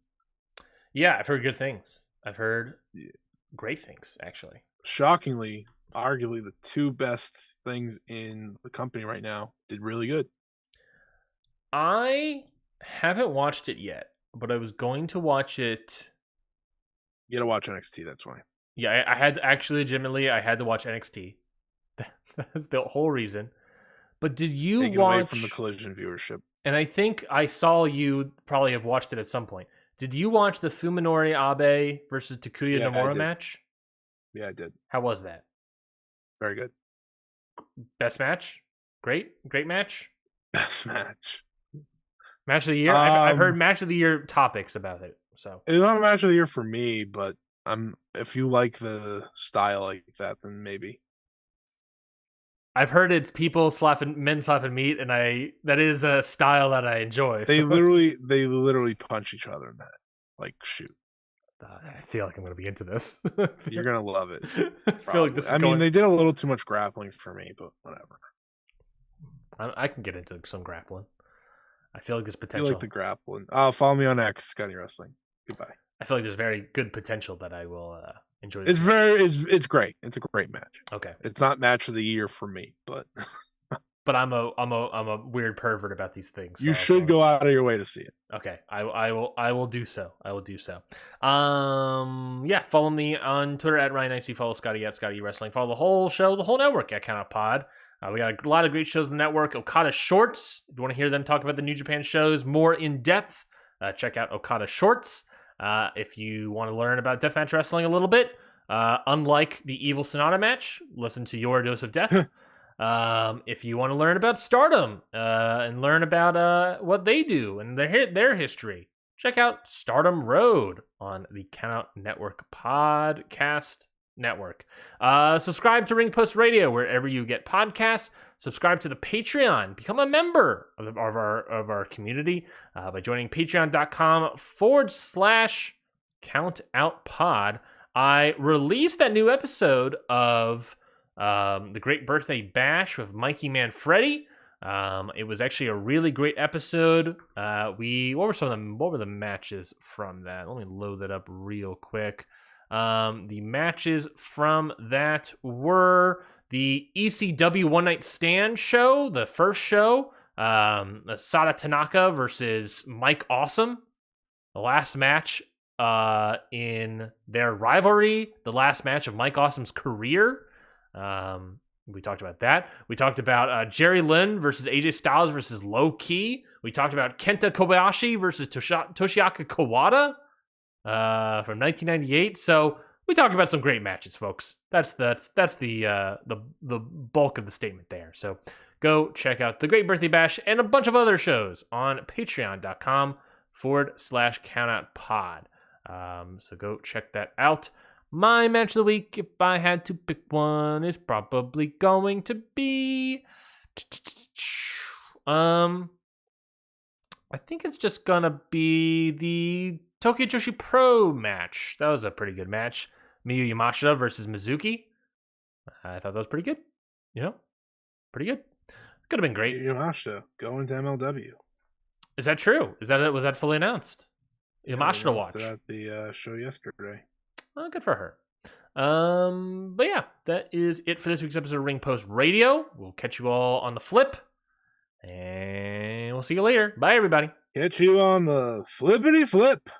Yeah, I've heard good things. I've heard great things, actually. Shockingly, arguably the 2 best things in the company right now did really good. I haven't watched it yet, but I was going to watch it. You gotta watch NXT, that's why. Yeah, I had legitimately, I had to watch NXT. That's the whole reason. But did you Taken watch... away from the Collision viewership. And I think I saw you probably have watched it at some point. Did you watch the Fuminori Abe versus Takuya Nomura match? Yeah, I did. How was that? Very good. Best match? Great match? Best match. Match of the year? I've heard match of the year topics about it. So it's not a match of the year for me, but if you like the style like that, then maybe. I've heard it's men slapping meat, and that is a style that I enjoy. They so. literally punch each other in that. Like, shoot. I feel like I'm going to be into this. You're going to love it. I feel like this is mean, they did a little too much grappling for me, but whatever. I can get into some grappling. I feel like there's potential. You like the grappling. Follow me on X, Scotty Wrestling. Goodbye. I feel like there's very good potential that I will enjoy. It's it's great. It's a great match. Okay. It's not match of the year for me, but but I'm a weird pervert about these things. So you should go out of your way to see it. Okay, I will do so. I will do so. Yeah, follow me on Twitter at Ryan Follow Scotty at Scotty Wrestling. Follow the whole show, the whole network at Count Out Pod. We got a lot of great shows on the network. Okada Shorts. If you want to hear them talk about the New Japan shows more in depth, check out Okada Shorts. If you want to learn about deathmatch wrestling a little bit, unlike the Evil Sonata match, listen to Your Dose of Death. If you want to learn about Stardom and learn about what they do and their history, check out Stardom Road on the Count Out Network podcast network. Subscribe to Ring Post Radio wherever you get podcasts. Subscribe to the Patreon. Become a member of our community by joining patreon.com/countoutpod. I released that new episode of the Great Birthday Bash with Mikey Manfredi. It was actually a really great episode. What were the matches from that? Let me load that up real quick. The matches from that were the ECW One Night Stand show, the first show, Sada Tanaka versus Mike Awesome. The last match in their rivalry, the last match of Mike Awesome's career. We talked about that. We talked about Jerry Lynn versus AJ Styles versus Low Ki. We talked about Kenta Kobayashi versus Toshiaki Kawada from 1998. So we talked about some great matches, folks. That's the bulk of the statement there. So go check out the Great Birthday Bash and a bunch of other shows on patreon.com/countoutpod. So go check that out. My match of the week, if I had to pick one, is probably going to be I think it's just gonna be the Tokyo Joshi Pro match. That was a pretty good match. Miyu Yamashita versus Mizuki. I thought that was pretty good. Pretty good. It could have been great. Yamashita going to MLW. Is that true? Was that fully announced? Yamashita watch at the show yesterday. Oh, good for her. But yeah, that is it for this week's episode of Ring Post Radio. We'll catch you all on the flip, and we'll see you later. Bye, everybody. Catch you on the flippity flip.